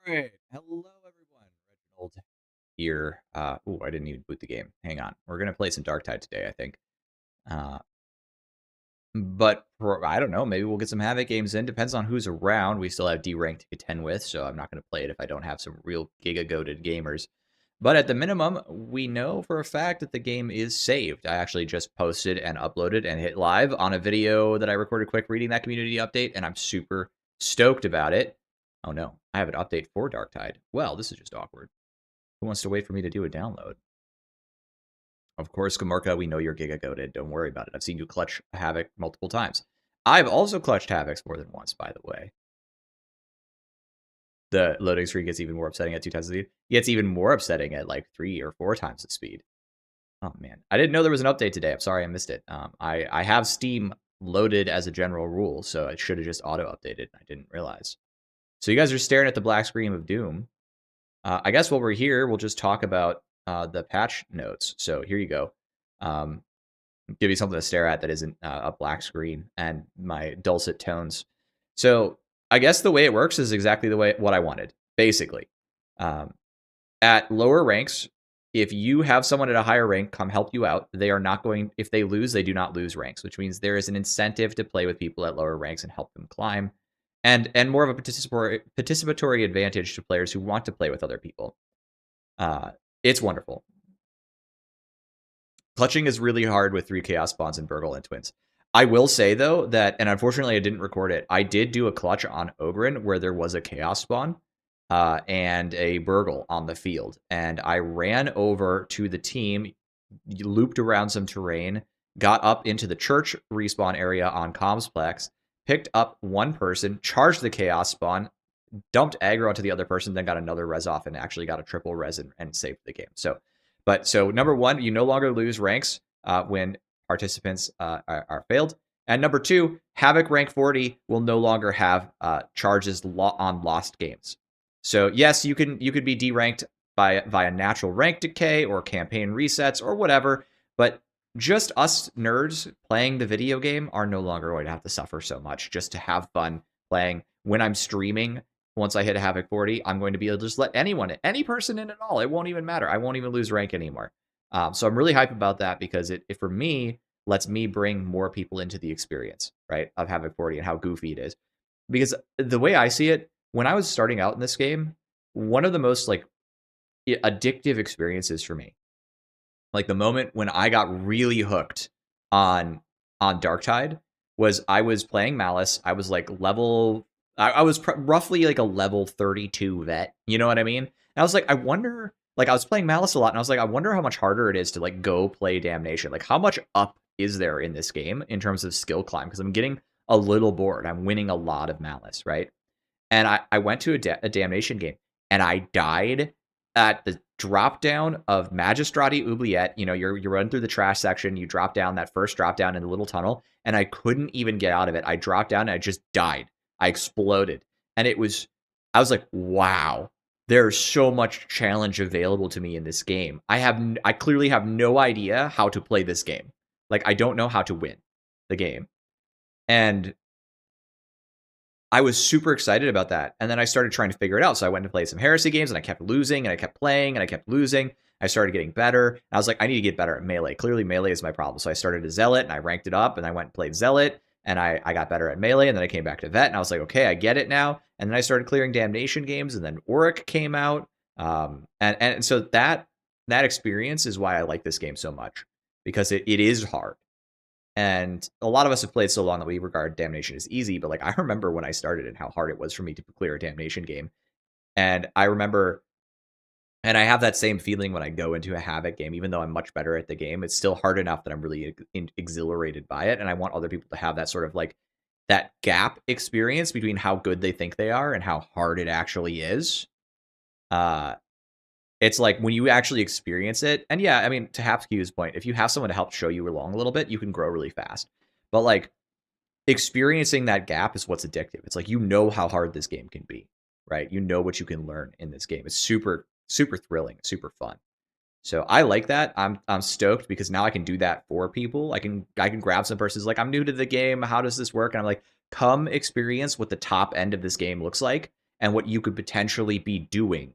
All right. Hello, everyone. Reginald here. I didn't even boot the game. Hang on. We're gonna play some Darktide today, I think. Uh, I don't know. Maybe we'll get some Havoc games in. Depends on who's around. We still have D rank to contend with, so I'm not gonna play it if I don't have some real giga-goated gamers. But at the minimum, we know for a fact that the game is saved. I actually just posted and uploaded and hit live on a video that I recorded quick reading that community update, and I'm super stoked about it. Oh no, I have an update for Darktide. Well, this is just awkward. Who wants to wait for me to do a download? Of course, Gamorka, we know you're giga-goated. Don't worry about it. I've seen you clutch Havoc multiple times. I've also clutched Havocs more than once, by the way. The loading screen gets even more upsetting at 2 times the speed. It gets even more upsetting at like 3 or 4 times the speed. Oh, man. I didn't know there was an update today. I'm sorry I missed it. I have Steam loaded as a general rule, so it should have just auto-updated. I didn't realize. So you guys are staring at the black screen of doom. I guess while we're here, we'll just talk about the patch notes. So here you go. Give you something to stare at that isn't a black screen and my dulcet tones. So I guess the way it works is exactly the way what I wanted, basically. At lower ranks, if you have someone at a higher rank come help you out, they are not going, if they lose, they do not lose ranks, which means there is an incentive to play with people at lower ranks and help them climb. And more of a participatory advantage to players who want to play with other people. It's wonderful. Clutching is really hard with 3 Chaos Spawns and Burgle and Twins. I will say, though, that, and unfortunately I didn't record it, I did do a clutch on Ogren where there was a Chaos Spawn and a Burgle on the field. And I ran over to the team, looped around some terrain, got up into the church respawn area on Comsplex, picked up one person, charged the Chaos Spawn, dumped aggro onto the other person, then got another res off and actually got a triple res and saved the game. So number one, you no longer lose ranks when participants are failed. And number two, Havoc rank 40 will no longer have charges on lost games. So yes, you could be deranked via natural rank decay or campaign resets or whatever, but just us nerds playing the video game are no longer going to have to suffer so much just to have fun playing. When I'm streaming, once I hit a Havoc 40, I'm going to be able to just let any person in at all. It won't even matter. I won't even lose rank anymore. So I'm really hyped about that because it for me lets me bring more people into the experience, right, of Havoc 40 and how goofy it is. Because the way I see it, when I was starting out in this game, one of the most like addictive experiences for me, like the moment when I got really hooked on Darktide, was I was playing Malice. I was like I was roughly like a level 32 vet. You know what I mean? And I was like, I wonder, like I was playing Malice a lot and I was like, I wonder how much harder it is to like go play Damnation. Like how much up is there in this game in terms of skill climb? Because I'm getting a little bored. I'm winning a lot of Malice, right? And I went to a Damnation game and I died at the drop down of Magistrati Oubliette. You know, you run through the trash section, you drop down that first drop down in the little tunnel, and I couldn't even get out of it. I dropped down and I just died. I exploded. And I was like, wow, there's so much challenge available to me in this game. I clearly have no idea how to play this game. Like, I don't know how to win the game. And I was super excited about that. And then I started trying to figure it out. So I went to play some Heresy games and I kept losing and I kept playing and I kept losing. I started getting better. And I was like, I need to get better at melee. Clearly melee is my problem. So I started a Zealot and I ranked it up and I went and played Zealot and I got better at melee. And then I came back to Vet and I was like, okay, I get it now. And then I started clearing Damnation games and then Auric came out. And so that experience is why I like this game so much, because it is hard. And a lot of us have played so long that we regard Damnation as easy, but like I remember when I started and how hard it was for me to clear a Damnation game. And I remember, and I have that same feeling when I go into a Havoc game, even though I'm much better at the game, it's still hard enough that I'm really exhilarated by it. And I want other people to have that sort of like that gap experience between how good they think they are and how hard it actually is. It's like when you actually experience it, and yeah, I mean, to Hapsky's point, if you have someone to help show you along a little bit, you can grow really fast. But like experiencing that gap is what's addictive. It's like, you know how hard this game can be, right? You know what you can learn in this game. It's super, super thrilling, super fun. So I like that. I'm stoked because now I can do that for people. I can grab some person's like, I'm new to the game. How does this work? And I'm like, come experience what the top end of this game looks like. and what you could potentially be doing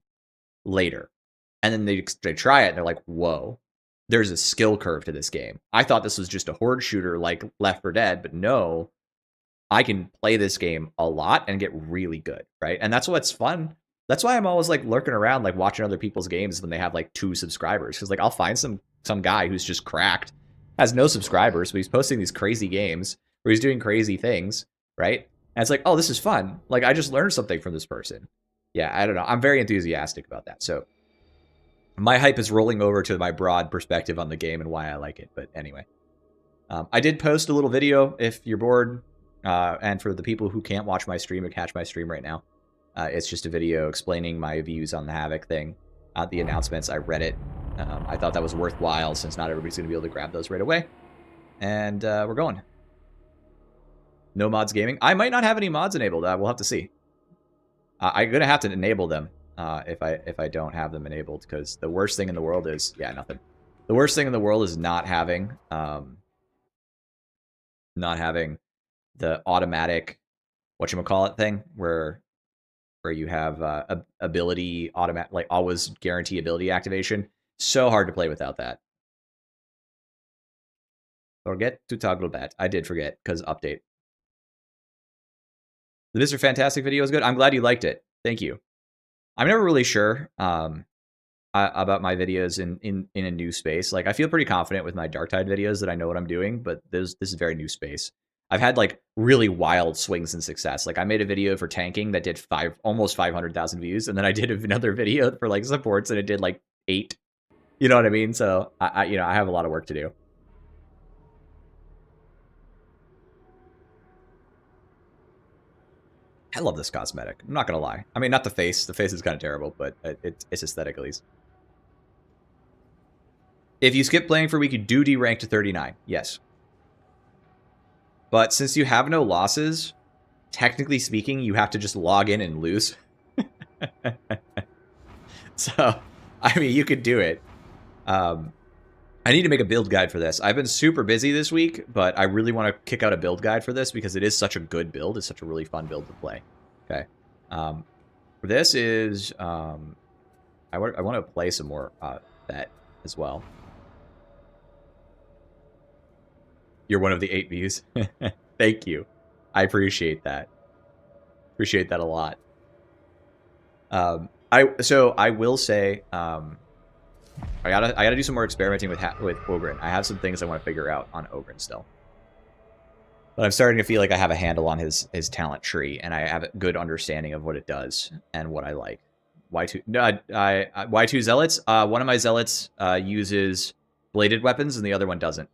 later. And then they try it and they're like, whoa, there's a skill curve to this game. I thought this was just a horde shooter like Left 4 Dead, but no, I can play this game a lot and get really good, right? And that's what's fun. That's why I'm always like lurking around, like watching other people's games when they have like 2 subscribers. Because like I'll find some guy who's just cracked, has no subscribers, but he's posting these crazy games where he's doing crazy things, right? And it's like, oh, this is fun. Like I just learned something from this person. Yeah, I don't know. I'm very enthusiastic about that. So my hype is rolling over to my broad perspective on the game and why I like it. But anyway, I did post a little video if you're bored. And for the people who can't watch my stream or catch my stream right now, it's just a video explaining my views on the Havoc thing. The announcements, I read it. I thought that was worthwhile since not everybody's going to be able to grab those right away. And we're going. No mods gaming. I might not have any mods enabled. We'll have to see. I'm going to have to enable them if I don't have them enabled, because the worst thing in the world is... Yeah, nothing. The worst thing in the world is not having... the automatic, whatchamacallit thing, where you have ability automatic, like always guarantee ability activation. So hard to play without that. Forget to toggle that. I did forget, because update. The Mr. Fantastic video is good. I'm glad you liked it. Thank you. I'm never really sure about my videos in a new space. Like I feel pretty confident with my Darktide videos that I know what I'm doing, but this is a very new space. I've had like really wild swings in success. Like I made a video for tanking that did almost 500,000 views, and then I did another video for like supports and it did like 8. You know what I mean? So I have a lot of work to do. I love this cosmetic. I'm not gonna lie. I mean, not the face. The face is kind of terrible, but it's aesthetic at least. If you skip playing for a week, you do derank to 39. Yes. But since you have no losses, technically speaking, you have to just log in and lose. So, I mean, you could do it. I need to make a build guide for this. I've been super busy this week, but I really want to kick out a build guide for this because it is such a good build. It's such a really fun build to play. Okay. This is... I want to play some more that as well. You're one of the 8 views. Thank you. I appreciate that. Appreciate that a lot. I will say, I gotta do some more experimenting with Ogren. I have some things I want to figure out on Ogren still. But I'm starting to feel like I have a handle on his talent tree, and I have a good understanding of what it does and what I like. Y2 zealots. One of my zealots uses bladed weapons, and the other one doesn't.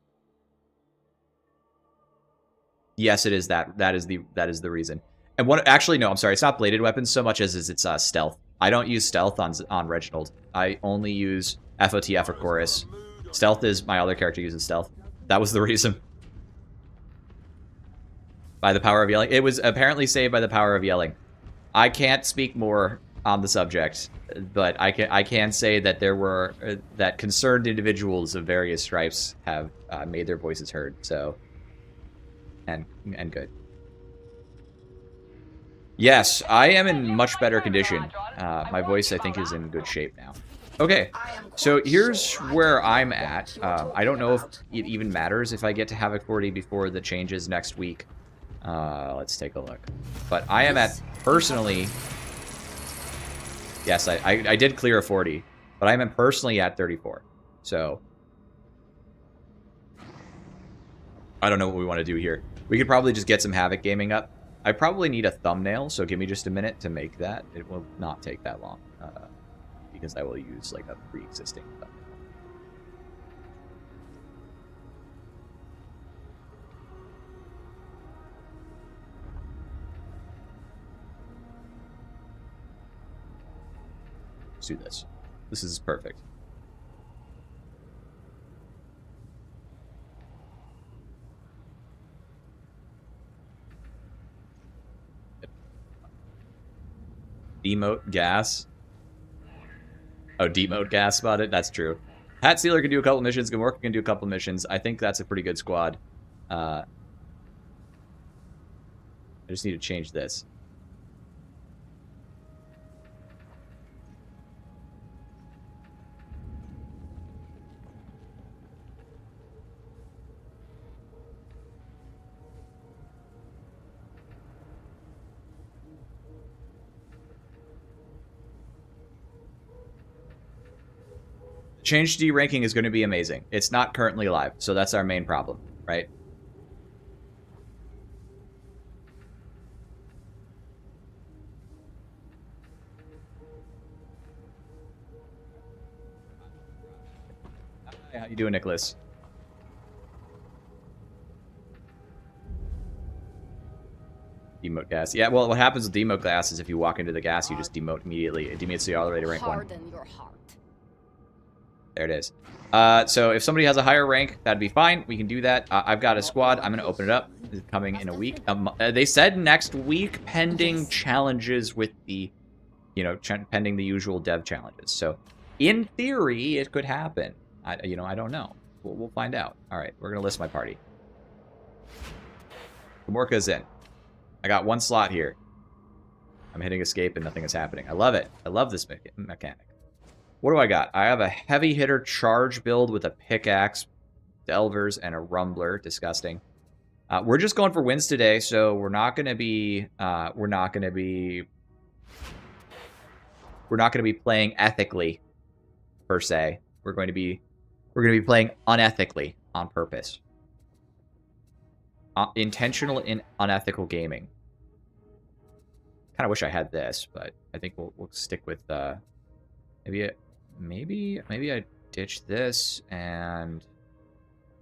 Yes, it is that. That is the reason. And what? Actually, no. I'm sorry. It's not bladed weapons so much as it's stealth. I don't use stealth on Reginald. I only use FOTF or Chorus. Stealth is my other character uses stealth. That was the reason. By the power of yelling. It was apparently saved by the power of yelling. I can't speak more on the subject, but I can say that there were that concerned individuals of various stripes have made their voices heard. So. And good. Yes, I am in much better condition. My voice, I think, is in good shape now. Okay, so here's where I'm at. I don't know if it even matters if I get to Havoc 40 before the changes next week. Let's take a look. But I am at, personally... Yes, I did clear a 40, but I am personally at 34. So... I don't know what we want to do here. We could probably just get some Havoc gaming up. I probably need a thumbnail, so give me just a minute to make that. It will not take that long, because I will use like a pre-existing thumbnail. Let's do this. This is perfect. Demote gas. Oh, demote gas about it? That's true. Hat Sealer can do a couple missions. Gamorka can do a couple missions. I think that's a pretty good squad. I just need to change this. change to D ranking is going to be amazing. It's not currently live, so that's our main problem, right? Hi, how you doing, Nicholas? Demote gas. Yeah, well, what happens with demote gas is if you walk into the gas, you just demote immediately. It demotes you all the way to rank 1. Your heart. There it is. So if somebody has a higher rank, that'd be fine. We can do that. I've got a squad. I'm going to open it up. It's coming in a week. They said next week, pending challenges with the, you know, pending the usual dev challenges. So in theory, it could happen. I don't know. We'll find out. All right, we're going to list my party. Gamorka's in. I got 1 slot here. I'm hitting escape and nothing is happening. I love it. I love this mechanic. What do I got? I have a heavy hitter charge build with a pickaxe, delvers, and a rumbler. Disgusting. We're just going for wins today, so we're not going to be playing ethically per se. We're going to be playing unethically on purpose. Intentional and unethical gaming. Kind of wish I had this, but I think we'll stick with maybe I ditch this, and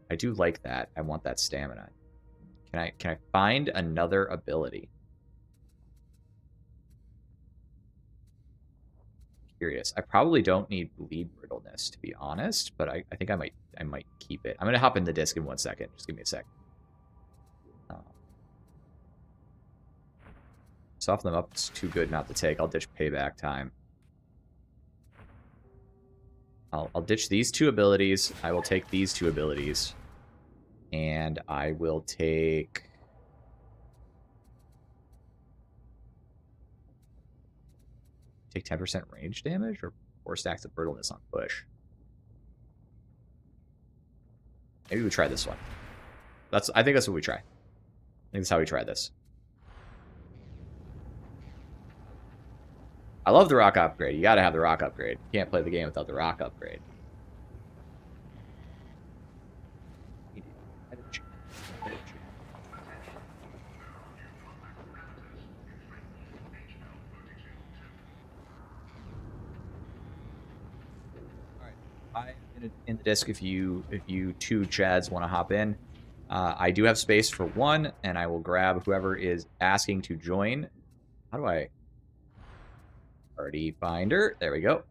I do like that. I want that stamina. Can I find another ability? Curious. I probably don't need bleed brittleness, to be honest, but I think I might keep it. I'm gonna hop in the disc in 1 second. Just give me a sec. Soften them up. It's too good not to take. I'll ditch payback time. I'll ditch these 2 abilities. I will take these 2 abilities. And I will take... Take 10% range damage or 4 stacks of brittleness on push. Maybe we try this one. I think that's what we try. I think that's how we try this. I love the rock upgrade. You gotta have the rock upgrade. You can't play the game without the rock upgrade. Alright. In the disc if you 2 Chads want to hop in. I do have space for 1, and I will grab whoever is asking to join. How do I... Party finder. There we go.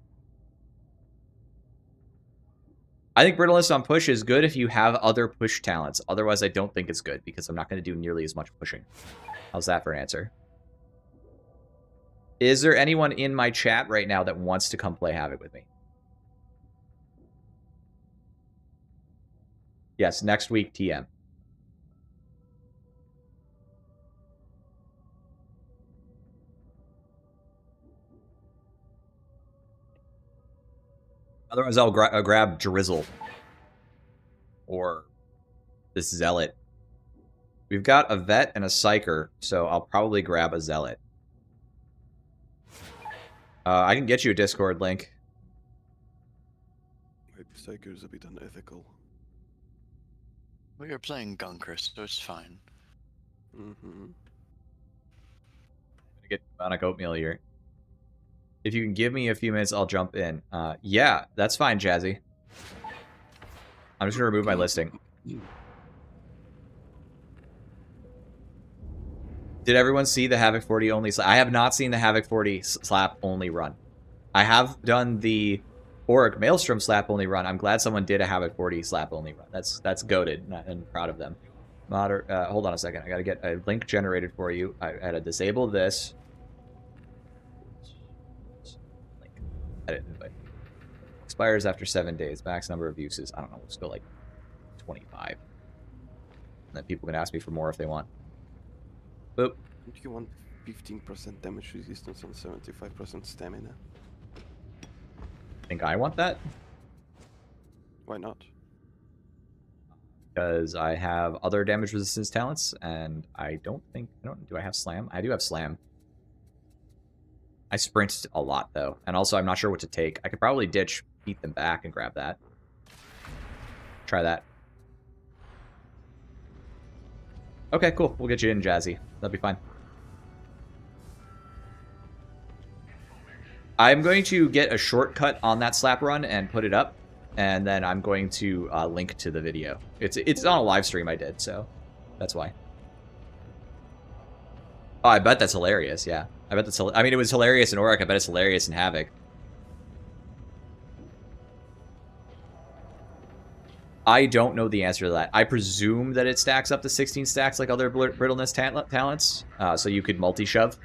I think brittleness on push is good if you have other push talents. Otherwise, I don't think it's good because I'm not going to do nearly as much pushing. How's that for an answer? Is there anyone in my chat right now that wants to come play Havoc with me? Yes, next week, TM. Otherwise, I'll grab Drizzle. Or this Zealot. We've got a Vet and a Psyker, so I'll probably grab a Zealot. I can get you a Discord link. My Psyker is a bit unethical. We are playing Gunkers, so it's fine. Mm-hmm. I'm gonna get Bionic Oatmeal here. If you can give me a few minutes, I'll jump in. Yeah, that's fine, Jazzy. I'm just gonna remove my listing. Did everyone see the Havoc 40 only slap? I have not seen the Havoc 40 slap only run. I have done the Auric Maelstrom slap only run. I'm glad someone did a Havoc 40 slap only run. That's goated and proud of them. Hold on a second. I gotta get a link generated for you. I had to disable this. Edit invite. Expires after 7 days. Max number of uses. I don't know. Let's go like 25. And then people can ask me for more if they want. Boop. Don't you want 15% damage resistance on 75% stamina? Think I want that? Why not? Because I have other damage resistance talents, and I don't think... do I have Slam? I do have Slam. I sprint a lot, though. And also, I'm not sure what to take. I could probably ditch beat them back and grab that. Try that. Okay, cool. We'll get you in, Jazzy. That'll be fine. I'm going to get a shortcut on that slap run and put it up, and then I'm going to link to the video. It's on a live stream I did, so that's why. Oh, I bet that's hilarious. Yeah, I bet that's. I mean, it was hilarious in Auric. I bet it's hilarious in Havoc. I don't know the answer to that. I presume that it stacks up to 16 stacks like other brittleness talents, so you could multi-shove.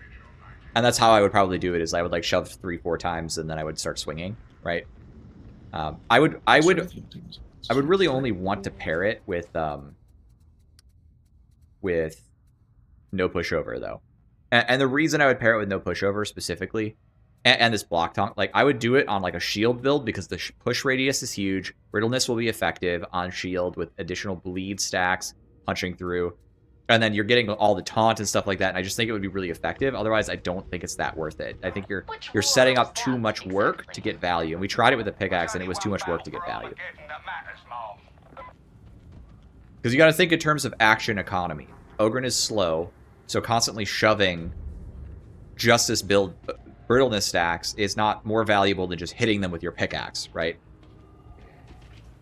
And that's how I would probably do it, is I would like shove 3-4 times and then I would start swinging, right? I would really only want to pair it with no pushover though. And the reason I would pair it with no pushover specifically, and this block taunt, like I would do it on like a shield build because the push radius is huge. Brittleness will be effective on shield with additional bleed stacks, punching through. And then you're getting all the taunt and stuff like that, and I just think it would be really effective. Otherwise, I don't think it's that worth it. I think you're setting up too much work to get value. And we tried it with a pickaxe, and it was too much work to get value. Because you got to think in terms of action economy. Ogren is slow, so constantly shoving Justice build brittleness stacks is not more valuable than just hitting them with your pickaxe, right?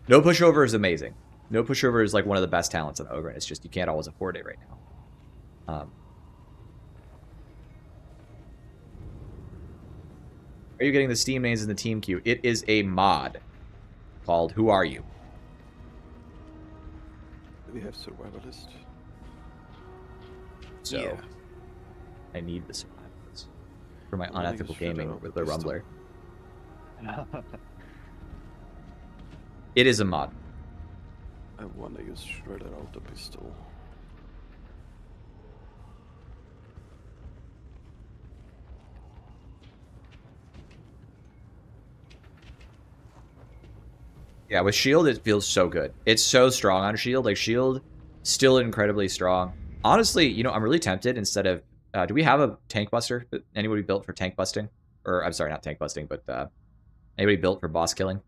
No pushover is amazing. No pushover is like one of the best talents in Ogren. It's just you can't always afford it right now. Are you getting the Steam names in the team queue? It is a mod called Who Are You? We have survivalist. So Yeah. I need the survivalist for my unethical gaming with the Rumbler. It is a mod. I want to use Shredder Auto Pistol. Yeah, with shield it feels so good. It's so strong on shield. Like shield, still incredibly strong. Honestly, you know, I'm really tempted instead of. Do we have a tank buster? Anybody built for tank busting? Or I'm sorry, not tank busting, but anybody built for boss killing?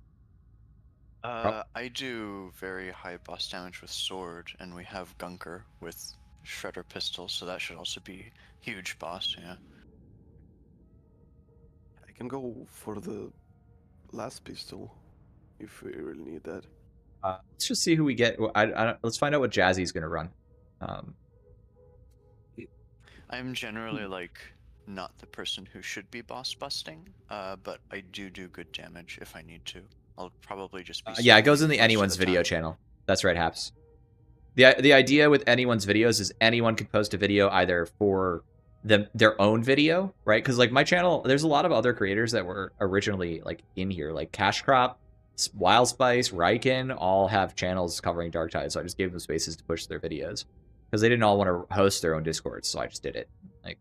I do very high boss damage with sword, and we have Gunker with shredder pistol, so that should also be huge boss. Yeah. I can go for the last pistol if we really need that. Let's just see who we get. Let's find out what Jazzy's gonna run. I'm generally like not the person who should be boss busting, but I do good damage if I need to. I'll probably just be. Yeah, it goes in the most of anyone's the video time. channel. That's right, Haps. The idea with anyone's videos is anyone can post a video either for their own video, right? Because like my channel, there's a lot of other creators that were originally like in here, like Cash Crop, Wild Spice, Ryken, all have channels covering Dark Tide, so I just gave them spaces to push their videos because they didn't all want to host their own Discords, so I just did it. Like,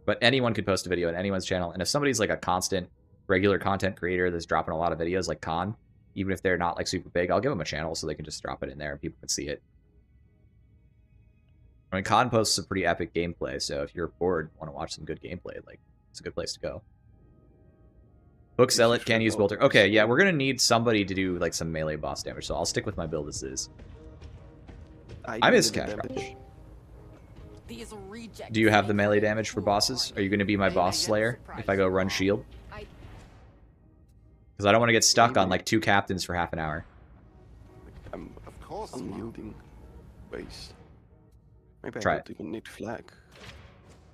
but anyone could post a video on anyone's channel, and if somebody's like a constant, regular content creator that's dropping a lot of videos, like Khan, even if they're not like super big, I'll give them a channel so they can just drop it in there and people can see it. I mean, Khan posts some pretty epic gameplay, so if you're bored, want to watch some good gameplay, like it's a good place to go. Book sell it, can use bolter. Okay, yeah, we're gonna need somebody to do like some melee boss damage, so I'll stick with my build as is. I miss Cash Crop. Do you have the melee damage for bosses? Are you going to be my boss slayer if I go run shield? Because I don't want to get stuck on like 2 captains for half an hour. I'm Of course, unyielding base. Maybe Try I don't even need flag.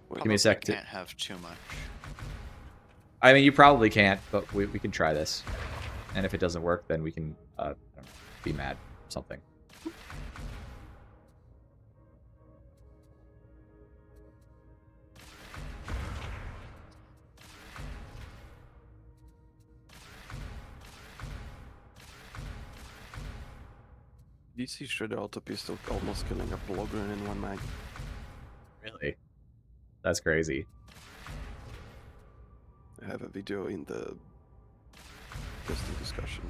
Wait, Give me a sec. Can't have too much. I mean, you probably can't, but we can try this. And if it doesn't work, then we can I don't know, be mad or something. you see Shredder Auto Pistol almost killing a blogger in 1 mag? Really? That's crazy. I have a video in the testing discussion.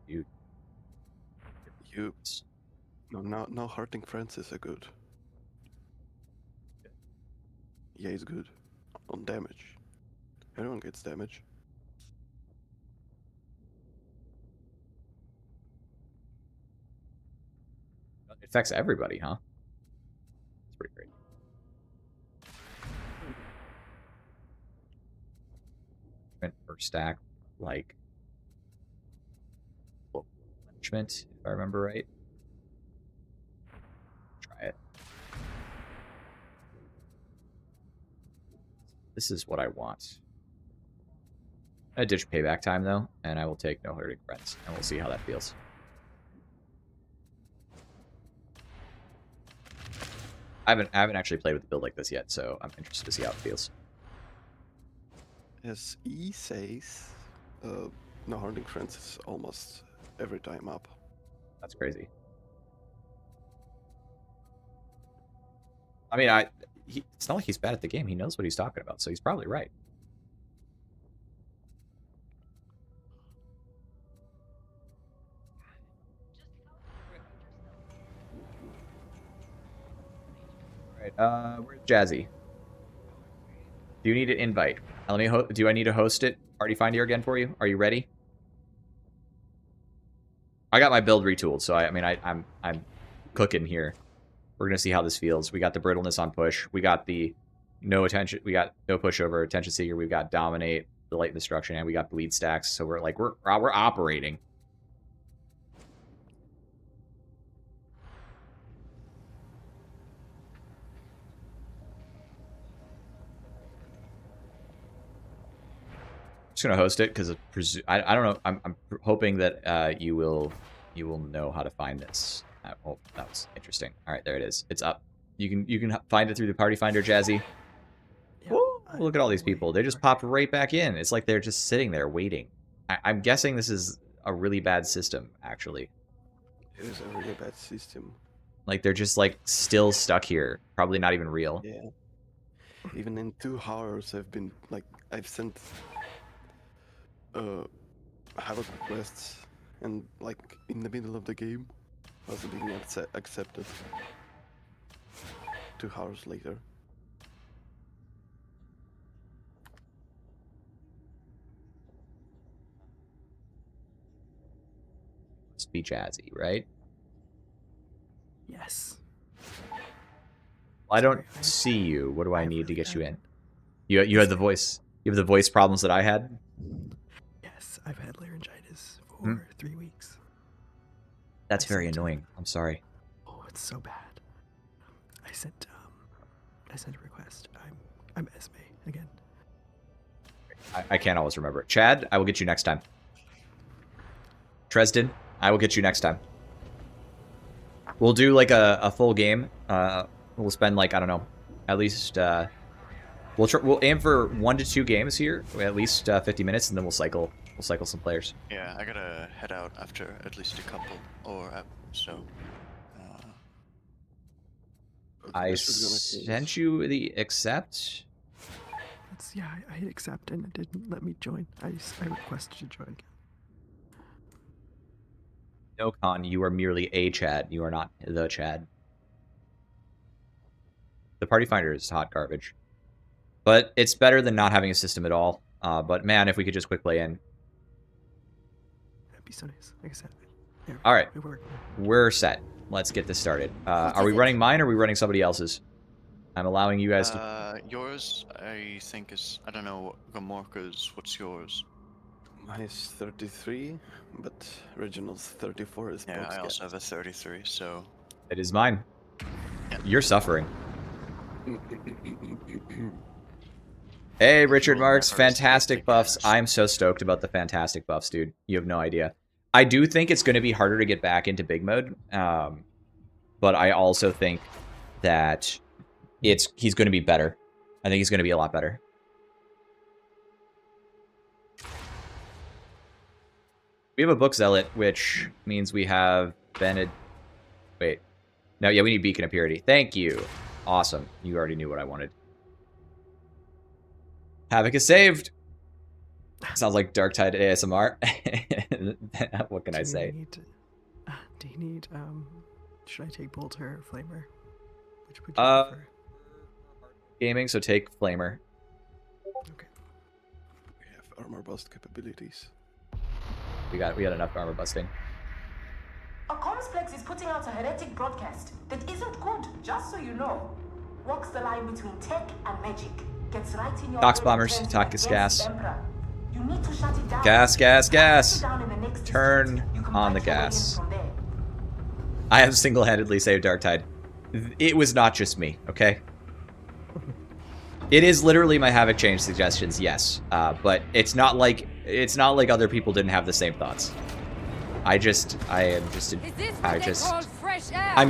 Dude, You no now hurting friends is a good. Yeah, it's good on damage. Everyone gets damage. It affects everybody, huh? That's pretty great. Per stack, like replenishment, if I remember right. Try it. This is what I want. I ditch payback time though, and I will take no hurting friends, and we'll see how that feels. I haven't actually played with a build like this yet, so I'm interested to see how it feels. As E says, no hurting friends is almost every time up. That's crazy. I mean, it's not like he's bad at the game. He knows what he's talking about, so he's probably right. All right, where's Jazzy? Do you need an invite? Let me. Do I need to host it? Party Finder again for you? Are you ready? I got my build retooled, so I mean, I'm cooking here. We're gonna see how this feels. We got the brittleness on push. We got the no attention. We got no pushover, attention seeker. We've got dominate, delight, and destruction, and we got bleed stacks. So we're like we're operating. Just gonna host it because I don't know. I'm hoping that you will know how to find this. Oh, that was interesting. All right, there it is. It's up. You can find it through the Party Finder, Jazzy. Yeah, Woo, look at all these people. They just pop right back in. It's like they're just sitting there waiting. I'm guessing this is a really bad system, actually. It is a really bad system. Like they're just like still stuck here. Probably not even real. Yeah. Even in 2 hours, I've sent Havoc requests, and like in the middle of the game, wasn't being accepted. 2 hours later. Must be Jazzy, right? Yes. Well, I don't Sorry, see you. What do I I've need to really get you had- in? You had the voice. You have the voice problems that I had. Yes, I've had laryngitis for 3 weeks. That's I very sent, annoying. I'm sorry. Oh, it's so bad. I sent a request. I'm Esme again. I can't always remember it. Chad, I will get you next time. Tresden, I will get you next time. We'll do like a full game. We'll spend like, I don't know, at least we'll aim for 1 to 2 games here, at least 50 minutes, and then we'll cycle some players. Yeah, I gotta head out after at least a couple, or so. I This is gonna case. sent you the accept. Yeah, I hit accept and it didn't let me join. I requested to join. No, Con, you are merely a Chad. You are not the Chad. The Party Finder is hot garbage. But it's better than not having a system at all. But man, if we could just quick play in. That'd be so nice. Like I said. There, All right. it worked. We're set. Let's get this started. Are we is it? running mine or are we running somebody else's? I'm allowing you guys to... Yours, I think is, I don't know, Gamorka's, what's yours? Mine is 33, but Reginald's 34 is Yeah, I podcast. also have a 33, so... It is mine. Yeah. You're suffering. Hey, Richard Well, Marks, that hurts. fantastic Take buffs. cash. I'm so stoked about the fantastic buffs, dude. You have no idea. I do think it's going to be harder to get back into big mode, but I also think that he's going to be better. I think he's going to be a lot better. We have a book zealot, which means we have Bened. Wait, no, yeah, we need Beacon of Purity. Thank you. Awesome. You already knew what I wanted. Havoc is saved. Sounds like Dark Tide ASMR. What can I Do you say? need to- Do you need, should I take Bolter or Flamer? Which would you prefer? Gaming, so take Flamer. Okay. We have armor bust capabilities. We had enough armor busting. A Comsplex is putting out a heretic broadcast that isn't good, just so you know. Walks the line between tech and magic. Gets right in your Tox head bombers, and turns tox you gas. against Emperor. You need to shut it down. Gas, gas, gas. Shut it down in the next Turn district. You can on the fight your way in gas. from there. I have single-handedly saved Darktide. It was not just me, okay? It is literally my Havoc change suggestions, yes. But it's not like other people didn't have the same thoughts. I'm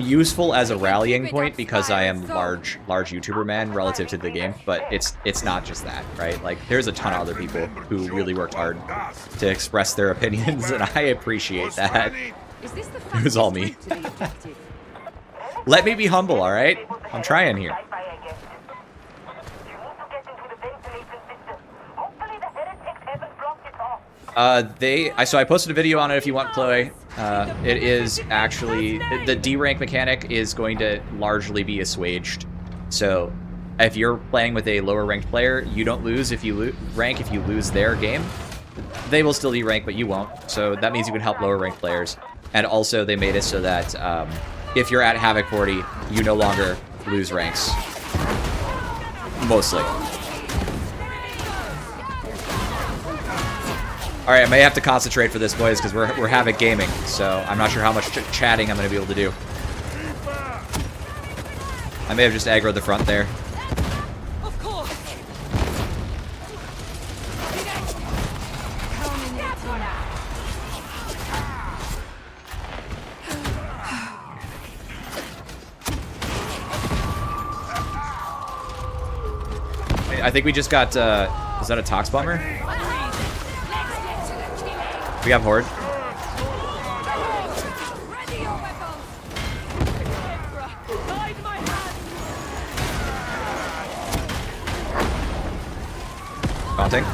useful as a rallying point because I am large YouTuber man relative to the game, but it's not just that, right? Like there's a ton of other people who really worked hard to express their opinions, and I appreciate that. It was all me. Let me be humble, all right? I'm trying here. So I posted a video on it if you want to play. It is actually, the D rank mechanic is going to largely be assuaged. So if you're playing with a lower ranked player, you don't lose if you rank if you lose their game. They will still de-rank, but you won't. So that means you can help lower ranked players. And also they made it so that if you're at Havoc 40, you no longer lose ranks. Mostly. Alright, I may have to concentrate for this, boys, because we're Havoc gaming, so I'm not sure how much chatting I'm going to be able to do. I may have just aggroed the front there. Of course. I think we just got, is that a Tox Bomber? We have Horde. Daunting.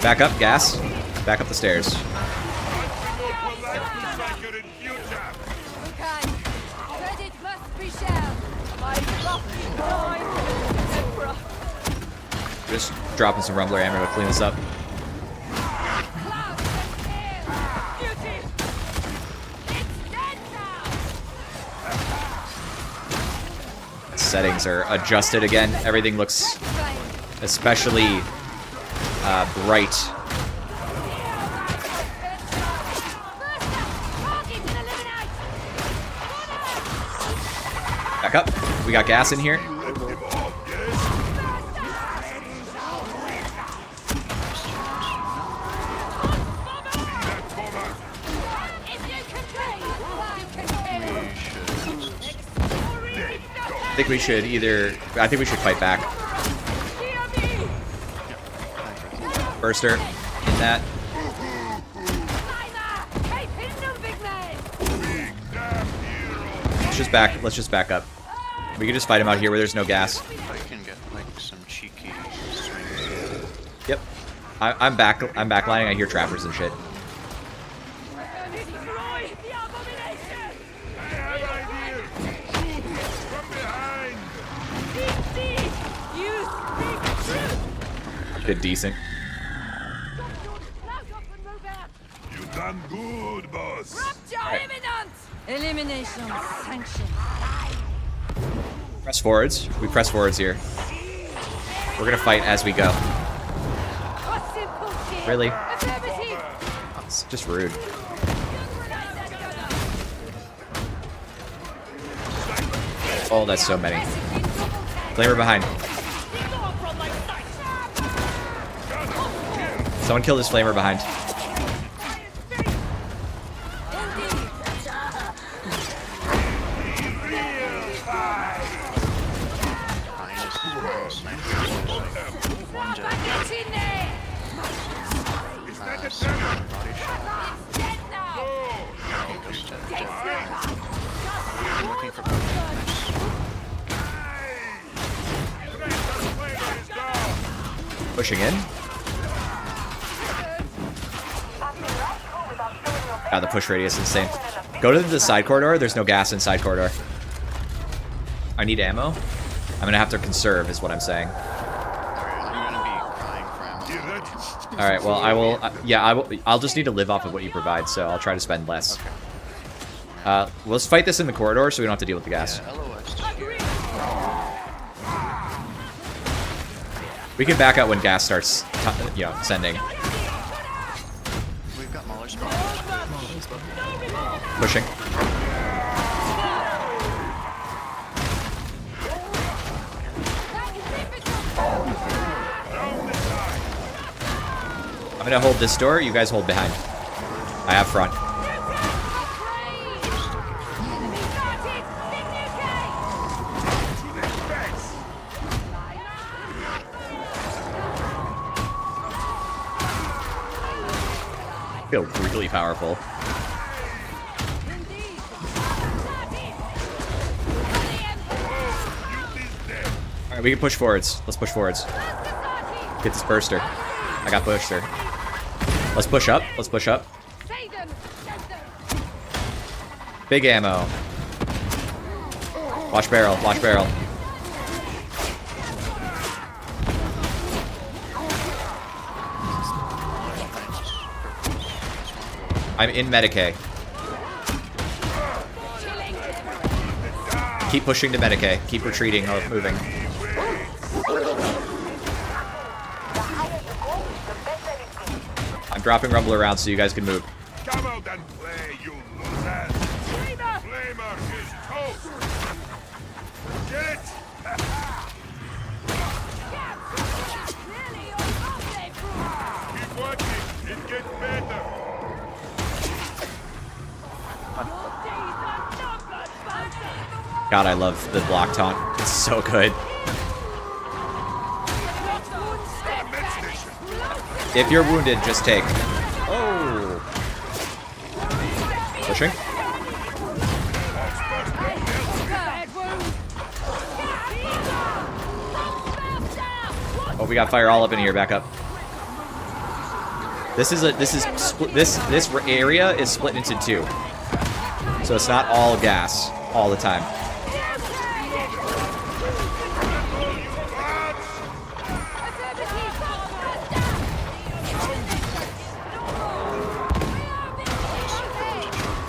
Back up, gas. Back up the stairs. Just dropping some Rumbler ammo to clean this up. Settings are adjusted again. Everything looks especially bright. Back up. We got gas in here. I think we should fight back. Burster in that. Let's just back up. We can just fight him out here where there's no gas. I can get like some cheeky swings. Yep. I'm backlining. I hear trappers and shit. Did decent. You done good, boss. Rupture imminent! Elimination sanctioned. Press forwards. We press forwards here. We're gonna fight as we go. Really? It's just rude. Oh, that's so many. Flamer behind. Someone kill this Flamer behind. Pushing in. God, the push radius is insane. Go to the side corridor. There's no gas in side corridor. I need ammo. I'm gonna have to conserve, is what I'm saying. Alright, I'm gonna be crying for ammo. Hear that? All right. Well, I will. Yeah, I will. I'll just need to live off of what you provide, so I'll try to spend less. Let's fight this in the corridor, so we don't have to deal with the gas. Yeah, LOS to here. We can back out when gas starts, sending. We've got Mauler spawn. Pushing. I'm gonna hold this door. You guys hold behind. I have front. I feel really powerful. All right, we can push forwards. Let's push forwards. Get this burster. I got burster. Let's push up. Let's push up. Big ammo. Watch barrel. Watch barrel. I'm in Medicaid. Keep pushing to Medicaid. Keep retreating or moving. I'm dropping rumble around so you guys can move. Come out and play, you losers! Flamer is toast! Get it? Keep watching, it gets better! God, I love the block taunt. It's so good. If you're wounded, just take. Oh. Pushing. Oh, we got fire all up in here. Back up. This area is split into two, so it's not all gas all the time.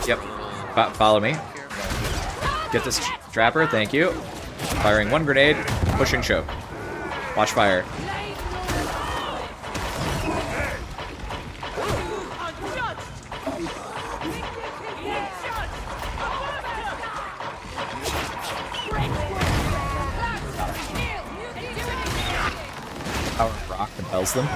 Yep. Follow me. Get this trapper. Thank you. Firing one grenade. Pushing choke. Watch fire. Power of rock compels them.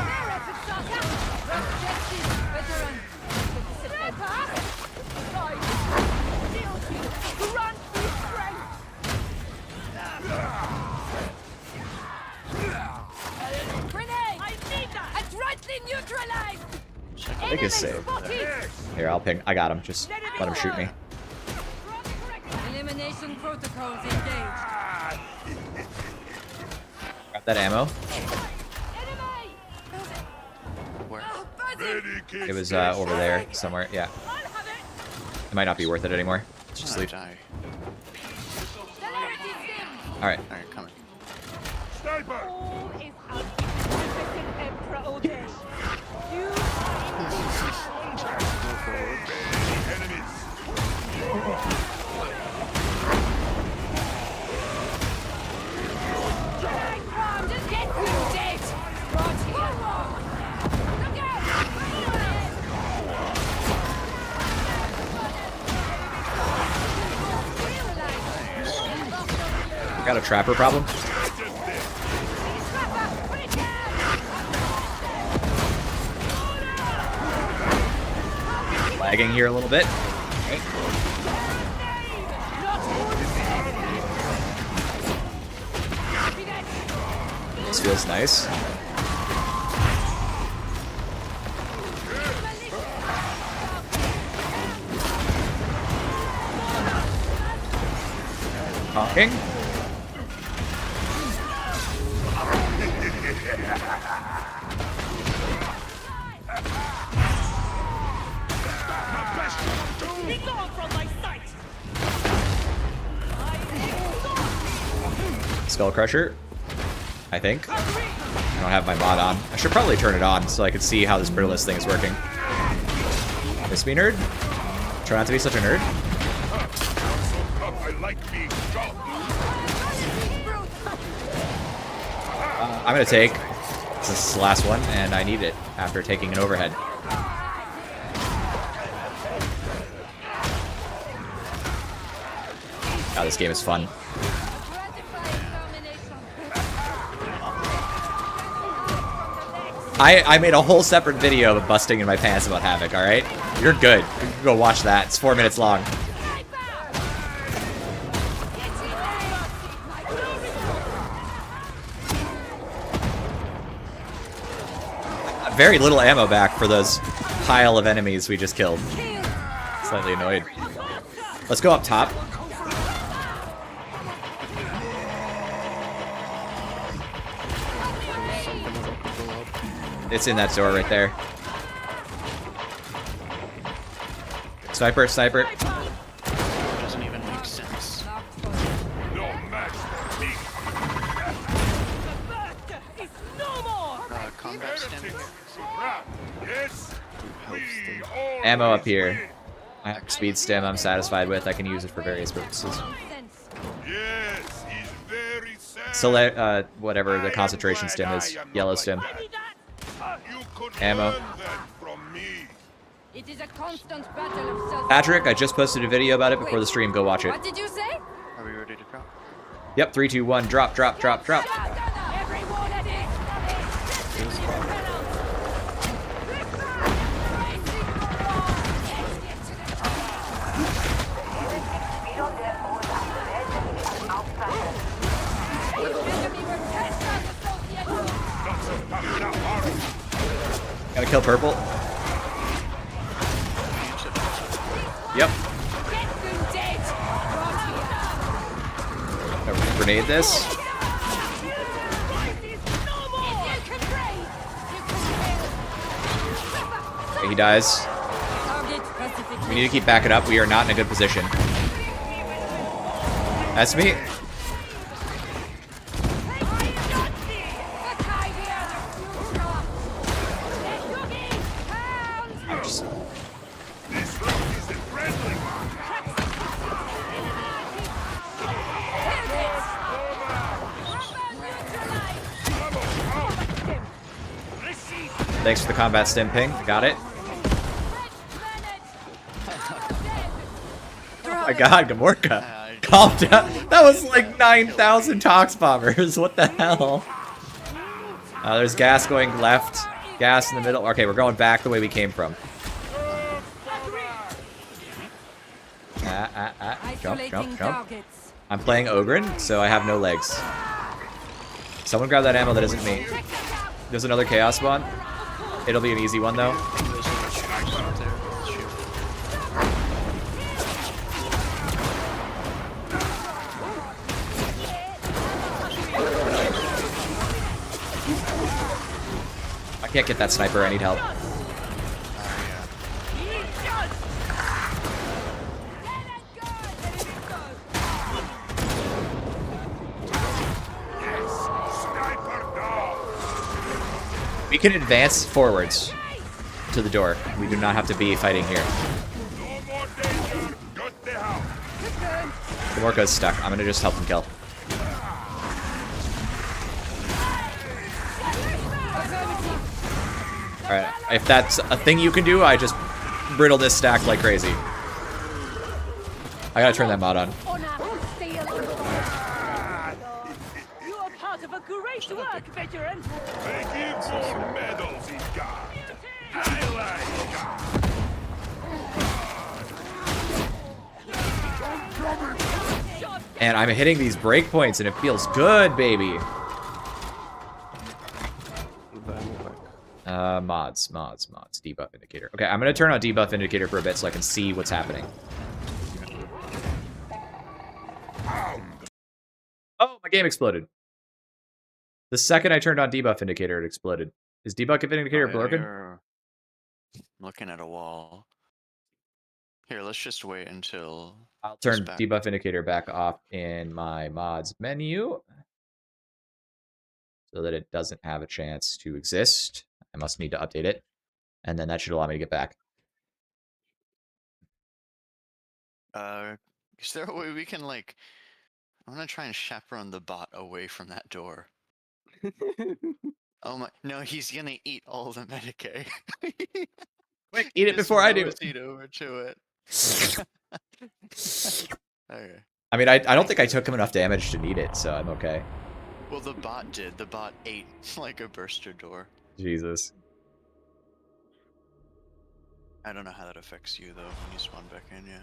I think it's safe. Here, I'll ping. I got him. Just let him shoot me. Elimination protocols engaged. Got that ammo. Where? It was over there somewhere. Yeah. It might not be worth it anymore. Let's just leave. Die. All right. Alright, coming. Sniper! Got a trapper problem. Lagging here a little bit. Okay. This feels nice. Talking. Be gone from my Skull Crusher, I think. I don't have my mod on. I should probably turn it on so I can see how this brittlest thing is working. Miss me, nerd? Try not to be such a nerd. I like being shot. I'm gonna take. This is the last one, and I need it after taking an overhead. God, this game is fun. I made a whole separate video of busting in my pants about Havoc, alright? You're good. You can go watch that. It's 4 minutes long. Very little ammo back for those pile of enemies we just killed. Slightly annoyed. Let's go up top. It's in that door right there. Sniper, sniper. Doesn't even make sense. No match for me. Combat stim. Yes. We all Ammo up here. I have speed stem I'm satisfied with. I can use it for various purposes. Yes, he's very sad. Select, whatever the concentration stem is. Yellow stem. You could Ammo. learn that from me. It is a constant battle of self. Patrick, I just posted a video about it before the stream. Go watch it. What did you say? Are we ready to drop? Yep, 3, 2, 1. Drop, drop, drop, drop. Everyone at it. Gotta kill purple. Yep. Gotta grenade this. Okay, he dies. We need to keep backing up. We are not in a good position. That's me. This road isn't friendly. Thanks for the combat stim ping. Got it. Oh my god, Gamorka. Calm down. That was like 9,000 Tox Bombers. What the hell? There's gas going left. Gas in the middle. Okay, we're going back the way we came from. Jump, jump, jump. I'm playing Ogren, so I have no legs. Someone grab that ammo that isn't me. There's another Chaos spawn. It'll be an easy one, though. There's a snipers up there. Shoot. I can't get that sniper. I need help. Sniper down. We can advance forwards to the door. We do not have to be fighting here. No more danger. Got the house. Gamorka's stuck. I'm gonna just help him kill. Alright, if that's a thing you can do, I just brittle this stack like crazy. I gotta turn that mod on. You are part of a great work, veteran. They give more medals in God. I like God. And I'm hitting these breakpoints and it feels good, baby. Mods. Debuff indicator. Okay, I'm gonna turn on debuff indicator for a bit so I can see what's happening. Oh, my game exploded. The second I turned on debuff indicator, it exploded. Is debuff indicator broken? You're looking at a wall. Here, let's just wait until I'll it's turn back. debuff indicator back off in my mods menu. so that it doesn't have a chance to exist. I must need to update it, and then that should allow me to get back. Is there a way we can like? I'm gonna try and chaperone the bot away from that door. Oh my! No, he's gonna eat all the Medicaid. Quick, eat it before I do. Eat over to it. Okay. I mean, I don't think I took him enough damage to need it, so I'm okay. Well, the bot did. The bot ate like a burster door. Jesus. I don't know how that affects you though when you spawn back in. Yeah.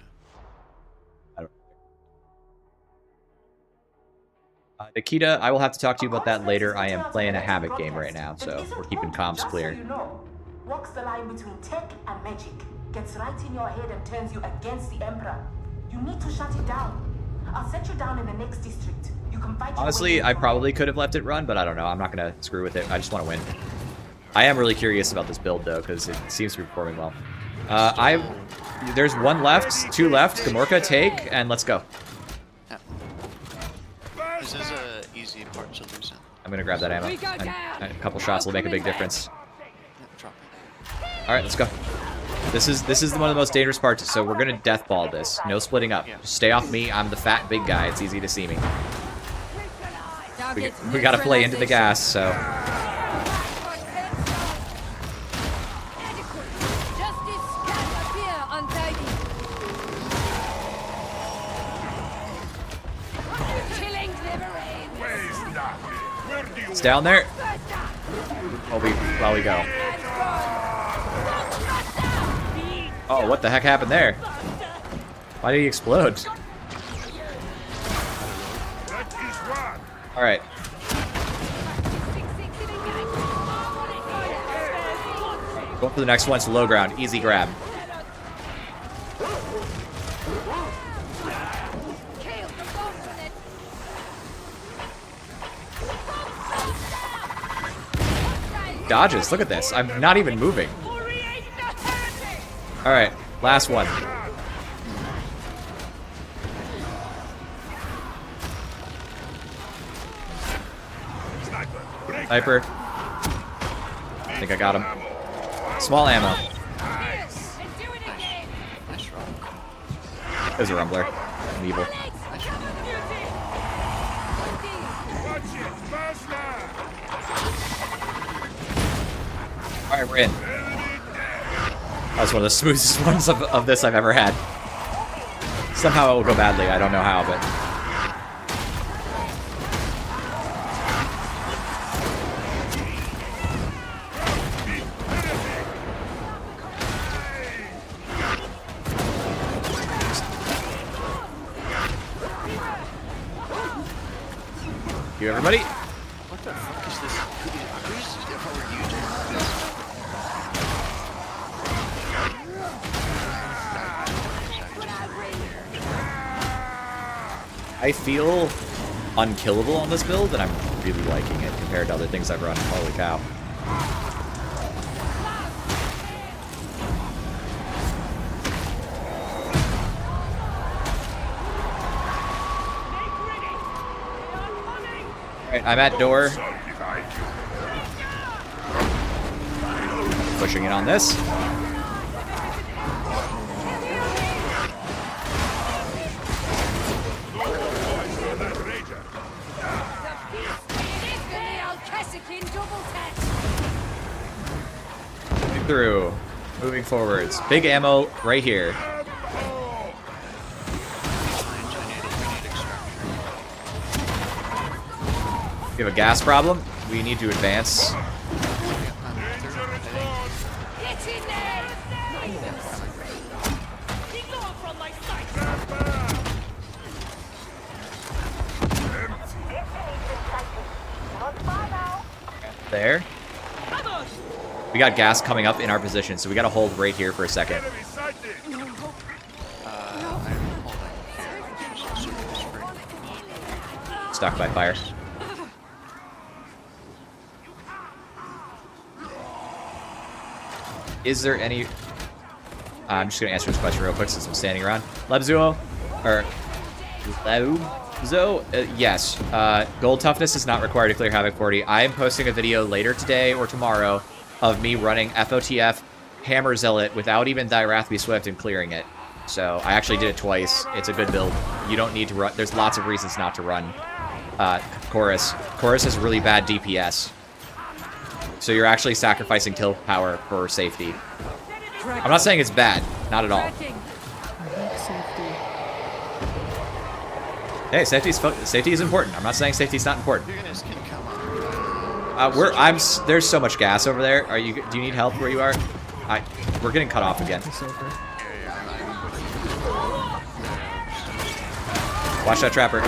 Nikita, I will have to talk to you about that later. I am playing a Havoc game right now, so we're keeping comms clear. Walks the line between tech and magic. Gets right in your head and turns you against the Emperor. You need to shut it down. I'll set you down in the next district. You can fight. Honestly, I probably could have left it run, but I don't know. I'm not going to screw with it. I just want to win. I am really curious about this build, though, because it seems to be performing well. There's one left, two left. Gamorka, take, and let's go. Yeah. This is a easy part to lose in. I'm going to grab that ammo. And a couple shots will make a big difference. Yeah, drop it. All right, let's go. This is one of the most dangerous parts, so we're going to death ball this. No splitting up. Just stay off me. I'm the fat big guy. It's easy to see me. We got to play into the gas, so... It's down there. While we go. Oh, what the heck happened there? Why did he explode? All right. Going for the next one. It's low ground. Easy grab. Dodges. Look at this. I'm not even moving. All right, last one. Sniper. I think I got him. Small ammo. There's a rumbler. I'm evil. All right, we're in. That was one of the smoothest ones of this I've ever had. Somehow it will go badly. I don't know how, but... You everybody? What the fuck is this? How are you doing this? I feel unkillable on this build, and I'm really liking it compared to other things I've run. Holy cow. Alright, I'm at door. Pushing in on this. Through. Moving forwards. Big ammo right here. We have a gas problem. We need to advance. There. We got gas coming up in our position, so we got to hold right here for a second. Stuck by fire. Is there any... I'm just going to answer this question real quick since I'm standing around. Lebzuo, or Zo, yes. Gold toughness is not required to clear Havoc 40. I am posting a video later today or tomorrow of me running FOTF Hammer Zealot without even Thy Wrath Be Swift and clearing it. So I actually did it twice. It's a good build. You don't need to run. There's lots of reasons not to run Chorus. Chorus has really bad DPS. So you're actually sacrificing kill power for safety. I'm not saying it's bad. Not at all. Hey, safety is important. I'm not saying safety's not important. You guys can come on. There's so much gas over there. Do you need help where you are? We're getting cut off again. Watch that trapper.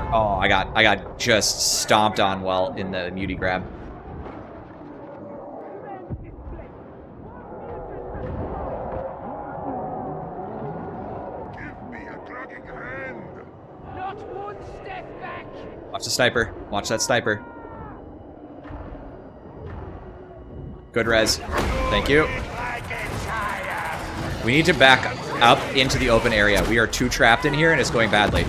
Oh, I got just stomped on while in the muty grab. Give me a dragging hand. Not one step back. Watch the sniper. Watch that sniper. Good res. Thank you. We need to back up into the open area. We are too trapped in here and it's going badly.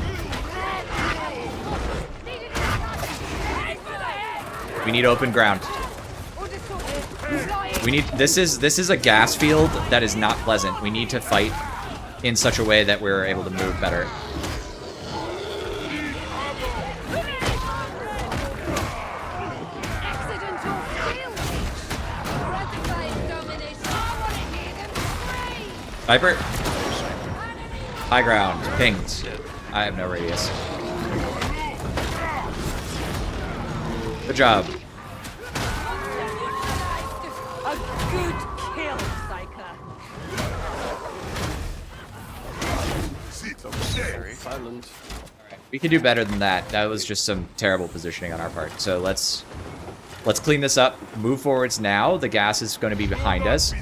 We need open ground. We need this is a gas field that is not pleasant. We need to fight in such a way that we're able to move better. Sniper. High ground. Pinged. I have no radius. Good job. A good kill, Psyker. Silent. We can do better than that. That was just some terrible positioning on our part. So let's clean this up. Move forwards now. The gas is going to be behind us.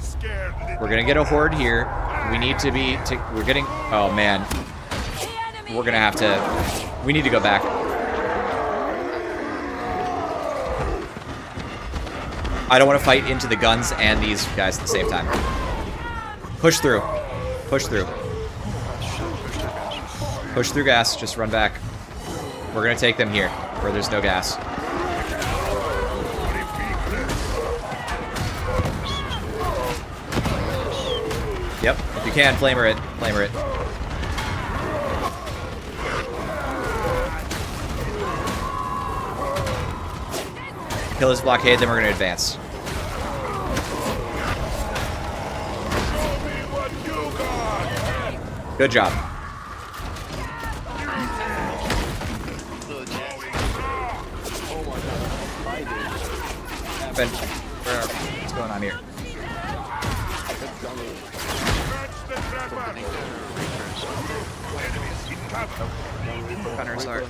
We're going to get a horde here. We need to be... we're getting... Oh, man. We're going to have to... We need to go back. I don't want to fight into the guns and these guys at the same time. Push through. Push through. Push through gas. Just run back. We're going to take them here, where there's no gas. Yep. If you can, flamer it. Flamer it. Kill his blockade, then we're going to advance. Good job. Ben, what's going on here? Gunners are.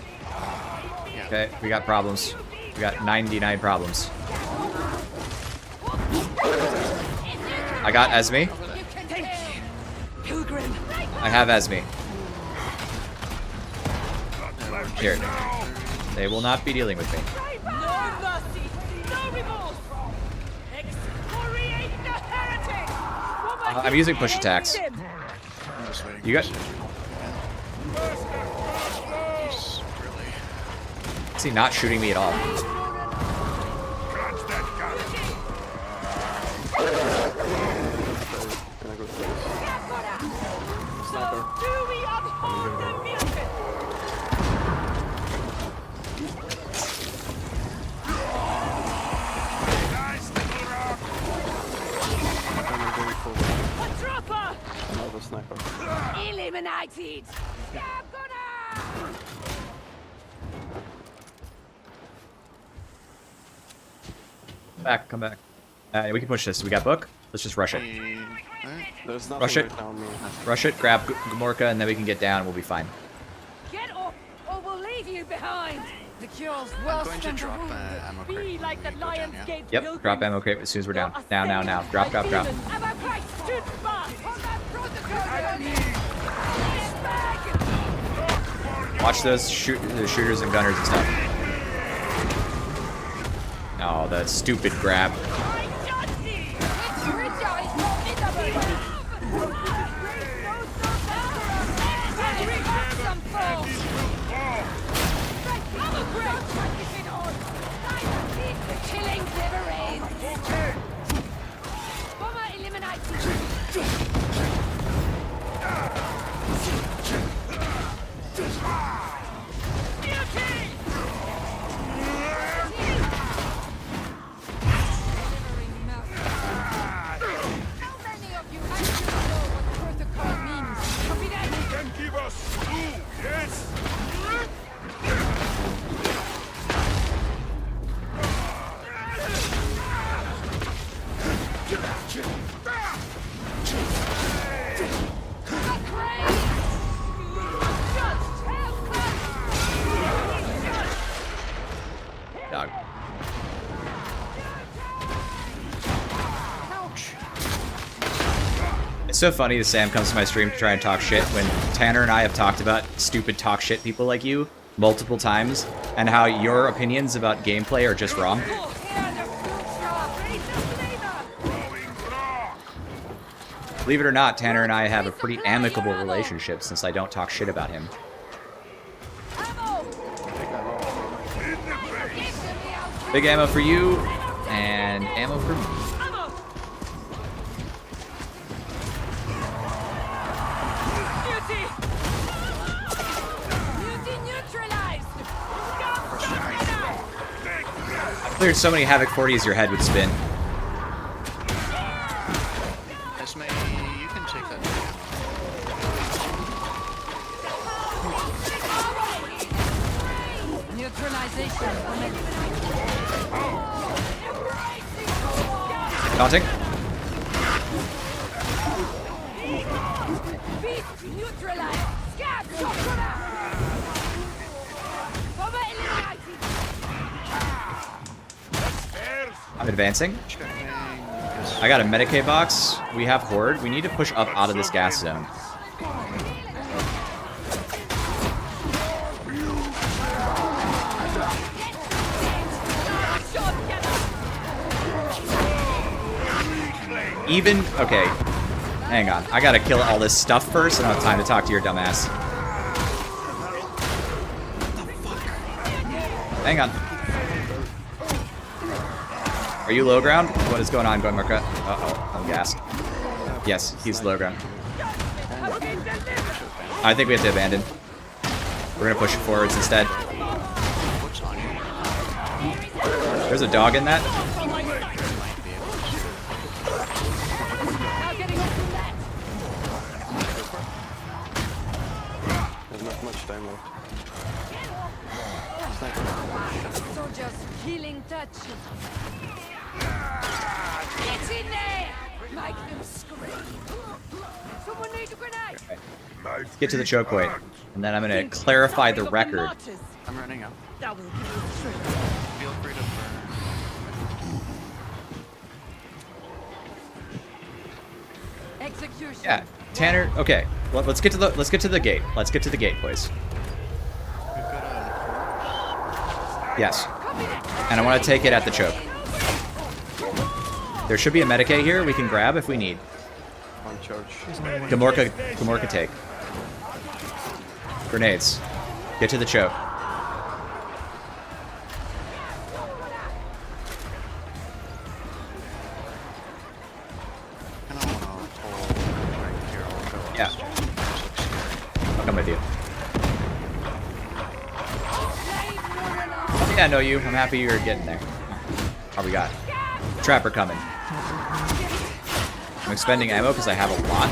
Okay, we got problems. We got 99 problems. I got Esme. I have Esme. Here. They will not be dealing with me. No mercy, no remorse. Excoriate the heretic. I'm using push attacks. You got... Is he not shooting me at all? Another sniper. Eliminated. Come back. We can push this. We got book. Let's just rush it. There's nothing Rush it. right now on me. Rush it. Grab Gamorka, and then we can get down. We'll be fine. Get off, or we'll leave you behind. The cure's I'm worse going to than the drop wounded. ammo Be crate like the when we go down, Lion's yeah? Gate Yep, pilgrims. drop ammo crate as soon as we're down. Now. Drop. Ammo crate stood fast. On that protocol, Watch those the shooters and gunners and stuff. Oh, that stupid grab. Killing never ends. Bomber eliminated. How many of you actually know what protocol means? Copy that? You can give us clue, yes? Dog. It's so funny that Sam comes to my stream to try and talk shit when Tanner and I have talked about stupid talk shit people like you multiple times and how your opinions about gameplay are just wrong. Believe it or not, Tanner and I have a pretty amicable relationship since I don't talk shit about him. Big ammo for you, and ammo for me. I've cleared so many Havoc 40s your head would spin. Esme, you can take that. Neutralization. Daunting. Beast neutralized. Scat. Bomber eliminated. I'm advancing. Checking. I got a Medicaid box. We have Horde. We need to push up out of this gas zone. Even, okay, hang on. I gotta kill all this stuff first. I don't have time to talk to your dumbass. Hang on. Are you low ground? What is going on, Marka? Uh-oh, I'm gassed. Yes, he's low ground. I think we have to abandon. We're gonna push it forwards instead. What's on you? There's a dog in that. There's not much time left. Soldiers, healing touch. Get in there! Make them scream. Someone need a grenade. Let's get to the choke point, and then I'm gonna clarify the record. I'm running up. That will give you the truth. Feel free to burn. Execution. Yeah, Tanner. Okay, let's get to the gate. Let's get to the gate, please. We've got a Yes, and I want to take it at the choke. There should be a Medicaid here we can grab if we need. On charge. Gamorka take. Grenades. Get to the choke. I don't want to pull right here. I'll go Yeah. upstairs. This looks scary. I'll come with you. Yeah, I know you. I'm happy you're getting there. What we got? Trapper coming. I'm expending ammo because I have a lot.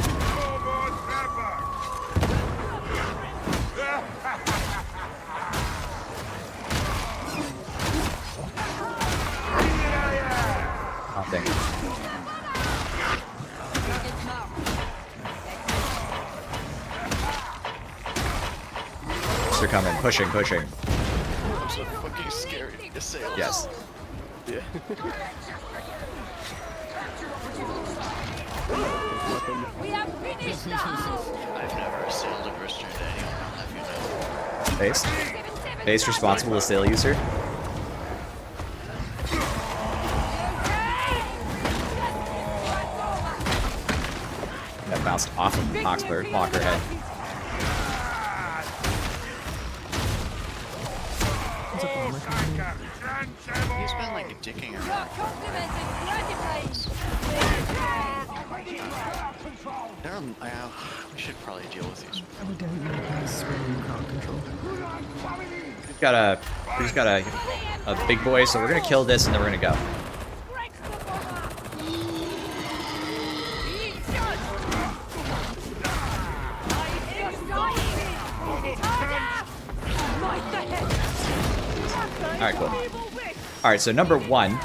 Nothing. They're coming. Pushing. What's the Assailed. Yes. Yeah. We have finished the house! I've never assailed a Christian to anyone, I'll have you know. Base. Base responsible assail user. That bounced off of Oxford Walker head. What's up, Mama? He's been like dicking around. We should probably deal with these. Evidently, he's swinging crowd control. We just got a big boy, so we're gonna kill this and then we're gonna go. Alright, cool. Alright, so number one,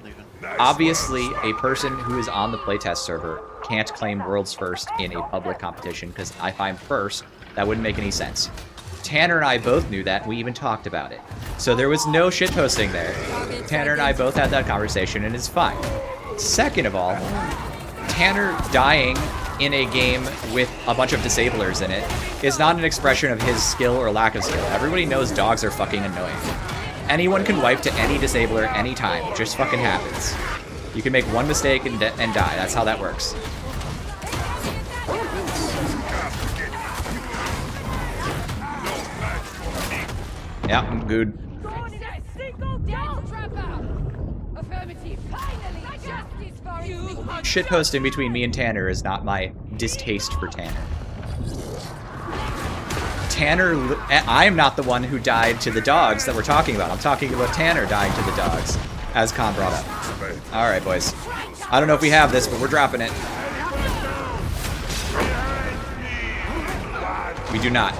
Leaving. obviously a person who is on the playtest server can't claim world's first in a public competition, because if I'm first, that wouldn't make any sense. Tanner and I both knew that, we even talked about it. So there was no shitposting there. Tanner and I both had that conversation, and it's fine. Second of all, Tanner dying in a game with a bunch of disablers in it is not an expression of his skill or lack of skill. Everybody knows dogs are fucking annoying. Anyone can wipe to any disabler anytime. It just fucking happens. You can make one mistake and die. That's how that works. Yeah, I'm good. Shitposting between me and Tanner is not my distaste for Tanner. I am not the one who died to the dogs that we're talking about. I'm talking about Tanner dying to the dogs, as Khan brought up. Alright, boys. I don't know if we have this, but we're dropping it. We do not.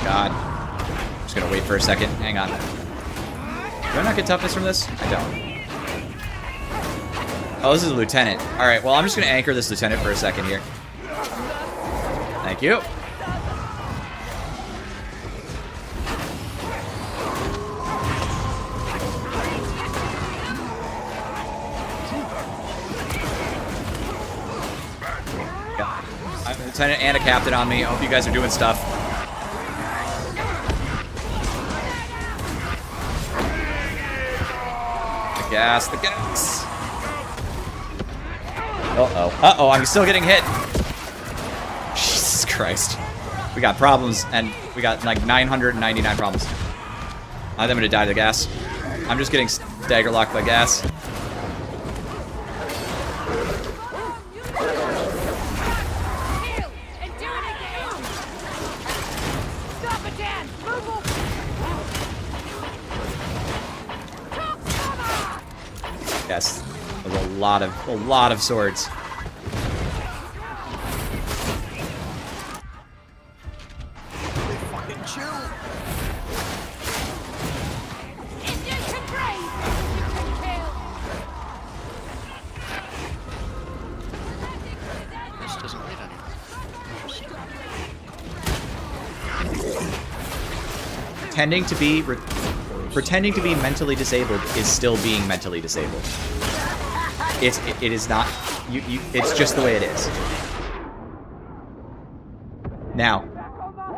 God. I'm just gonna wait for a second. Hang on. Do I not get toughness from this? I don't. Oh, this is a lieutenant. Alright, well, I'm just gonna anchor this lieutenant for a second here. Thank you. Yeah. I have a lieutenant and a captain on me. I hope you guys are doing stuff. The gas. Uh-oh, I'm still getting hit. Jesus Christ. We got problems, and we got like 999 problems. I'm gonna die to the gas. I'm just getting stagger locked by gas. Yes, there's a lot of swords. Fucking chill. This doesn't read anything. Pretending to be mentally disabled is still being mentally disabled. It is not. It's just the way it is. Now,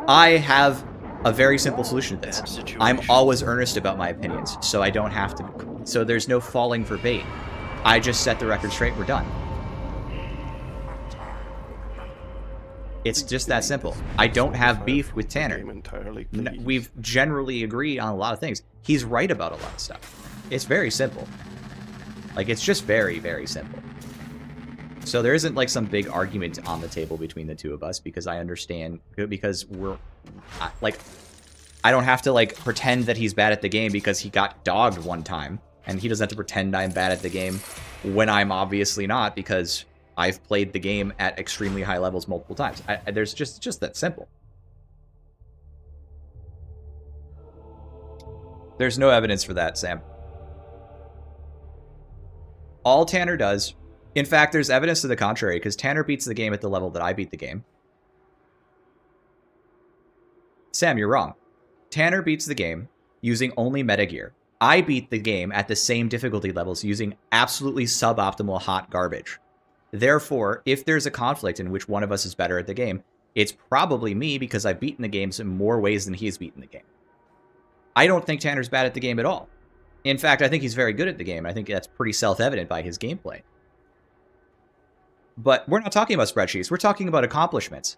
I have a very simple solution to this. I'm always earnest about my opinions, so I don't have to. So there's no falling for bait. I just set the record straight. We're done. It's just that simple. I don't have beef with Tanner. We've generally agreed on a lot of things. He's right about a lot of stuff. It's very simple. Like, it's just very, very simple. So there isn't, like, some big argument on the table between the two of us, because I understand, because we're, like, I don't have to, like, pretend that he's bad at the game because he got dogged one time, and he doesn't have to pretend I'm bad at the game when I'm obviously not, because I've played the game at extremely high levels multiple times. There's just that simple. There's no evidence for that, Sam. All Tanner does... In fact, there's evidence to the contrary, because Tanner beats the game at the level that I beat the game. Sam, you're wrong. Tanner beats the game using only meta gear. I beat the game at the same difficulty levels using absolutely suboptimal hot garbage. Therefore, if there's a conflict in which one of us is better at the game, it's probably me because I've beaten the games in more ways than he's beaten the game. I don't think Tanner's bad at the game at all. In fact, I think he's very good at the game. I think that's pretty self-evident by his gameplay. But we're not talking about spreadsheets. We're talking about accomplishments.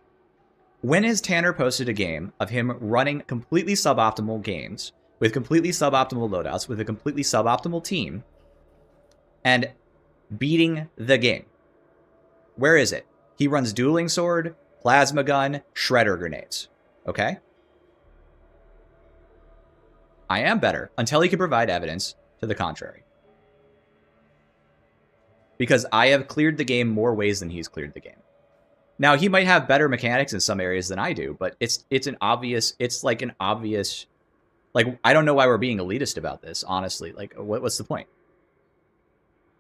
When has Tanner posted a game of him running completely suboptimal games with completely suboptimal loadouts, with a completely suboptimal team, and beating the game? Where is it? He runs dueling sword, plasma gun, shredder grenades. Okay? I am better until he can provide evidence to the contrary. Because I have cleared the game more ways than he's cleared the game. Now, he might have better mechanics in some areas than I do, but it's like an obvious, like, I don't know why we're being elitist about this, honestly. Like, what's the point?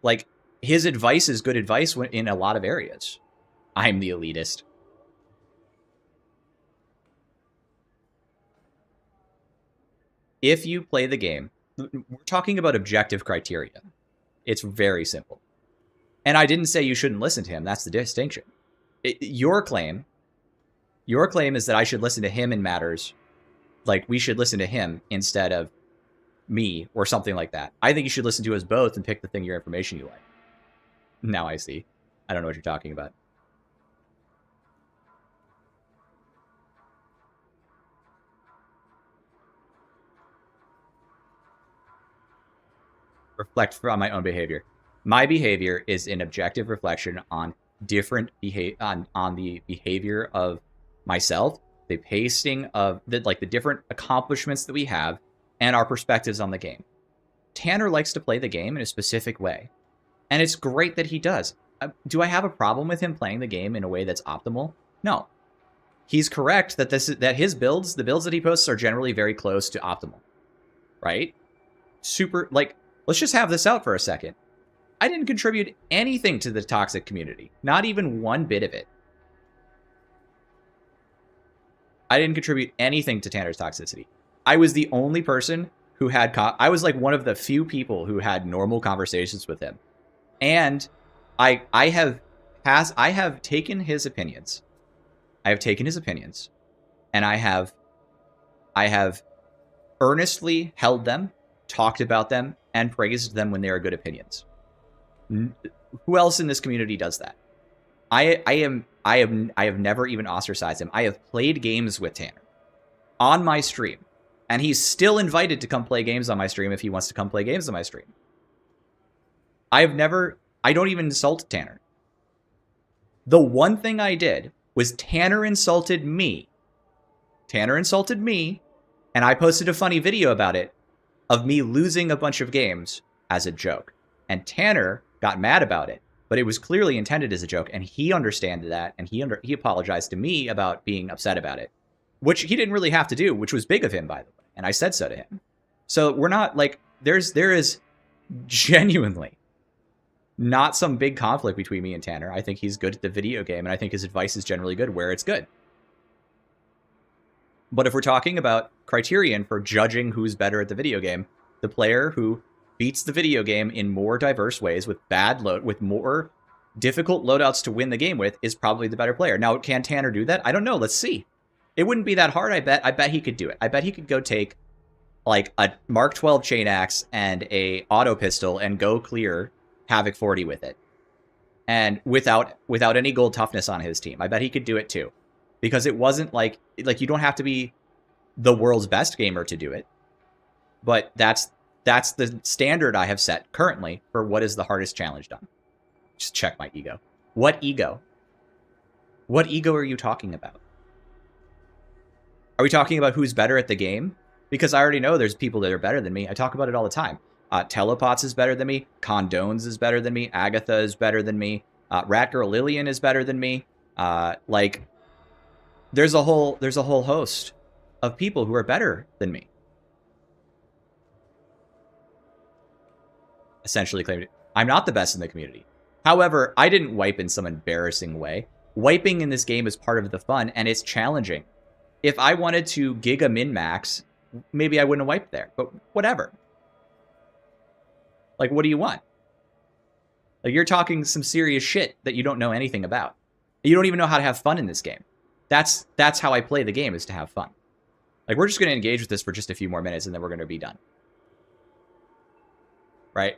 Like, his advice is good advice in a lot of areas. I'm the elitist. If you play the game, we're talking about objective criteria. It's very simple. And I didn't say you shouldn't listen to him. That's the distinction. Your claim is that I should listen to him in matters, like we should listen to him instead of me or something like that. I think you should listen to us both and pick the thing, your information you like. Now I see. I don't know what you're talking about. Reflect from my own behavior. My behavior is an objective reflection on different on the behavior of myself, the pacing of the different accomplishments that we have, and our perspectives on the game. Tanner likes to play the game in a specific way, and it's great that he does. Do I have a problem with him playing the game in a way that's optimal? No. He's correct that his builds, the builds that he posts, are generally very close to optimal, right? Super, like, let's just have this out for a second. I didn't contribute anything to the toxic community. Not even one bit of it. I didn't contribute anything to Tanner's toxicity. I was the only person who had... I was like one of the few people who had normal conversations with him. And I have taken his opinions. I have taken his opinions. And I have earnestly held them, talked about them, and praised them when they are good opinions. Who else in this community does that? I have never even ostracized him. I have played games with Tanner on my stream, and he's still invited to come play games on my stream if he wants to come play games on my stream. I don't even insult Tanner. The one thing I did was Tanner insulted me. Tanner insulted me, and I posted a funny video about it of me losing a bunch of games as a joke. And Tanner got mad about it, but it was clearly intended as a joke, and he understood that, and he apologized to me about being upset about it, which he didn't really have to do, which was big of him, by the way, and I said so to him. So we're not, like, there is genuinely not some big conflict between me and Tanner. I think he's good at the video game, and I think his advice is generally good where it's good. But if we're talking about criterion for judging who's better at the video game, the player who beats the video game in more diverse ways with with more difficult loadouts to win the game with is probably the better player. Now, can Tanner do that? I don't know. Let's see. It wouldn't be that hard, I bet. I bet he could do it. I bet he could go take like a Mark 12 chain axe and a auto pistol and go clear Havoc 40 with it. And without any gold toughness on his team. I bet he could do it too. Because it wasn't like you don't have to be the world's best gamer to do it. But that's the standard I have set currently for what is the hardest challenge done. Just check my ego. What ego? What ego are you talking about? Are we talking about who's better at the game? Because I already know there's people that are better than me. I talk about it all the time. Telepots is better than me. Condones is better than me. Agatha is better than me. Ratgirl Lillian is better than me. There's a whole host of people who are better than me. Essentially claimed I'm not the best in the community. However, I didn't wipe in some embarrassing way. Wiping in this game is part of the fun, and it's challenging. If I wanted to giga min-max, maybe I wouldn't have wiped there. But whatever. Like, what do you want? Like, you're talking some serious shit that you don't know anything about. You don't even know how to have fun in this game. That's how I play the game, is to have fun. Like, we're just going to engage with this for just a few more minutes, and then we're going to be done. Right?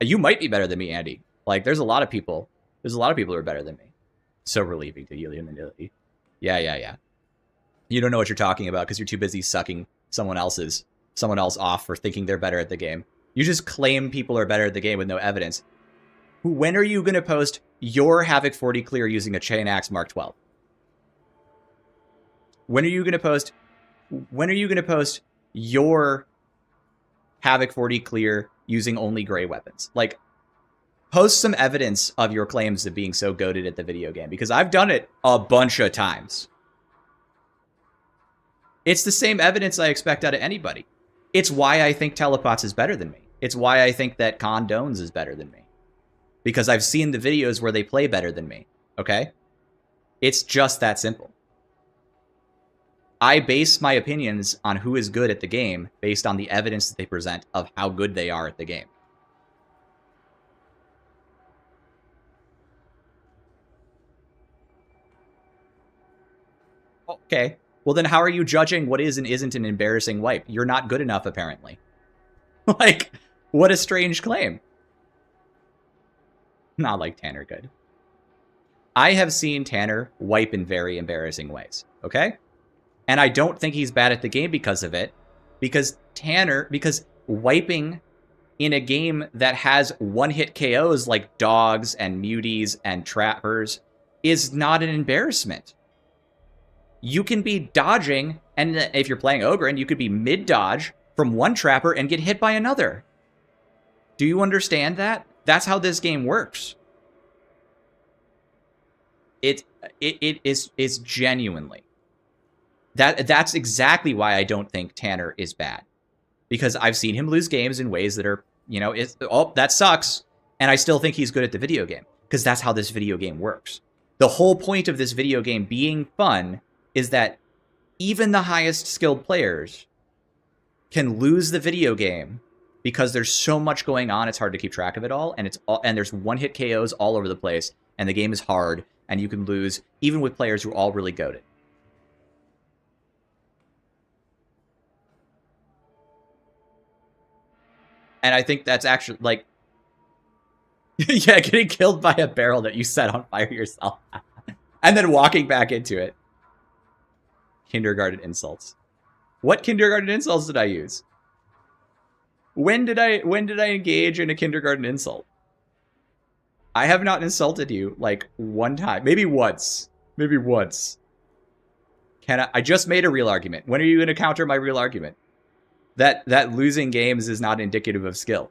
You might be better than me, Andy. Like, there's a lot of people who are better than me. So relieving to you, Lily. Yeah. You don't know what you're talking about because you're too busy sucking someone else off for thinking they're better at the game. You just claim people are better at the game with no evidence. When are you going to post your Havoc 40 clear using a Chain Axe Mark 12? When are you going to post your Havoc 40 clear using only gray weapons? Like, post some evidence of your claims of being so goated at the video game, because I've done it a bunch of times. It's the same evidence I expect out of anybody. It's why I think Telepots is better than me. It's why I think that Condones is better than me. Because I've seen the videos where they play better than me, okay? It's just that simple. I base my opinions on who is good at the game based on the evidence that they present of how good they are at the game. Okay, well then how are you judging what is and isn't an embarrassing wipe? You're not good enough, apparently. Like, what a strange claim. Not like Tanner good. I have seen Tanner wipe in very embarrassing ways, okay? And I don't think he's bad at the game because of it. Because wiping in a game that has one-hit KOs like dogs and muties and trappers is not an embarrassment. You can be dodging, and if you're playing Ogren, you could be mid-dodge from one trapper and get hit by another. Do you understand that? That's how this game works. It is genuinely. That's exactly why I don't think Tanner is bad. Because I've seen him lose games in ways that are, you know, that sucks. And I still think he's good at the video game. Because that's how this video game works. The whole point of this video game being fun is that even the highest skilled players can lose the video game because there's so much going on, it's hard to keep track of it all, and there's one-hit KOs all over the place, and the game is hard, and you can lose even with players who are all really goated. And I think that's actually, like, yeah, getting killed by a barrel that you set on fire yourself, and then walking back into it. Kindergarten insults. What kindergarten insults did I use? When did I engage in a kindergarten insult? I have not insulted you like one time. Maybe once. Maybe once. I just made a real argument. When are you going to counter my real argument? That losing games is not indicative of skill.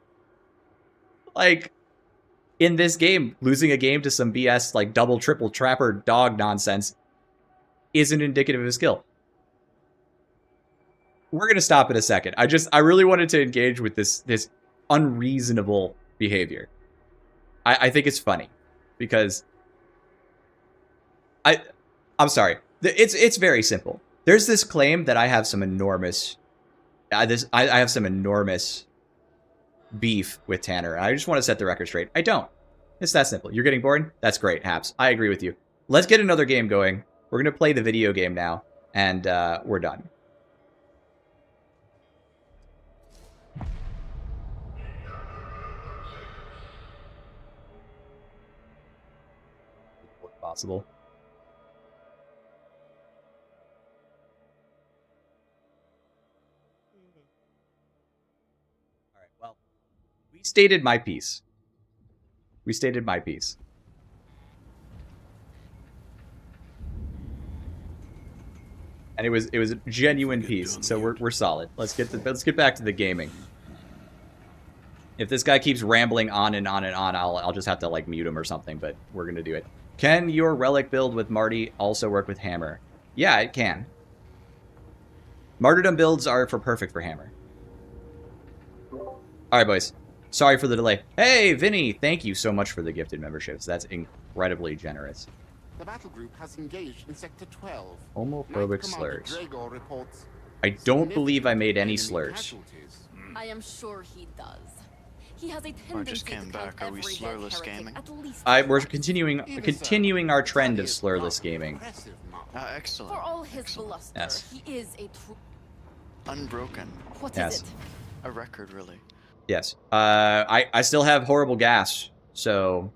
Like, in this game, losing a game to some BS like double, triple, trapper, dog nonsense isn't indicative of skill. We're going to stop in a second. I really wanted to engage with this unreasonable behavior. I think it's funny because I'm sorry. It's very simple. There's this claim that I have some enormous I have some enormous beef with Tanner. I just want to set the record straight. I don't. It's that simple. You're getting bored? That's great, Haps. I agree with you. Let's get another game going. We're going to play the video game now, and we're done. Possible. All right, well, we stated my piece. And it was a genuine piece, so we're solid. Let's get back to the gaming. If this guy keeps rambling on and on and on, I'll just have to like mute him or something, but we're gonna do it. Can your relic build with Marty also work with Hammer? Yeah, it can. Martyrdom builds are perfect for Hammer. Alright, boys. Sorry for the delay. Hey, Vinny! Thank you so much for the gifted memberships. That's incredibly generous. The battle group has engaged in Sector 12. Homophobic Knight slurs. Commander Dragor reports I don't believe I made any significant slurs. enemy casualties. I am sure he does. He has a I tendency just came to count back. Are we every dead slurless heretic gaming? at least We're once. continuing our trend of slurless gaming. Impressive, Mark. Excellent. For all his Excellent. bluster, Yes. he is a true. Unbroken. What is Yes. it? A record, really. Yes. I still have horrible gas, so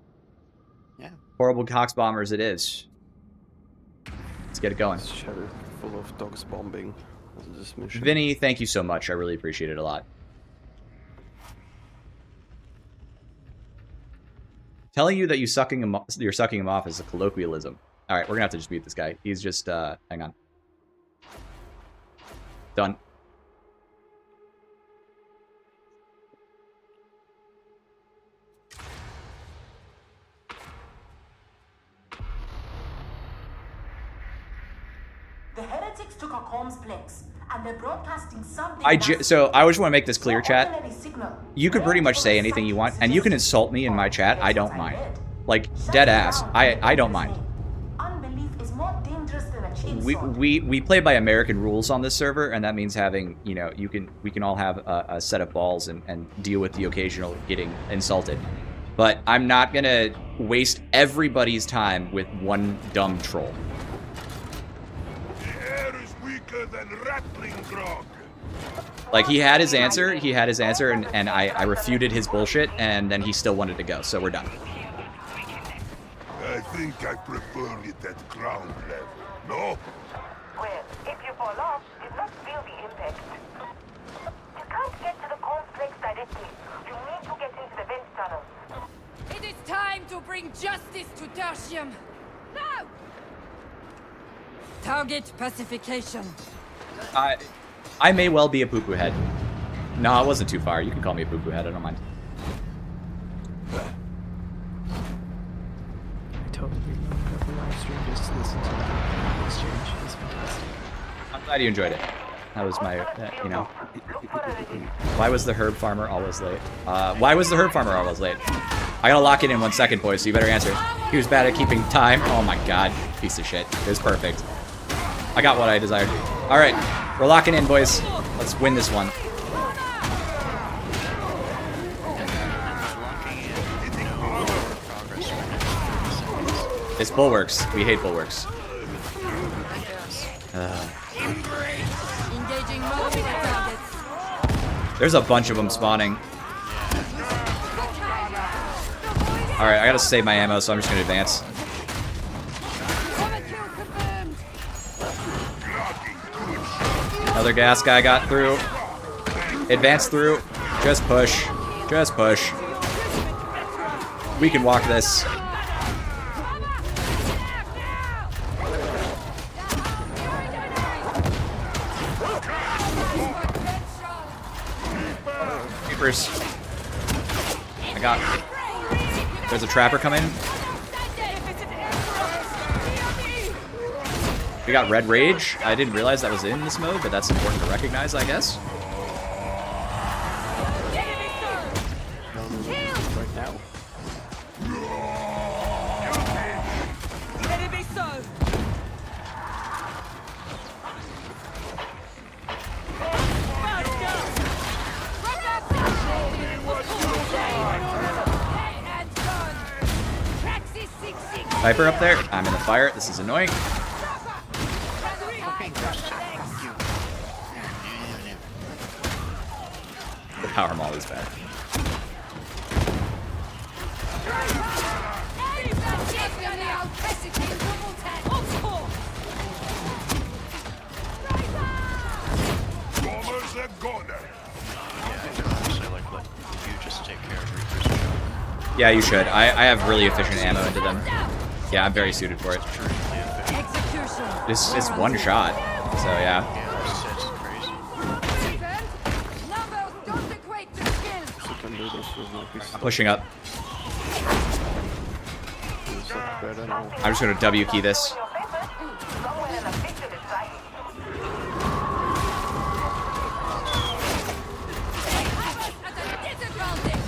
Yeah. horrible cox bombers it is. Let's get it going. This shadow full of dogs bombing. This mission. Vinny, thank you so much. I really appreciate it a lot. Telling you that you're sucking him off is a colloquialism. All right, we're gonna have to just mute this guy. He's just hang on. Done. The heretics took Akom's plex, and they're broadcasting something. So I just want to make this clear, chat. Ordinary signal. You could pretty much say anything you want, and you can insult me in my chat. I don't mind. Like dead ass. I don't mind. Unbelief is more dangerous than a chainsaw. We play by American rules on this server, and that means having, you know, we can all have a set of balls and deal with the occasional getting insulted. But I'm not gonna waste everybody's time with one dumb troll. The air is weaker than rattling grog. Like, he had his answer, and I refuted his bullshit, and then he still wanted to go, so we're done. I think I prefer it at ground level. No? Well, if you fall off, you must feel the impact. You can't get to the complex directly. You need to get into the vent tunnel. It is time to bring justice to Tertium. No! Target pacification. I may well be a poo-poo head. No, it wasn't too far. You can call me a poo-poo head, I don't mind. I totally opened up the live stream just to listen to the exchange. It was fantastic. I'm glad you enjoyed it. That was my, you know. Why was the herb farmer always late? Why was the herb farmer always late? I gotta lock it in 1 second, boys, so you better answer. He was bad at keeping time. Oh my god, piece of shit. It was perfect. I got what I desired. Alright, we're locking in, boys. Let's win this one. It's bulwarks. We hate bulwarks. Engaging multiple targets. There's a bunch of them spawning. Alright, I gotta save my ammo, so I'm just gonna advance. Cover kill confirmed. Another gas guy got through. Advance through. Just push. Just push. We can walk this. Creepers. I got. There's a trapper coming. We got Red Rage. I didn't realize that was in this mode, but that's important to recognize, I guess. Right now. Let it be so. Viper up there. I'm in the fire. This is annoying. The power maul is bad. Bomber's a goner. Yeah, I can honestly like let you just take care of Reapers. Yeah, you should. I have really efficient ammo into them. Yeah, I'm very suited for it. Execution. This is one shot. So yeah. Yeah, it's crazy. Numbers don't equate to skill. So can do this with like this I'm pushing up. stuff better now. I'm just gonna W key this. Somewhere in the picture this side. At a disadvantage.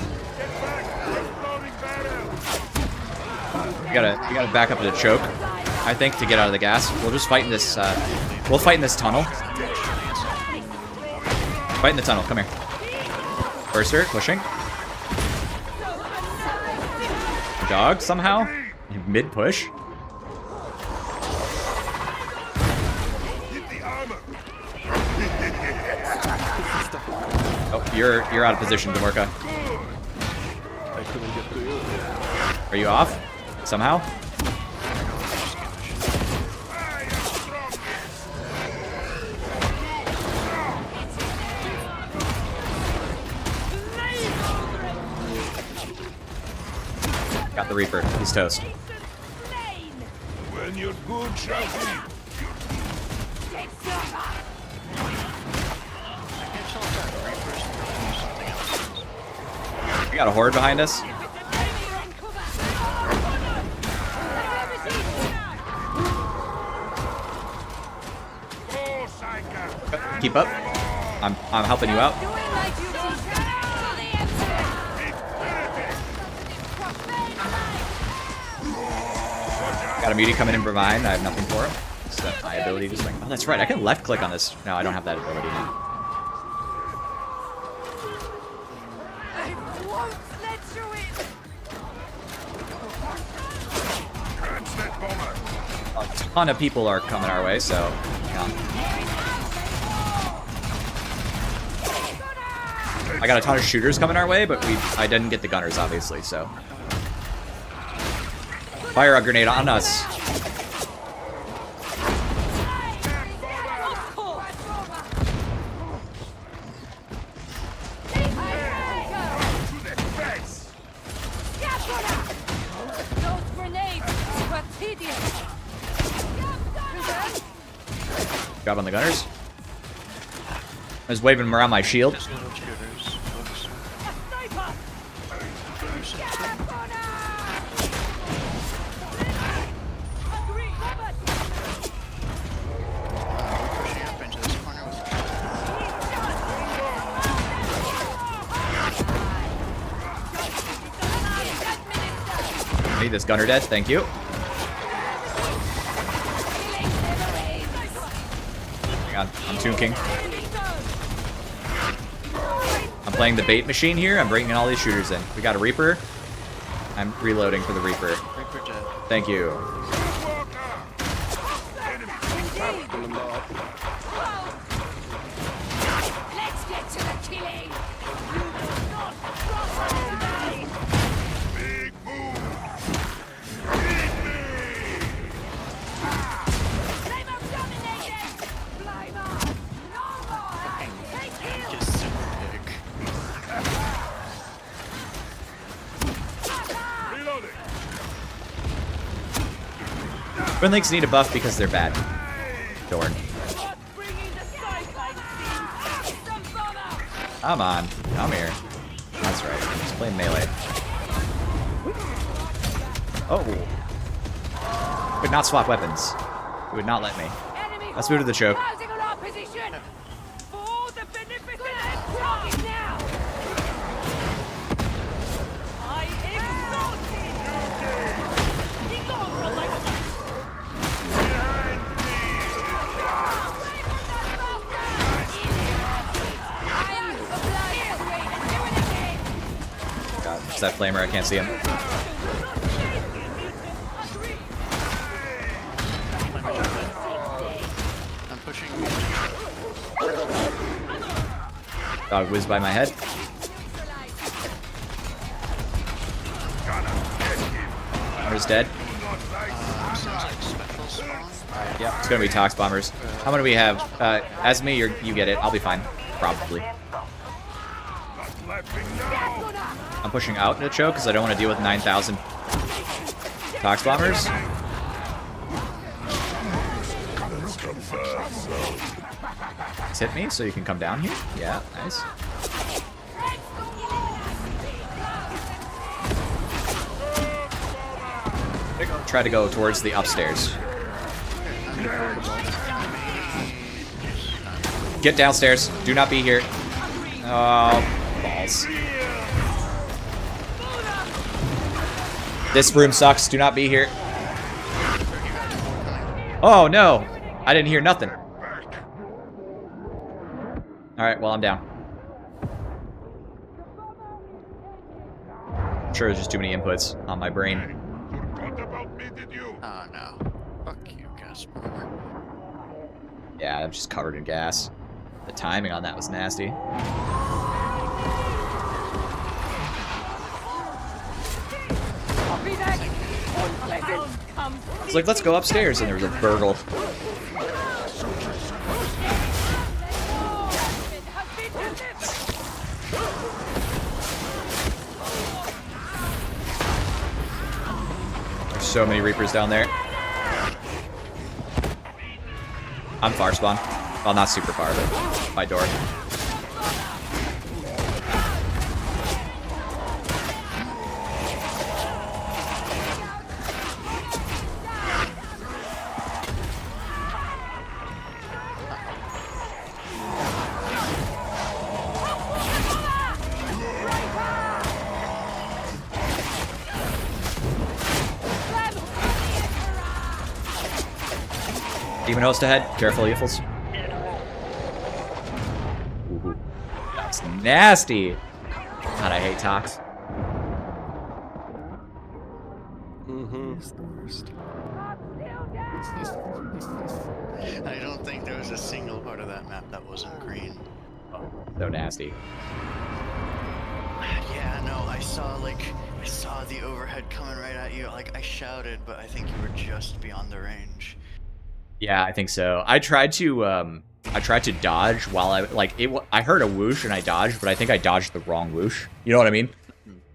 Exploding barrel. You gotta back up to the choke. I think, to get out of the gas. We'll just fight in this. We'll fight in this tunnel. Fight in the tunnel. Come here. Burster pushing. Dog somehow. Mid push. Oh, you're out of position, Demorka. I couldn't get to you. Are you off? Somehow? Got the Reaper. He's toast. When you're good, Chelsea. We got a horde behind us. Keep up. I'm helping you out. Got a mutie coming in behind. I have nothing for him. So my ability to swing. Oh, that's right. I can left click on this. No, I don't have that ability now. A ton of people are coming our way, so yeah. I got a ton of shooters coming our way, but I didn't get the gunners, obviously, so. Fire a grenade on us. Grab on the gunners. I was waving them around my shield. Need this gunner dead, thank you. Hang on, I'm Tomb King. I'm playing the bait machine here. I'm bringing all these shooters in. We got a Reaper. I'm reloading for the Reaper. Reaper dead. Thank you. Let's get to the killing. Big move. Just super big. Reloading. Twin Links need a buff because they're bad. Dorn. Come on, come here. That's right. Just play melee. Oh. Could not swap weapons. It would not let me. Let's move to the choke. God, is that flamer? I can't see him. I'm pushing. Dog whizzed by my head. Hunter's dead. Sounds like special spawn. Yep, it's gonna be Tox Bombers. How many do we have? Esme, you get it. I'll be fine. Probably. I'm pushing out into choke because I don't want to deal with 9,000 Tox Bombers. Just hit me so you can come down here. Yeah, nice. Try to go towards the upstairs. Get downstairs. Do not be here. Oh, balls. This room sucks. Do not be here. Oh, no. I didn't hear nothing. Alright, well, I'm down. I'm sure there's just too many inputs on my brain. Forgot about me, did you? Oh no. Fuck you, gas bomber. Yeah, I'm just covered in gas. The timing on that was nasty. Copy that! Unpleasant comes It's like, let's go upstairs, and there was a burgle. There's so many Reapers down there. I'm far spawn. Well, not super far, but my door. Demon host ahead. Careful, Euphals. Ooh, that's nasty. God, I hate Tox. It's the worst. I don't think there was a single part of that map that wasn't green. So nasty. Yeah, no, I saw the overhead coming right at you. Like, I shouted, but I think you were just beyond the range. Yeah, I think so. I tried to dodge while I heard a whoosh and I dodged, but I think I dodged the wrong whoosh. You know what I mean?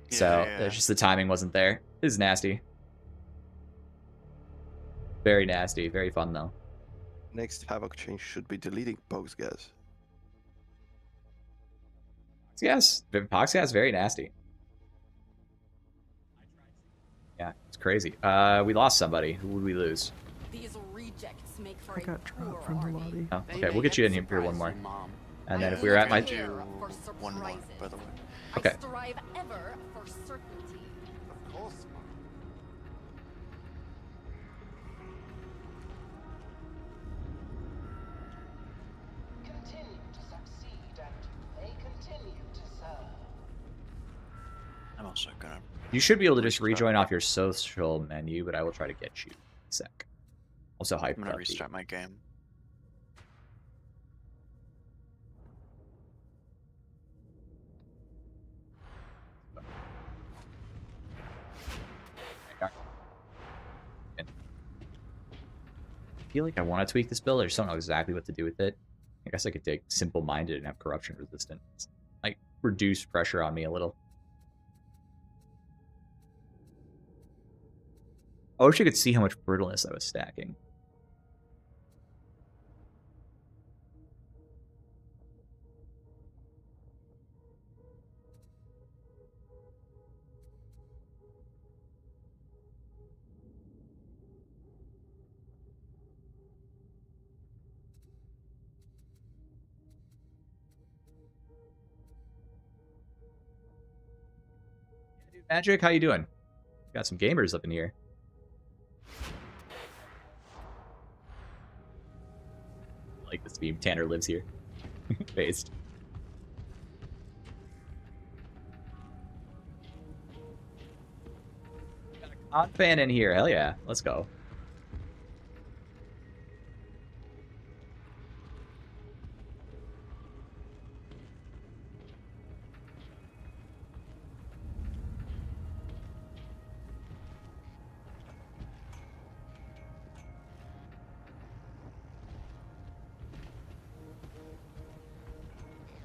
So it's just the timing wasn't there. It is nasty. Very nasty. Very fun though. Next Havoc change should be deleting box gas. Yes, Pox gas very nasty. Yeah, it's crazy. We lost somebody. Who would we lose? These rejects make for I a got poor dropped from the army. lobby. Oh, okay, we'll get you in here one more. And then if we were at my... do one more, by the way. Okay. I strive ever for certainty. Of course, Mom. Continue to succeed and they continue to serve. I'm also gonna. You should be able to just rejoin off your social menu, but I will try to get you. Sec. Also, hype. I'm gonna restart my game. I feel like I want to tweak this build. I just don't know exactly what to do with it. I guess I could take simple-minded and have corruption resistance. Like, reduce pressure on me a little. I wish you could see how much brittleness I was stacking. Dude, Magic, how you doing? Got some gamers up in here. Like this meme, Tanner lives here. Based. Got a con fan in here. Hell yeah. Let's go.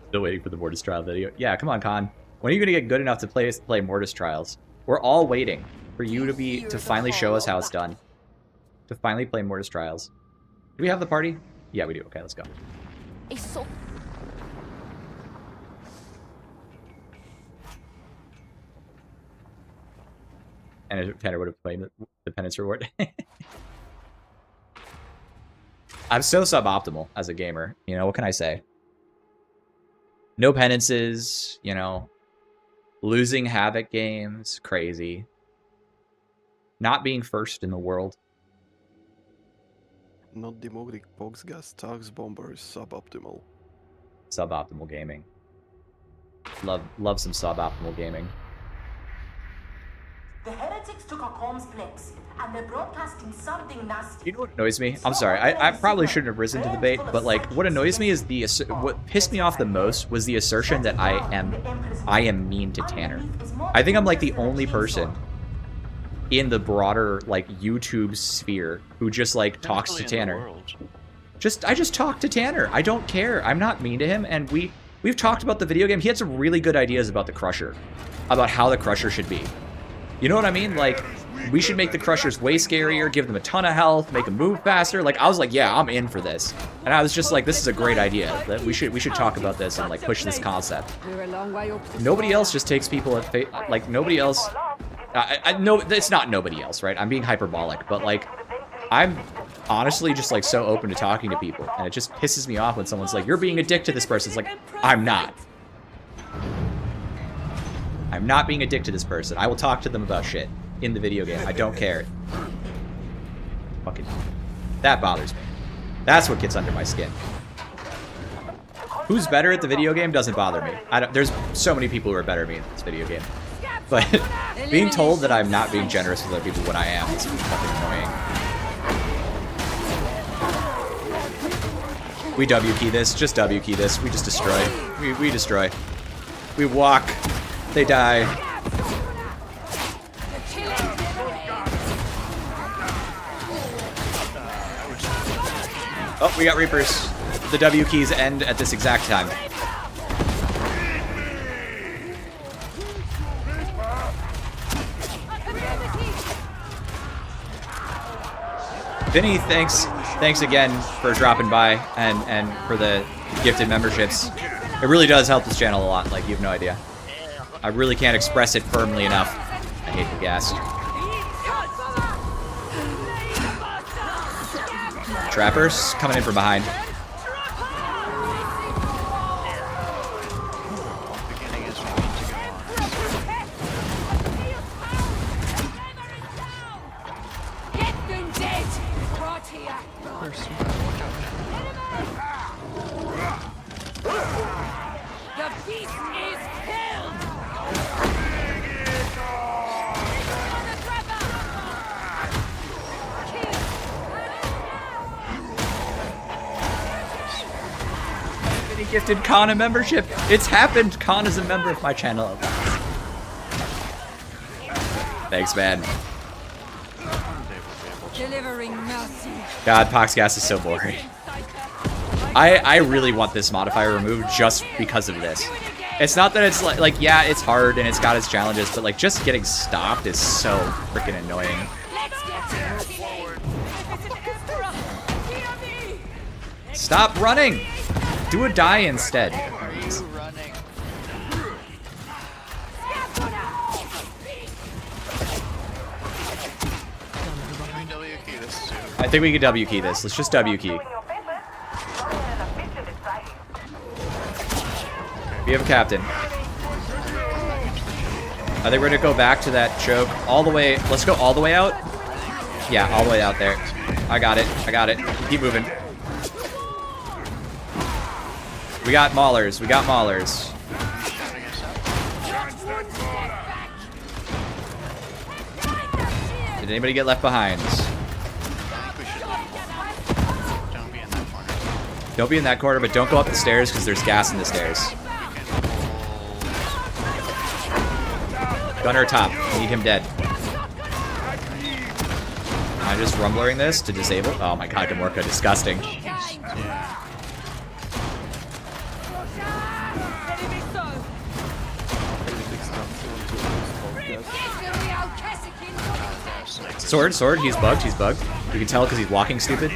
Still waiting for the Mortis Trial video. Yeah, come on, Con. When are you gonna get good enough to play Mortis Trials? We're all waiting for you to finally show us how it's done. To finally play Mortis Trials. Do we have the party? Yeah, we do. Okay, let's go. A soul. And Tanner would have played the penance reward. I'm so suboptimal as a gamer. You know, what can I say? No penances, you know. Losing Havoc games, crazy. Not being first in the world. not demographic box gas, Targs bomber is suboptimal. Suboptimal gaming. Love some suboptimal gaming. The heretics took a complex, and they're broadcasting something nasty. You know what annoys me? I'm sorry, I probably shouldn't have risen to debate, but like, what annoys me is what pissed me off the most was the assertion that I am mean to Tanner. I think I'm like the only person in the broader like YouTube sphere who just like talks to Tanner. I just talk to Tanner. I don't care. I'm not mean to him, and we've talked about the video game. He had some really good ideas about the Crusher, about how the Crusher should be. You know what I mean? Like, we should make the Crushers way scarier, give them a ton of health, make them move faster. Like, I was like, yeah, I'm in for this. And I was just like, this is a great idea. That we should talk about this and like push this concept. Nobody else just takes people at face. Like, nobody else. No, it's not nobody else, right? I'm being hyperbolic, but like, I'm honestly just like so open to talking to people, and it just pisses me off when someone's like, you're being a dick to this person. It's like, I'm not. I'm not being a dick to this person. I will talk to them about shit in the video game. I don't care. Fucking, that bothers me. That's what gets under my skin. Who's better at the video game doesn't bother me. There's so many people who are better than me in this video game. But being told that I'm not being generous with other people when I am is fucking annoying. We W key this. Just W key this. We just destroy. We destroy. We walk. They die. Oh, we got Reapers. The W keys end at this exact time. Vinny, thanks again for dropping by and for the gifted memberships. It really does help this channel a lot, like you have no idea. I really can't express it firmly enough. I hate the gas. Trappers coming in from behind. Gifted Khan a membership. It's happened. Khan is a member of my channel. Thanks, man. God, Poxgas is so boring. I really want this modifier removed just because of this. It's not that it's like yeah, it's hard and it's got its challenges, but like just getting stopped is so freaking annoying. Stop running! Do a die instead. Why are you running? I think we can W key this. Let's just W key. We have a captain. I think we're gonna go back to that choke all the way. Let's go all the way out. Yeah, all the way out there. I got it. I got it. Keep moving. We got maulers. We got maulers. Did anybody get left behind? Don't be in that corner, but don't go up the stairs because there's gas in the stairs. Gunner top. Need him dead. Am I just rumblering this to disable? Oh my god, Gamorka, disgusting. Sword, he's bugged, You can tell because he's walking stupid.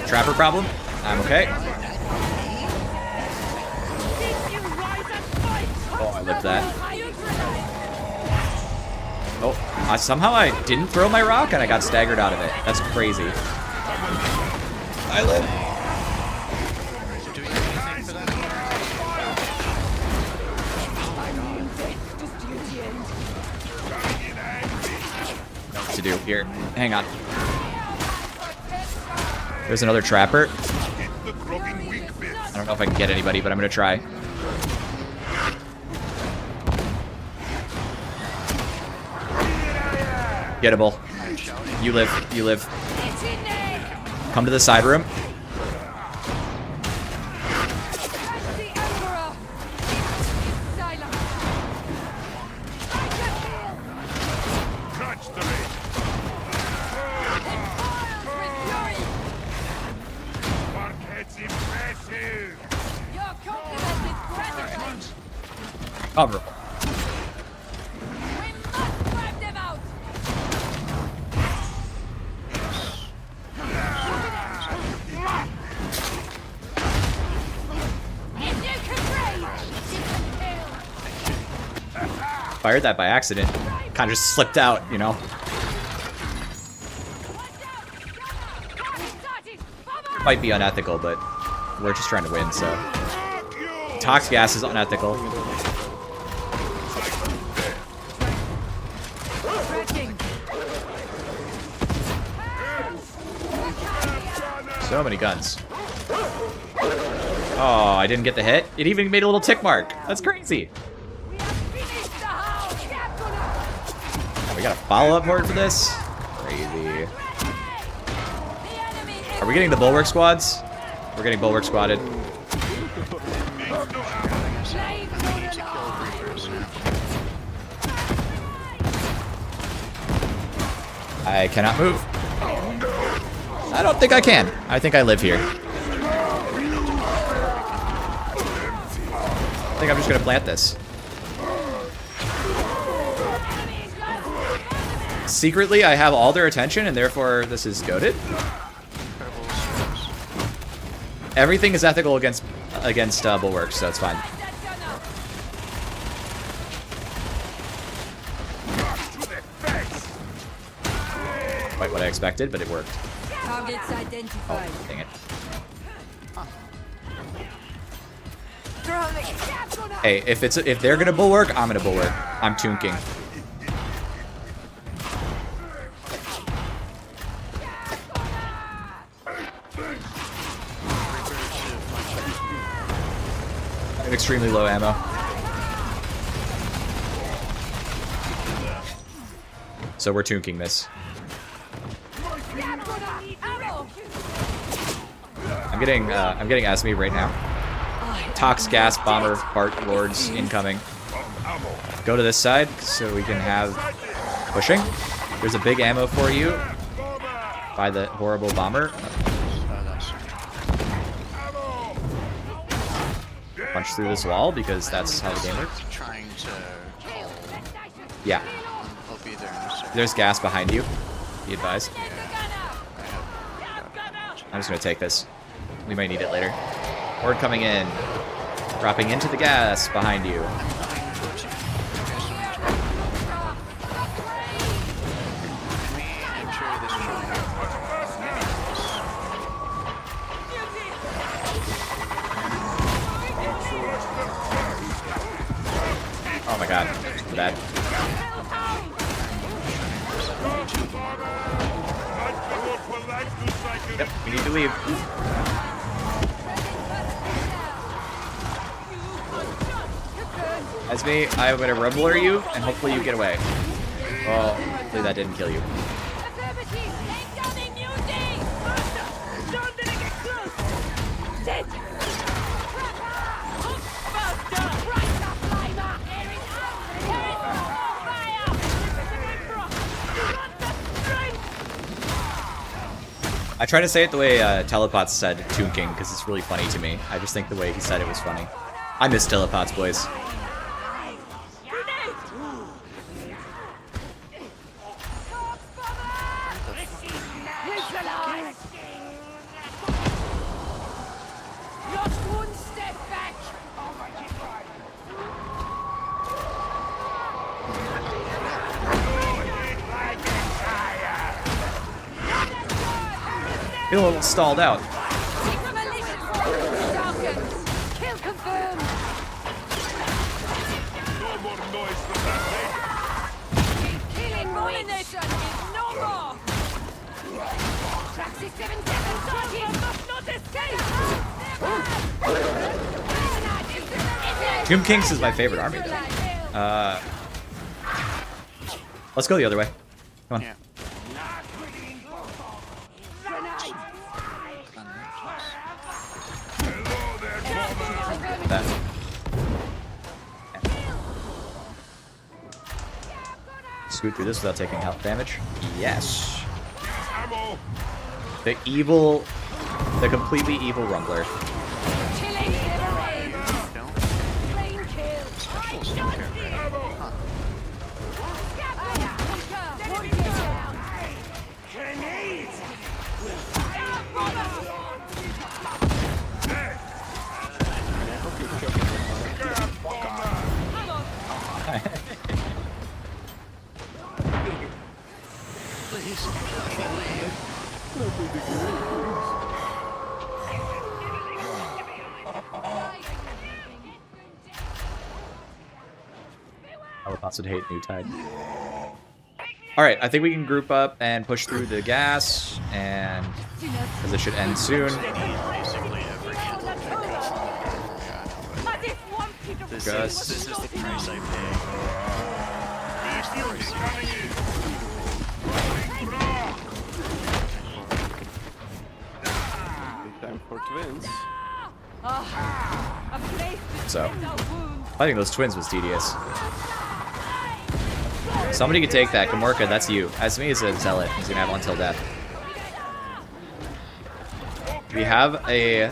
Trapper problem? I'm okay. Oh, I lived that. Somehow I didn't throw my rock and I got staggered out of it. That's crazy. I live. Do we have anything for that? What to do here? Hang on. There's another trapper. The growing weak bits. I don't know if I can get anybody, but I'm gonna try. Gettable. You live. You live. It's in there! Come to the side room. Catch the Emperor! Silence! Fight the field! Catch the ring. It boils with fury! Parquet's impressive. Your compliment is gratified! Cover. We must drive them out! If you can rage, you can kill! Fired that by accident. Kind of just slipped out, you know. Watch out! Party started! Bomber! Might be unethical, but we're just trying to win, so. Toxic gas is unethical. Tracking! So many guns. Oh, I didn't get the hit. It even made a little tick mark. That's crazy. We have finished the house! Get gunner! Oh, we got a follow-up horde for this? Crazy. The enemy is Are we getting the bulwark squads? We're getting bulwark squadded. slave We need to kill Reapers now. I cannot move. I don't think I can. I think I live here. I think I'm just gonna plant this. Secretly, I have all their attention, and therefore this is goated. Everything is ethical against bulwarks, so it's fine. that gunner! Quite what I expected, but it worked. Targets identified. Dang it. Get gunner! Hey, if they're gonna bulwark, I'm gonna bulwark. I'm toonking. I have extremely low ammo. So we're toonking this. Get gunner! Ammo! I'm getting Esme right now. Tox gas bomber Bart lords incoming. Go to this side so we can have pushing. There's a big ammo for you by the horrible bomber. Punch through this wall because that's how the game works. Trying to call. Yeah, I'll be there in a second. there's gas behind you. Be advised. Get the gunner! I'm just gonna take this. We might need it later. Horde coming in. Dropping into the gas behind you. Can we enter this Oh my god. Bad. Yep, we need to leave. Esme, I'm gonna rumbler you, and hopefully you get away. Well, hopefully that didn't kill you. Affirmative! Incoming mutiny! Don't let it get close! Dead! Faster! Right up, Lima! Here it comes! Here it comes! Fire! This is an emperor! Got the strength! I try to say it the way Telepots said Tomb King, because it's really funny to me. I just think the way he said it was funny. I miss Telepots, boys. Neutralize! Just one step back! Feel a little stalled out. Kill confirmed. No more noise from that Killing Molination is no more. Traxi 7-7 target must not escape. Tomb Kings is my favorite army, though. Let's go the other way. Come on. Yeah. Hello there, Commander. That. Scoot through this without taking health damage. Yes. Ammo. The completely evil Rumbler. Killing liberate. Don't. Plain kill. Specials don't care. Huh. I would also hate New Tide. Alright, I think we can group up and push through the gas, and because it should end soon. Basically every hit that This is the price I pay. Big time for twins. So, fighting those twins was tedious. Somebody could take that. Gamorka, that's you. As me as a zealot, he's gonna have until death. We have a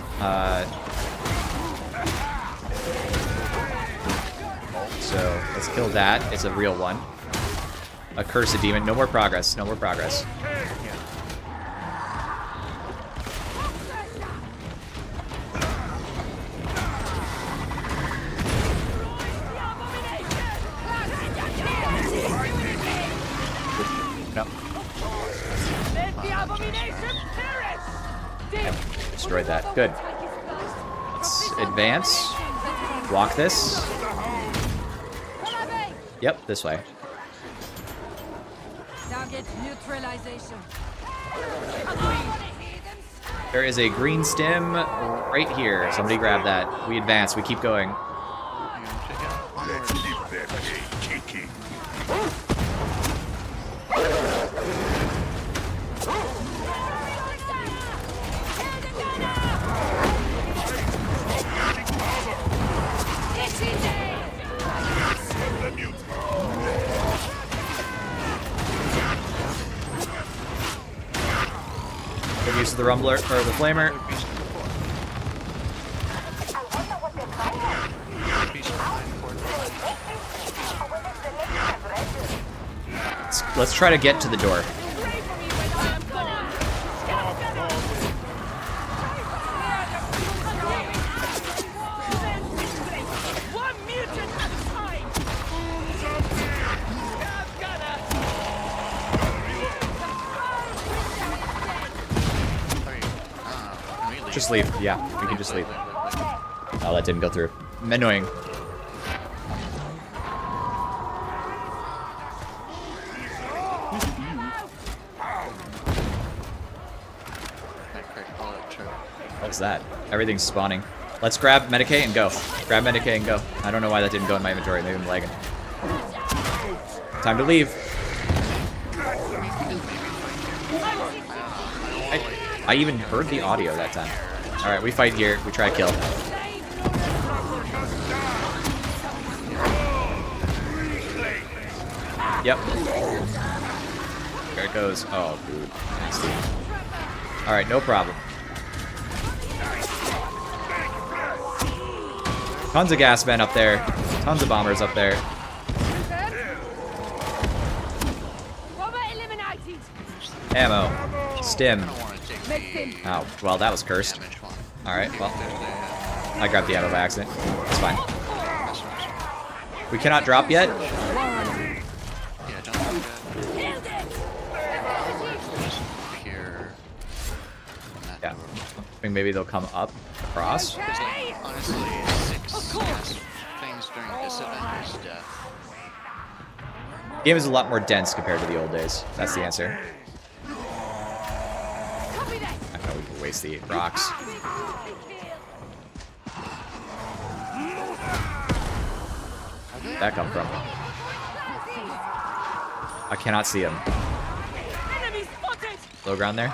so let's kill that. It's a real one. A cursed demon. No more progress. No more progress. No. Destroyed that. Good. Let's advance. Walk this. Yep, this way. Target neutralization. There is a green stem right here. Somebody grab that. We advance. We keep going. Let's keep that pain kicking. Good use of the rumbler or the flamer. Let's try to get to the door. Just leave. Yeah, we can just leave. Oh, that didn't go through. Annoying. What was that? Everything's spawning. Let's grab Medicaid and go. Grab Medicaid and go. I don't know why that didn't go in my inventory. Maybe I'm lagging. Time to leave. I even heard the audio that time. Alright, we fight here. We try to kill. Yep. There it goes. Oh, dude. Nasty. Alright, no problem. Tons of gas men up there. Tons of bombers up there. Ammo. Stim. Oh, well, that was cursed. Alright, well. I grabbed the ammo by accident. It's fine. We cannot drop yet. hoping maybe they'll come up across. Because, like, honestly, 6 cast things during this event is death. Game is a lot more dense compared to the old days. That's the answer. Copy that. I know we can waste the rocks. Where'd that come from? I cannot see him. Enemy spotted. Low ground there.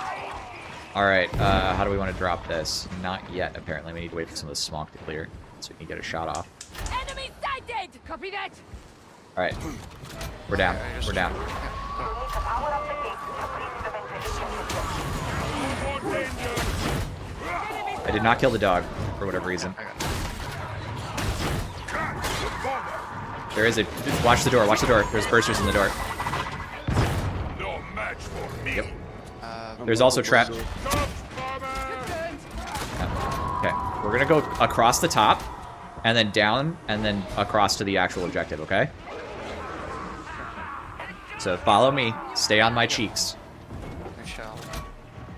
All right. How do we want to drop this? Not yet. Apparently, we need to wait for some of the smoke to clear so we can get a shot off. Enemy sighted. Copy that. All right. We're down. We're down. You need to power up the gate to breach the ventilation system. I did not kill the dog for whatever reason. There is a... Watch the door. Watch the door. There's bursters in the door. No match for me. Yep. There's also trap... Good turn. Okay. We're gonna go across the top, and then down, and then across to the actual objective, okay? So follow me. Stay on my cheeks. I shall.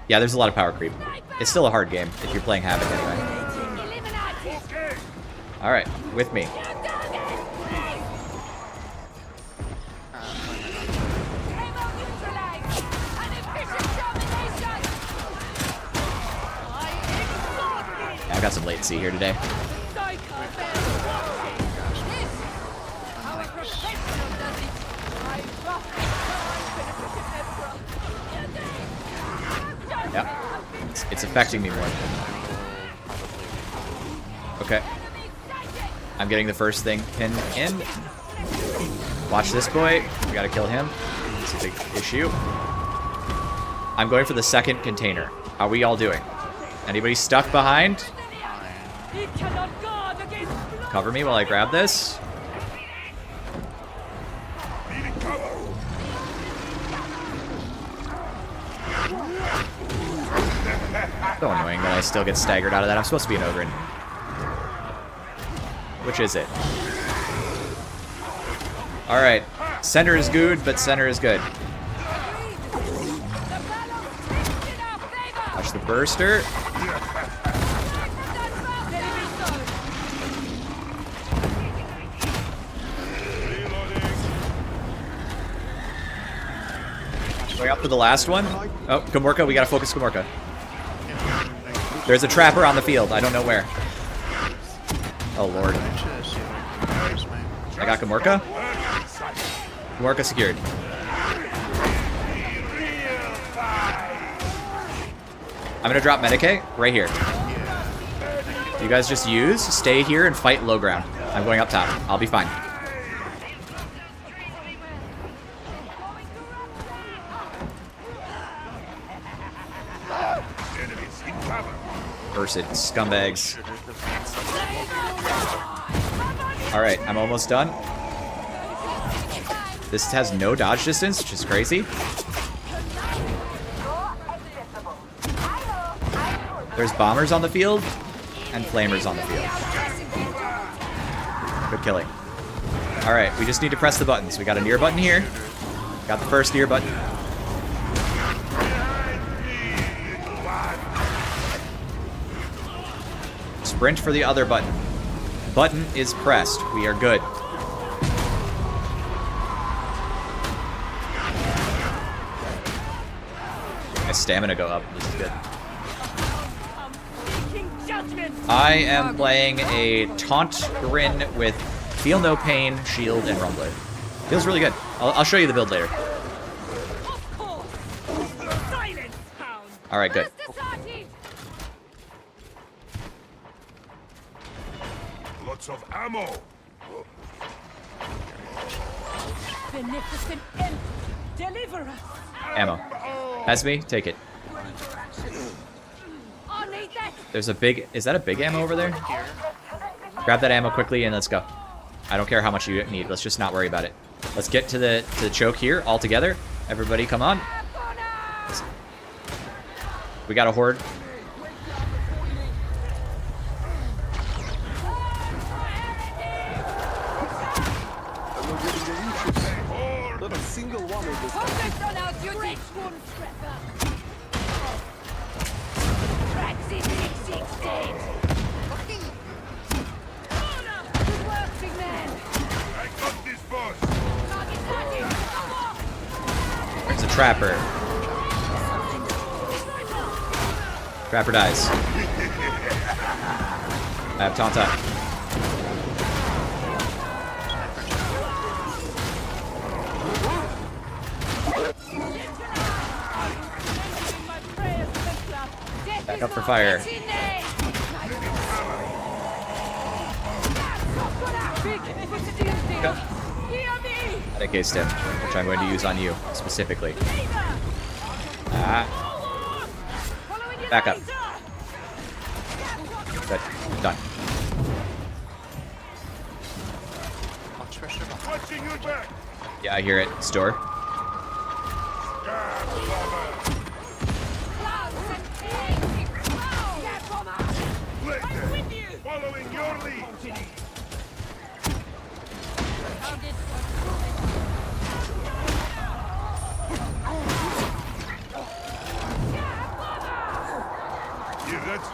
Yeah, there's a lot of power creep. It's still a hard game if you're playing Havoc anyway. Eliminated. Alright, with me. Ammo neutralized. An efficient domination. I exhaust Yeah, I've got some latency here today. Our professional does it. I rock Yeah. It's affecting me more. Okay. I'm getting the first thing pinned in. Watch this boy. We gotta kill him. It's a big issue. I'm going for the second container. How are we all doing? Anybody stuck behind? He cannot guard against blood. Cover me while I grab this. Needing cover. So annoying that I still get staggered out of that. I'm supposed to be an Ogren. Which is it? Alright. Center is good, but center is good. Watch the burster. Going up to the last one. Oh, Gamorka, we gotta focus Gamorka. There's a trapper on the field. I don't know where. Oh, Lord. I got Gamorka. Gamorka secured. I'm gonna drop Medicae right here. You guys just stay here and fight low ground. I'm going up top. I'll be fine. Enemies in cover. Cursed scumbags. Alright, I'm almost done. This has no dodge distance, which is crazy. There's bombers on the field and flamers on the field. Good killing. Alright, we just need to press the buttons. We got a near button here. Got the first near button. Sprint for the other button. Button is pressed. We are good. My stamina go up. This is good. I am playing a taunt grin with feel no pain, shield, and rumbler. Feels really good. I'll show you the build later. All right, good. Lots of ammo. Beneficent Emperor, deliver us. Ammo. That's me. Take it. I need that. There's a big... Is that a big ammo over there? Grab that ammo quickly and let's go. I don't care how much you need. Let's just not worry about it. Let's get to the choke here all together. Everybody come on. We got a horde. Not a single one of this. Focus on our duty. Tracks is Trapper. Trapper dies. I have Tauntaun. Back up for fire. I cased him, which I'm going to use on you specifically. Ah. Back up. Good. Done. Watching your back. Yeah, I hear it. Store. Following your lead. Yeah, that's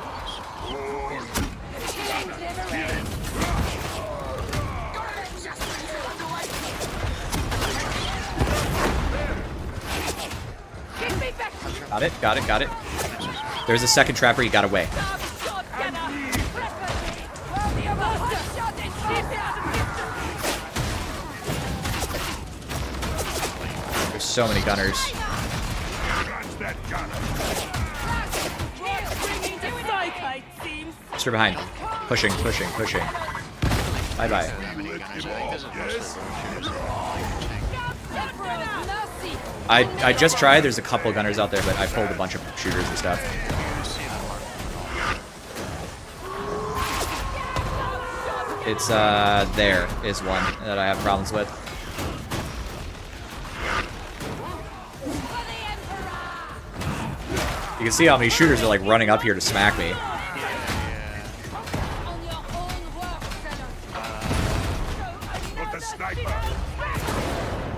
Got it, got it, got it. There's a second trapper, he got away. There's so many gunners. Stay behind. Pushing, pushing, pushing. Bye-bye. I just tried. There's a couple gunners out there, but I pulled a bunch of shooters and stuff. It's, there is one that I have problems with. You can see how many shooters are, like, running up here to smack me.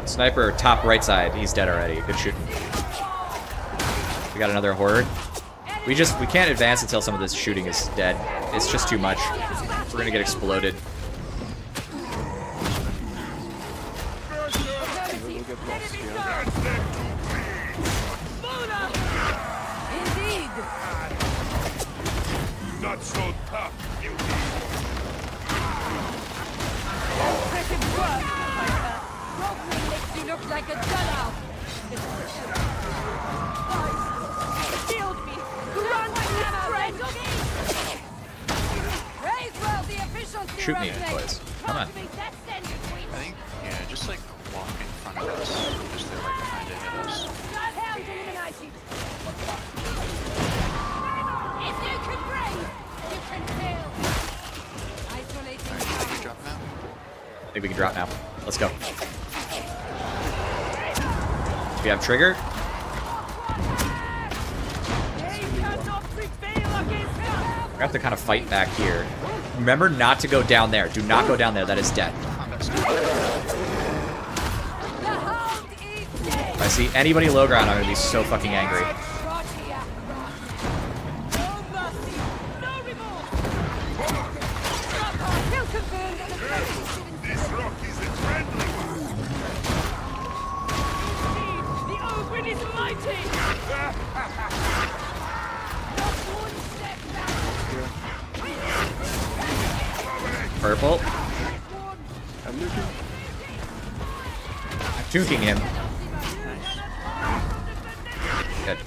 Sniper, top right side. He's dead already. Good shooting. We got another horde. We can't advance until some of this shooting is dead. It's just too much. We're gonna get exploded. not so tough, beauty. Makes you look like a dull. Killed me. Run, friend. Raise well the efficiency. Shoot me, boys. Come on. I think, yeah, just like walk in front of us, just they're like behind to hit us. If you can breathe, you can kill. Isolating. Alright, can we drop now? I think we can drop now. Let's go. We have trigger. We have to kind of fight back here. Remember not to go down there. Do not go down there. That is dead. If I see anybody low ground, I'm gonna be so fucking angry. This rock is a friendly one. The open is mighty. Purple. I'm nuking. I'm juking him. Good.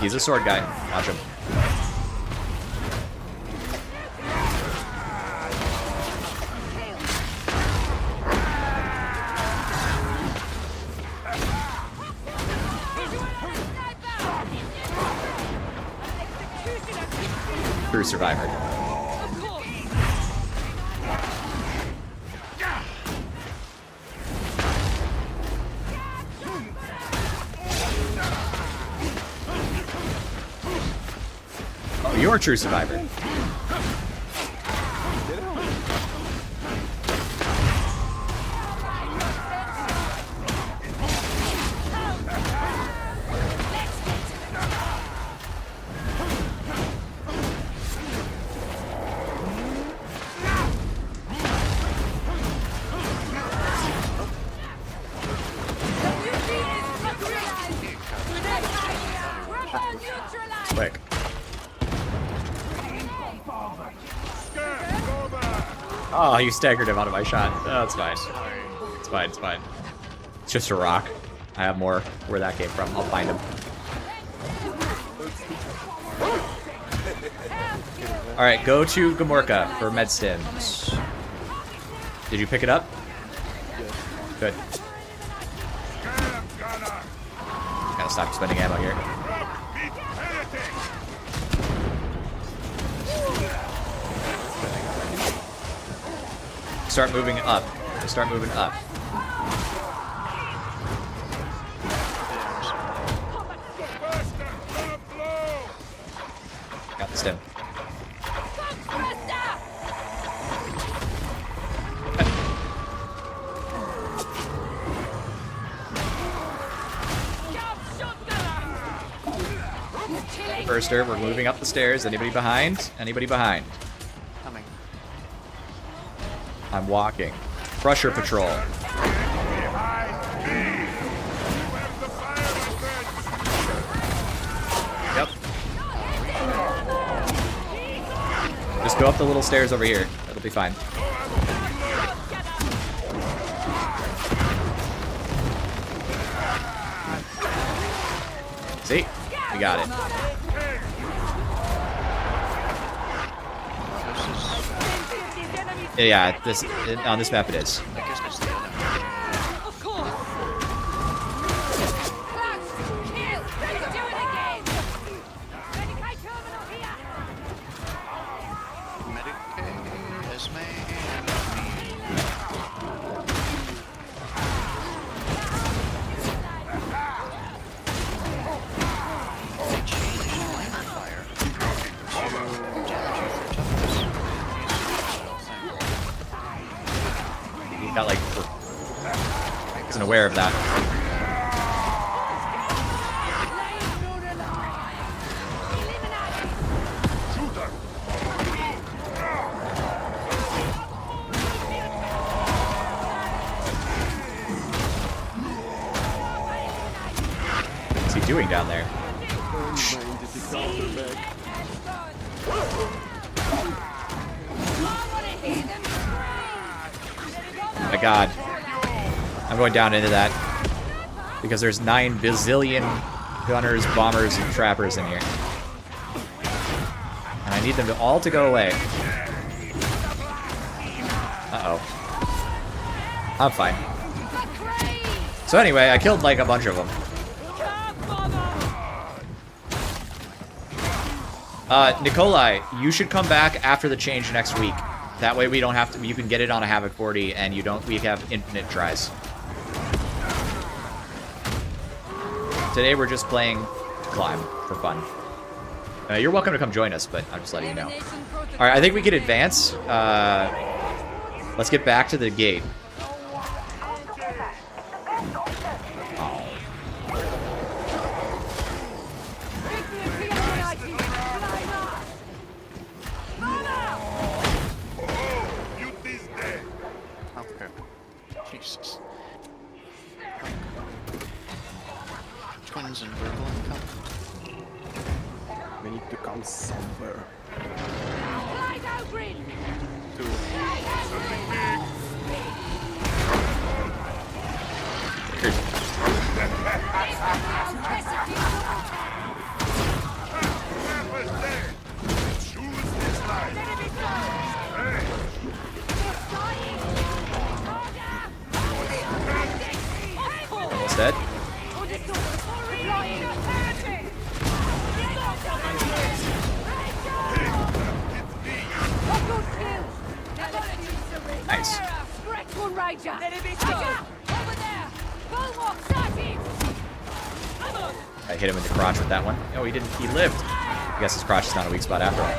He's a sword guy. Watch him. True survivor. Oh, you're a true survivor. Oh, you staggered him out of my shot. Oh, it's fine. It's fine, it's fine. It's just a rock. I have more where that came from. I'll find him. Alright, go to Gamorka for med stims. Did you pick it up? Good. Gotta stop spending ammo here. Start moving up. Start moving up. Got the stim. Firster, we're moving up the stairs. Anybody behind? Anybody behind? Coming. I'm walking. Crusher patrol. Yep. Just go up the little stairs over here. That'll be fine. See? We got it. Yeah, on this map it is. Of course. Clutch, kill, do it again. Medicate terminal here. Medicaid, Esme, they changed flamer fire to damage you for toughness. He got like... wasn't aware of that. What's he doing down there? Oh my god. I'm going down into that. Because there's 9 bazillion gunners, bombers, and trappers in here. And I need them to all to go away. Uh-oh. I'm fine. So anyway, I killed like a bunch of them. Nikolai, you should come back after the change next week. That way we don't have to, you can get it on a Havoc 40 and we have infinite tries. Today we're just playing to climb for fun. You're welcome to come join us, but I'm just letting you know. Alright, I think we can advance. Let's get back to the gate. Okay. Jesus. Twins and Burgle incoming. We need to come somewhere. Almost dead. Nice. I hit him in the crotch with that one. Oh, he didn't. He lived. I guess his crotch is not a weak spot after all.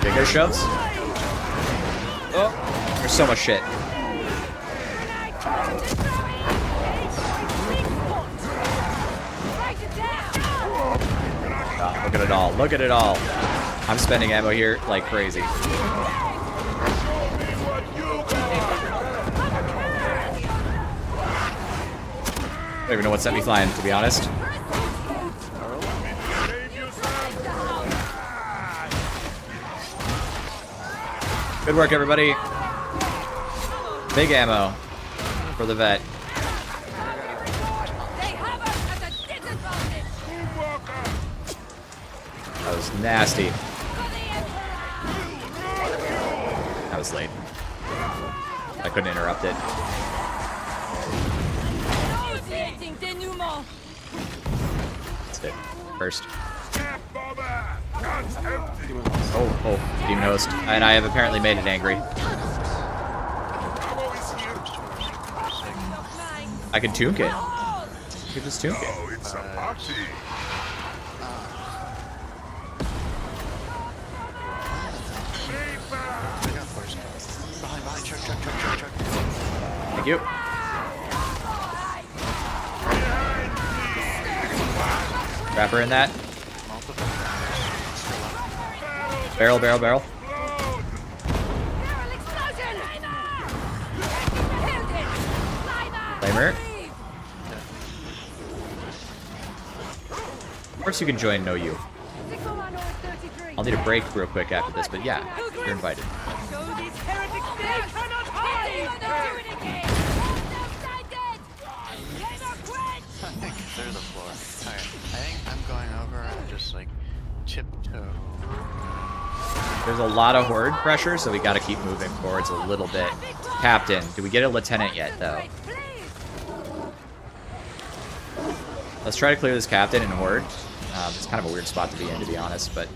Bigger shoves? Oh, there's so much shit. Oh, look at it all. Look at it all. I'm spending ammo here like crazy. Show me what you got. I don't even know what sent me flying, to be honest. Save yourself. Good work, everybody. Big ammo for the vet. They have us at a disadvantage. Moonwalker. That was nasty. For the Emperor. That was late. I couldn't interrupt it. Initiating denouement. That's it. First. Step bomber. Guns empty. Oh, Demon Host. And I have apparently made it angry. Ammo is here. I can toque it. You can just toque it. Oh, it's a party. Behind, chuck. Thank you. Wrap her in that. Barrel. Barrel explosion. Killed it. Flamer. Of course you can join No You. I'll need a break real quick after this, but yeah, you're invited. Show these heretics they cannot hide. Do it again. Through the floor. Alright, I think I'm going over and just like tiptoe. There's a lot of horde pressure, so we gotta keep moving forwards a little bit. Captain, do we get a lieutenant yet, though? Let's try to clear this captain and horde. It's kind of a weird spot to be in, to be honest, but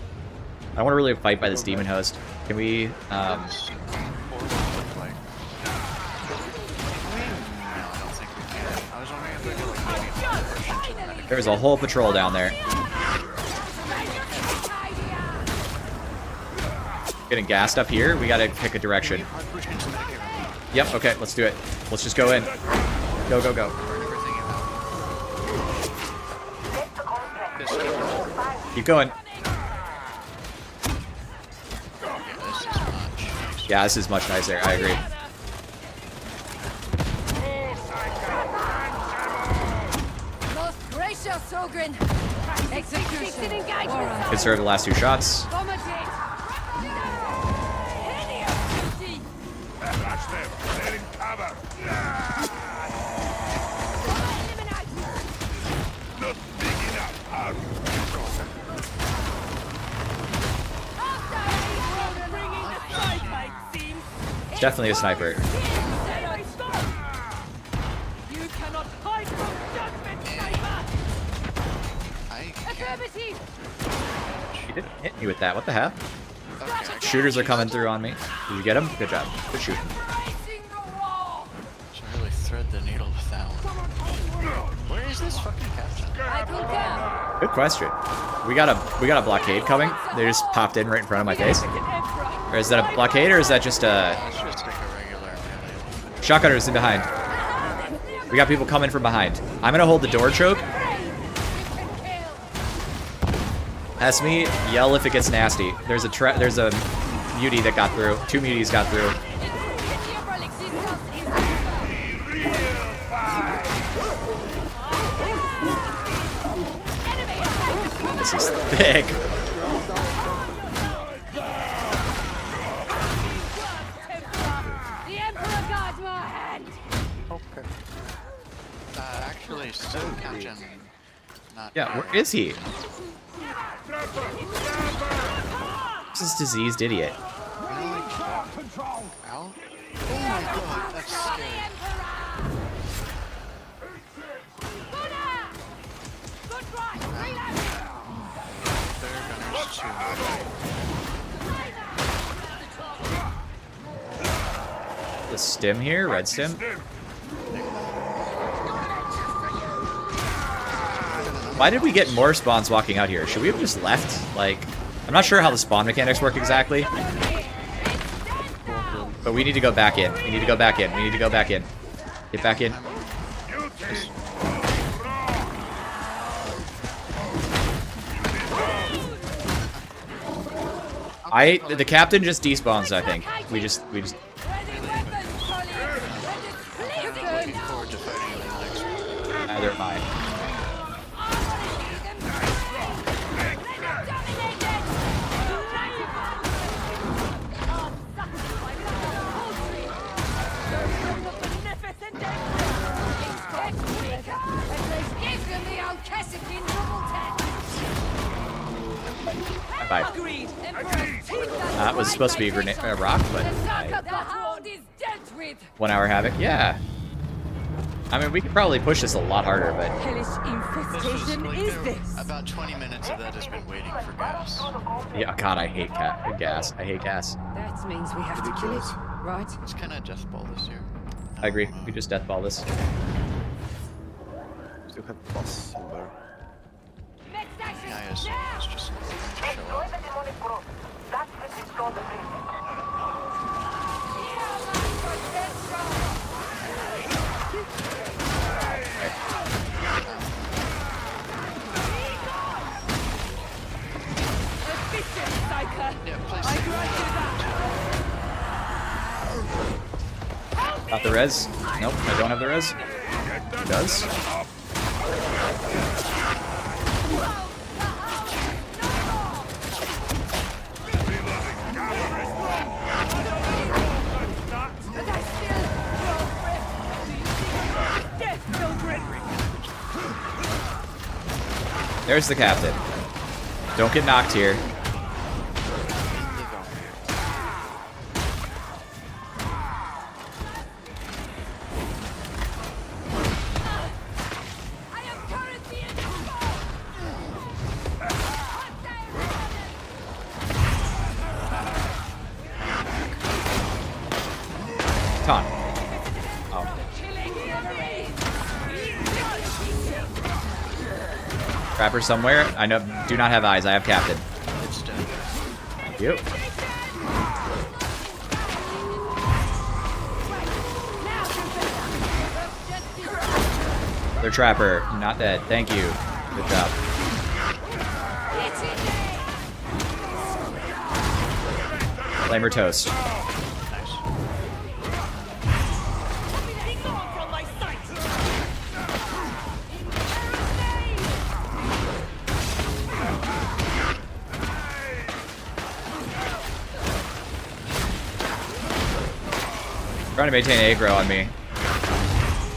I don't want to really fight by this demon host. Can we, There's a whole patrol down there. Getting gassed up here. We gotta pick a direction. Yep, okay, let's do it. Let's just go in. Go. Keep going. Yeah, this is much nicer. I agree. Most gracious Ogren. Execution engagement. Conserve the last two shots. Flash them. They're in cover. Not big enough. It's definitely a sniper. You cannot hide from judgment, sniper. Affirmative. He didn't hit me with that. What the heck? Shooters are coming through on me. Did you get him? Good job. Good shooting. Should really thread the needle with that one. Where is this fucking captain? I concur. Good question. We got a blockade coming. They just popped in right in front of my face. Or is that a blockade, or is that just a Let's just take a regular melee. shotgunners in behind? We got people coming from behind. I'm gonna hold the door choke. Ask me. Yell if it gets nasty. There's a mutie that got through. 2 muties got through. This is thick. The Emperor guards my hand. Okay. Actually, still captain. Not Yeah, where is he? This diseased idiot. Ow? Oh my god, that's scary. They're gunners too. The stim here, red stim. Why did we get more spawns walking out here? Should we have just left? Like, I'm not sure how the spawn mechanics work exactly. But we need to go back in. We need to go back in. We need to go back in. Get back in. The captain just despawns, I think. We just Ready weapons, colleagues! Let us Looking forward to fighting you in the next one. neither am I. Bye. That was supposed to be a grenade, rock, but The hound is dealt with. 1 hour Havoc. Yeah. I mean, we could probably push this a lot harder, but Hellish infestation is this? About 20 minutes of that has been waiting for gas. yeah. God, I hate gas. I hate gas. That means we have to kill it, right? It's kind of death ball this year. I agree. We just deathball this. Still have boss in there. Next action, Yeah, it's now! just to show Destroy up. the demonic growth. That's what restore the bridge. Efficient, psyker. Yeah, please. I grant you that. Got the res? Nope, I don't have the res. Does? But I still draw breath. Do you think death children? There's the captain. Don't get knocked here. I am currently in control. Ton. Oh. Trapper somewhere. I know. Do not have eyes. I have captain. It's dead. Thank you. They're trapper. Not dead. Thank you. Good job. Flamer toast. Nice. Trying to maintain aggro on me.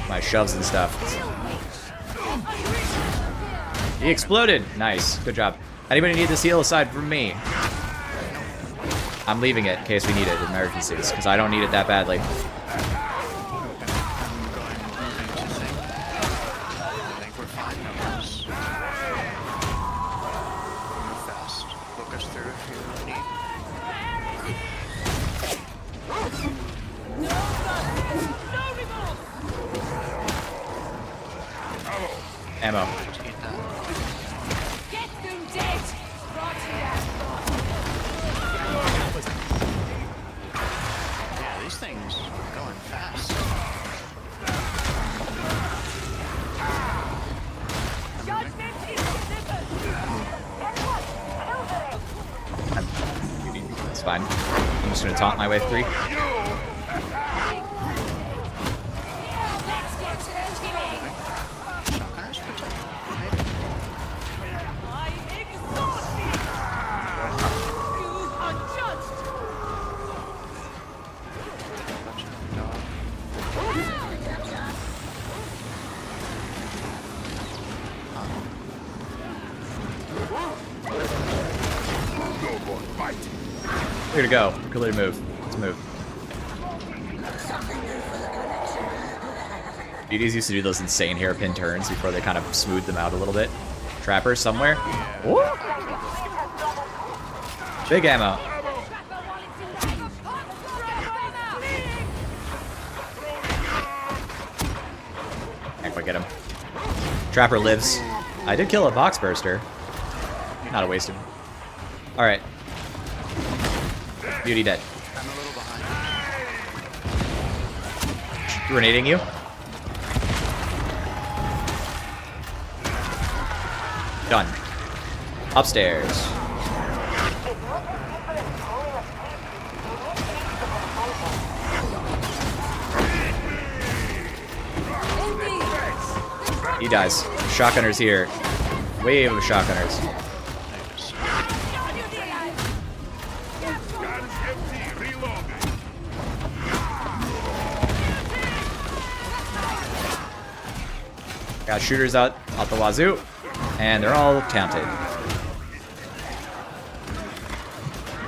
My shoves and stuff. He exploded. Nice. Good job. Anybody need this heal aside from me? I'm leaving it in case we need it in emergencies, because I don't need it that badly. I think we're fine now. Just move fast. Look us through if you need. Ammo. Just eat that. Get them dead. Right here. Yeah, these things are going fast. Judgment is delivered. It's fine. I'm just gonna taunt my way through. Let's get to the killing. Shotgunners protect. Maybe. I exhaust you. You are judged. No. Here to go. Clear to move. Let's move. Beauties used to do those insane hairpin turns before they kind of smooth them out a little bit. Trapper somewhere. Woo! Big ammo. Can't quite get him. Trapper lives. I did kill a box burster. Not a waste of. All right. Beauty dead. I'm a little behind. Grenading you. Done. Upstairs. He dies. Shotgunners here. Wave of shotgunners. Guns empty. Reloading. Got shooters out the wazoo, and they're all counted.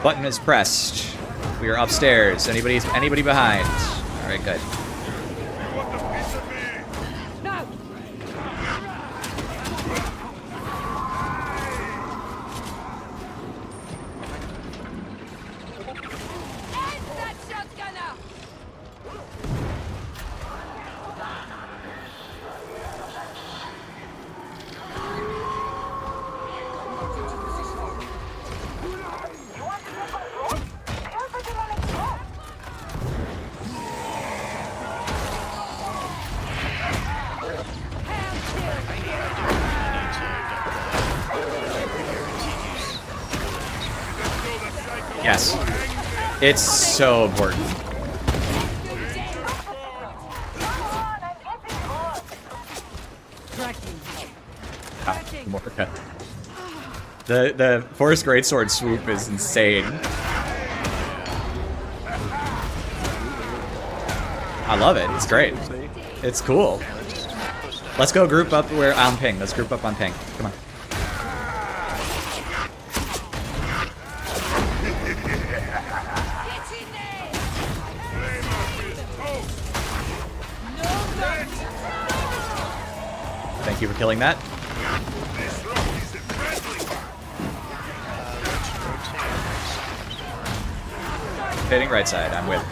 Button is pressed. We are upstairs. Anybody behind? All right, good. You want a piece of me? No! End that shotgunner! You want to take control? Here's what you want to do. Yes. It's so important. Gamorka. The Forest Greatsword swoop is insane. I love it. It's great. It's cool. Let's go group up where on ping. Let's group up on ping. Come on. Thank you for killing that. This rock is a friendly one. Hitting right side. I'm with.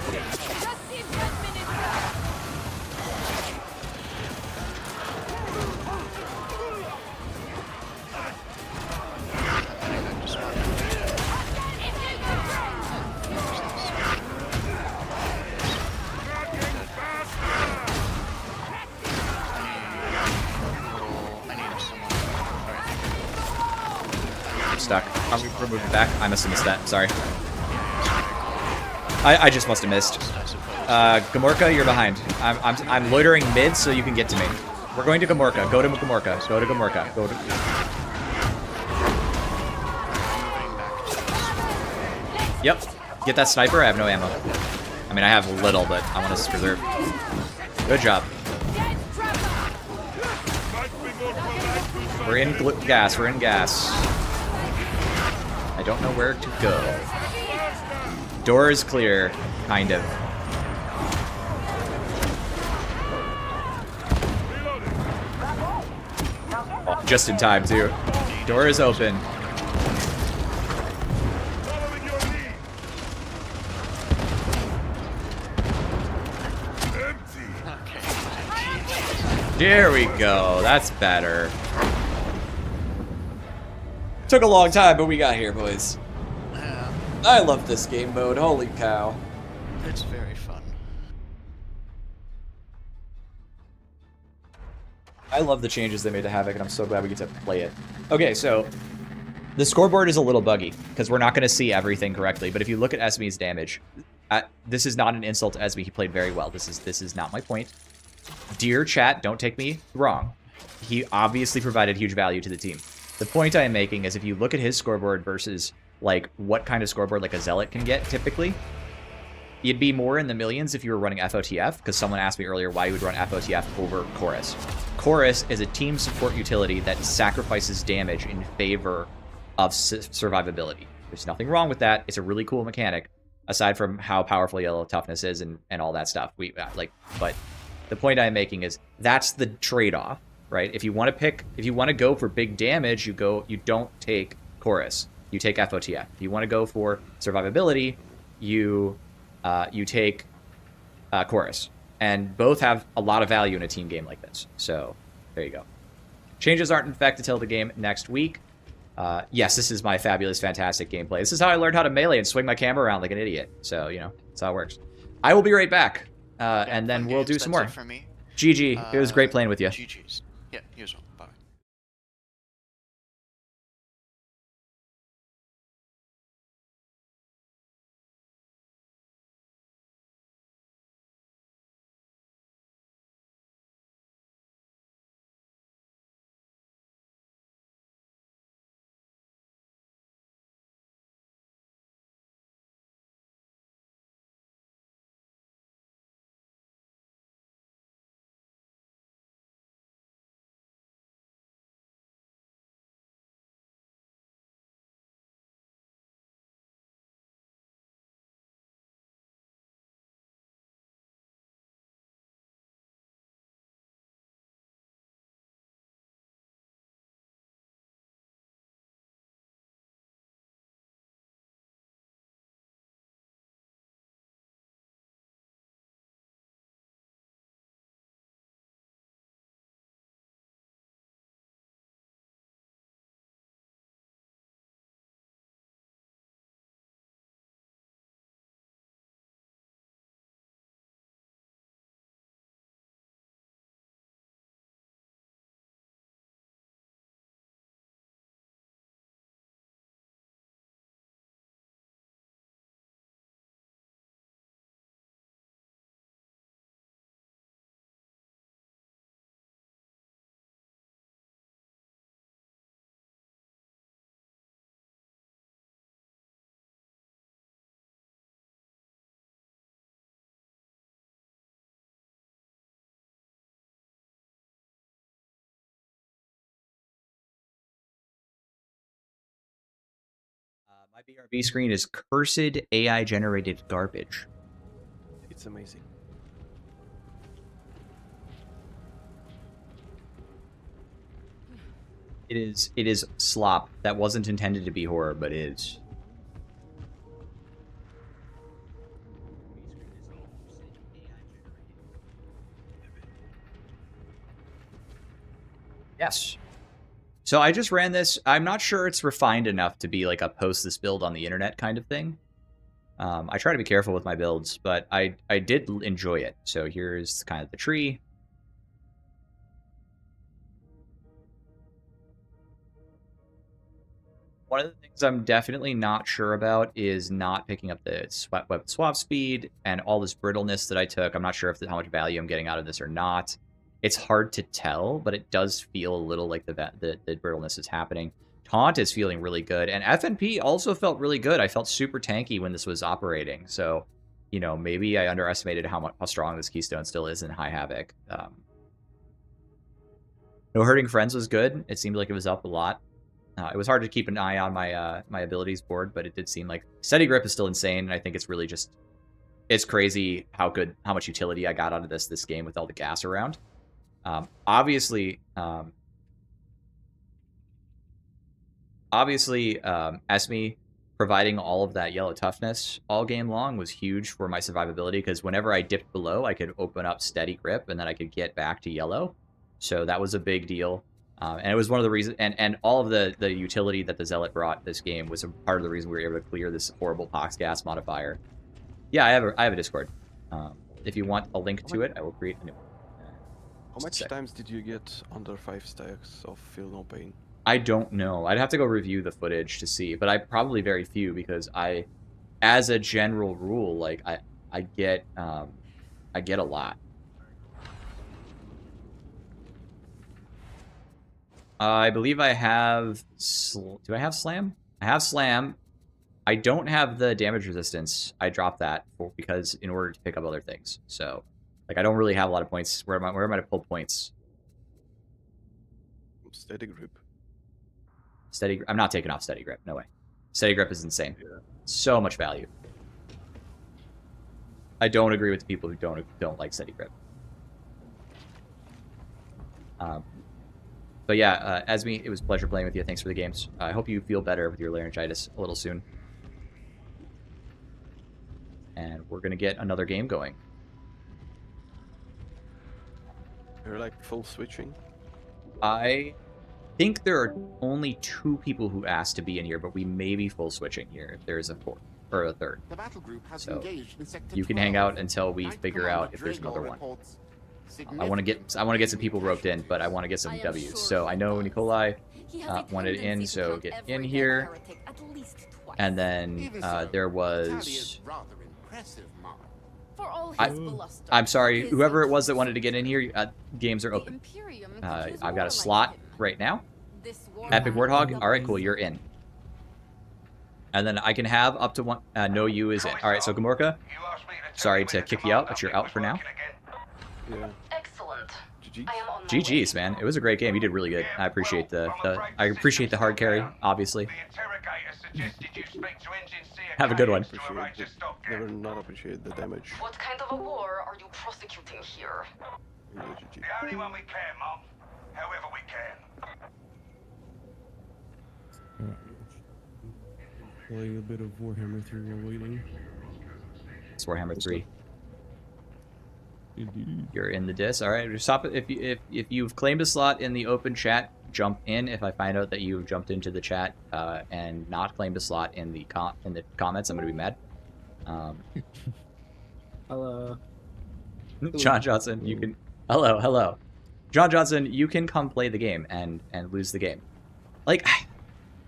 I'm stuck. I'm moving back. I must have missed that. Sorry. I just must have missed. Gamorka, you're behind. I'm loitering mid so you can get to me. We're going to Gamorka. Go to Gamorka. Go to Gamorka. Go to. Yep. Get that sniper. I have no ammo. I mean, I have little, but I want to preserve. Good job. We're in gas. We're in gas. I don't know where to go. Door is clear, kind of. Oh, just in time, too. Door is open. Following your lead. Empty. There we go. That's better. Took a long time, but we got here, boys. I love this game mode. Holy cow. It's very fun. I love the changes they made to Havoc, and I'm so glad we get to play it. Okay, so the scoreboard is a little buggy because we're not going to see everything correctly. But if you look at Esme's damage, this is not an insult to Esme. He played very well. This is not my point. Dear chat, don't take me wrong. He obviously provided huge value to the team. The point I am making is if you look at his scoreboard versus like what kind of scoreboard like a Zealot can get typically, you'd be more in the millions if you were running FOTF, because someone asked me earlier why you would run FOTF over Chorus. Chorus is a team support utility that sacrifices damage in favor of survivability. There's nothing wrong with that. It's a really cool mechanic, aside from how powerful yellow toughness is and all that stuff. But the point I'm making is that's the trade-off, right? If you want to go for big damage, you don't take Chorus. You take FOTF. If you want to go for survivability, you take Chorus. And both have a lot of value in a team game like this. So there you go. Changes aren't in effect until the game next week. Yes, this is my fabulous, fantastic gameplay. This is how I learned how to melee and swing my camera around like an idiot. So, you know, that's how it works. I will be right back. And then we'll do some more. For me. GG. It was great playing with you. GG's. Yeah, you as well. My BRB screen is cursed AI-generated garbage. It's amazing. It is slop. That wasn't intended to be horror, but is. Yes. So I just ran this. I'm not sure it's refined enough to be like a post this build on the internet kind of thing. I try to be careful with my builds, but I did enjoy it. So here's kind of the tree. One of the things I'm definitely not sure about is not picking up the weapon swap speed and all this brittleness that I took. I'm not sure if how much value I'm getting out of this or not. It's hard to tell, but it does feel a little like the brittleness is happening. Taunt is feeling really good, and FNP also felt really good. I felt super tanky when this was operating, so you know, maybe I underestimated how strong this keystone still is in high Havoc. No Hurting Friends was good. It seemed like it was up a lot. It was hard to keep an eye on my my abilities board, but it did seem like Steady Grip is still insane, and I think it's really just it's crazy how much utility I got out of this game with all the gas around. Obviously, Esme providing all of that yellow toughness all game long was huge for my survivability, because whenever I dipped below, I could open up Steady Grip, and then I could get back to yellow. So that was a big deal. And it was one of the reasons, and all of the utility that the Zealot brought this game was a part of the reason we were able to clear this horrible pox gas modifier. Yeah, I have a Discord. If you want a link to it, I will create a new one. How much times did you get under 5 stacks of Feel No Pain? I don't know. I'd have to go review the footage to see, but I probably very few, because I, as a general rule, like I get a lot. I believe I have. Do I have Slam? I have Slam. I don't have the damage resistance. I dropped that because in order to pick up other things. So, like, I don't really have a lot of points. Where am I to pull points? Steady Grip. I'm not taking off Steady Grip. No way. Steady Grip is insane. Yeah. So much value. I don't agree with the people who don't like Steady Grip. But yeah, Esme, it was a pleasure playing with you. Thanks for the games. I hope you feel better with your laryngitis a little soon. And we're going to get another game going. You're like full switching? I think there are only 2 people who asked to be in here, but we may be full switching here if there's a 4th or a 3rd. The battle group has So engaged in sector you can 12. hang out until we Knight figure Commander out if there's Drago another one. reports I want to get some people roped in, but I want to get some W's. So I know Nikolai wanted in, so get in here. And then there was. Rather impressive, Mark. For all I- his bluster, I'm sorry, his whoever it was that wanted to get in here. Games are the open. Imperium could use I've got more a like slot him. right now. This Epic warhammer Warthog. All right, cool. You're in. And then I can have up to one. No, you is in. All right, so Gamorka. Sorry to kick you out, but you're out for now. Yeah. Excellent. GG. I am on my way. GG's, man. It was a great game. You did really good. I appreciate the hard carry, obviously. The interrogator suggested you speak to Engine C. Have a good one. to arrange a stopgap. Never not appreciate the damage. What kind of a war are you prosecuting here? Yeah, GG. The only one we can, Mom. However we can. Playing a bit of Warhammer 3 while waiting. It's Warhammer 3. Indeed. You're in the dis. All right, stop it. If you've claimed a slot in the open chat, jump in. If I find out that you've jumped into the chat and not claimed a slot in the comments, I'm gonna be mad. Hello. John Johnson, you can. Hello. John Johnson, you can come play the game and lose the game. Like,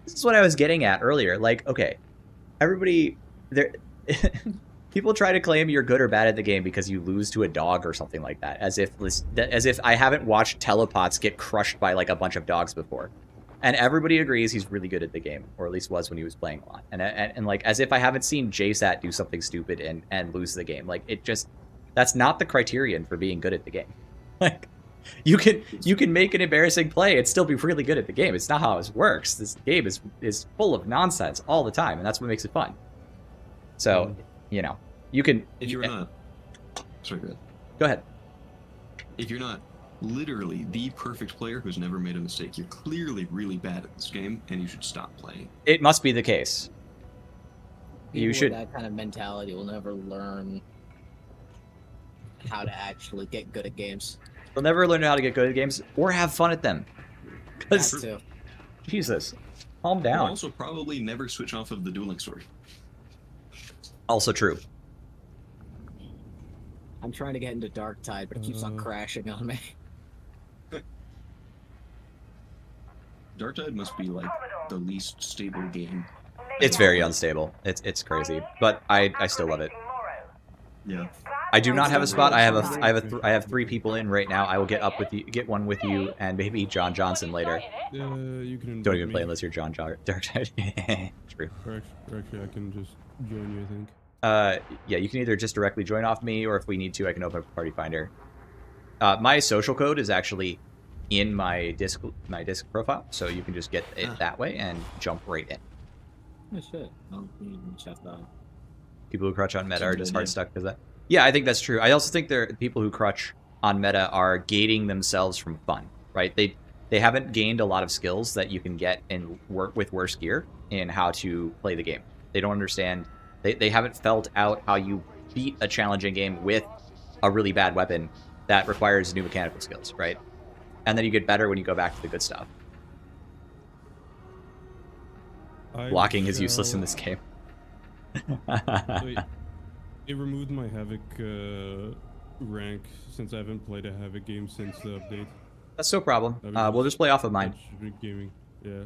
this is what I was getting at earlier. Like, okay, everybody there. People try to claim you're good or bad at the game because you lose to a dog or something like that, as if I haven't watched telepots get crushed by like a bunch of dogs before. And everybody agrees he's really good at the game, or at least was when he was playing a lot. And like, as if I haven't seen JSAT do something stupid and lose the game. Like, it just, that's not the criterion for being good at the game. Like, You can make an embarrassing play and still be really good at the game. It's not how it works. This game is full of nonsense all the time, and that's what makes it fun. So, you know, you can. If you're not, sorry, go ahead. If you're not literally the perfect player who's never made a mistake, you're clearly really bad at this game, and you should stop playing. It must be the case. People You should. with that kind of mentality will never learn how to actually get good at games. They'll never learn how to get good at games or have fun at them. That Because too. Jesus, calm You'll down. also probably never switch off of the dueling sword. Also true. I'm trying to get into Dark Tide, but it keeps on crashing on me. Dark Tide must be like the least stable game. It's very unstable. It's crazy, but I still love it. Yeah. I do not have a spot. I have 3 people in right now. I will get one with you, and maybe John Johnson later. You can Don't even play unless you're John Dark Tide. True. Or actually, I can just join you, I think. Yeah, you can either just directly join off me, or if we need to, I can open up a party finder. My social code is actually in my disc profile, so you can just get it that way and jump right in. Oh shit! I'll check that. People who crutch on meta are just hard stuck because that. Yeah, I think that's true. I also think people who crutch on meta are gating themselves from fun, right? They haven't gained a lot of skills that you can get and work with worse gear in how to play the game. They don't understand. They haven't felt out how you beat a challenging game with a really bad weapon that requires new mechanical skills, right? And then you get better when you go back to the good stuff. Blocking is useless in this game. Wait, it removed my Havoc rank since I haven't played a Havoc game since the update. That's no problem. We'll just play off of mine. Gaming. Yeah.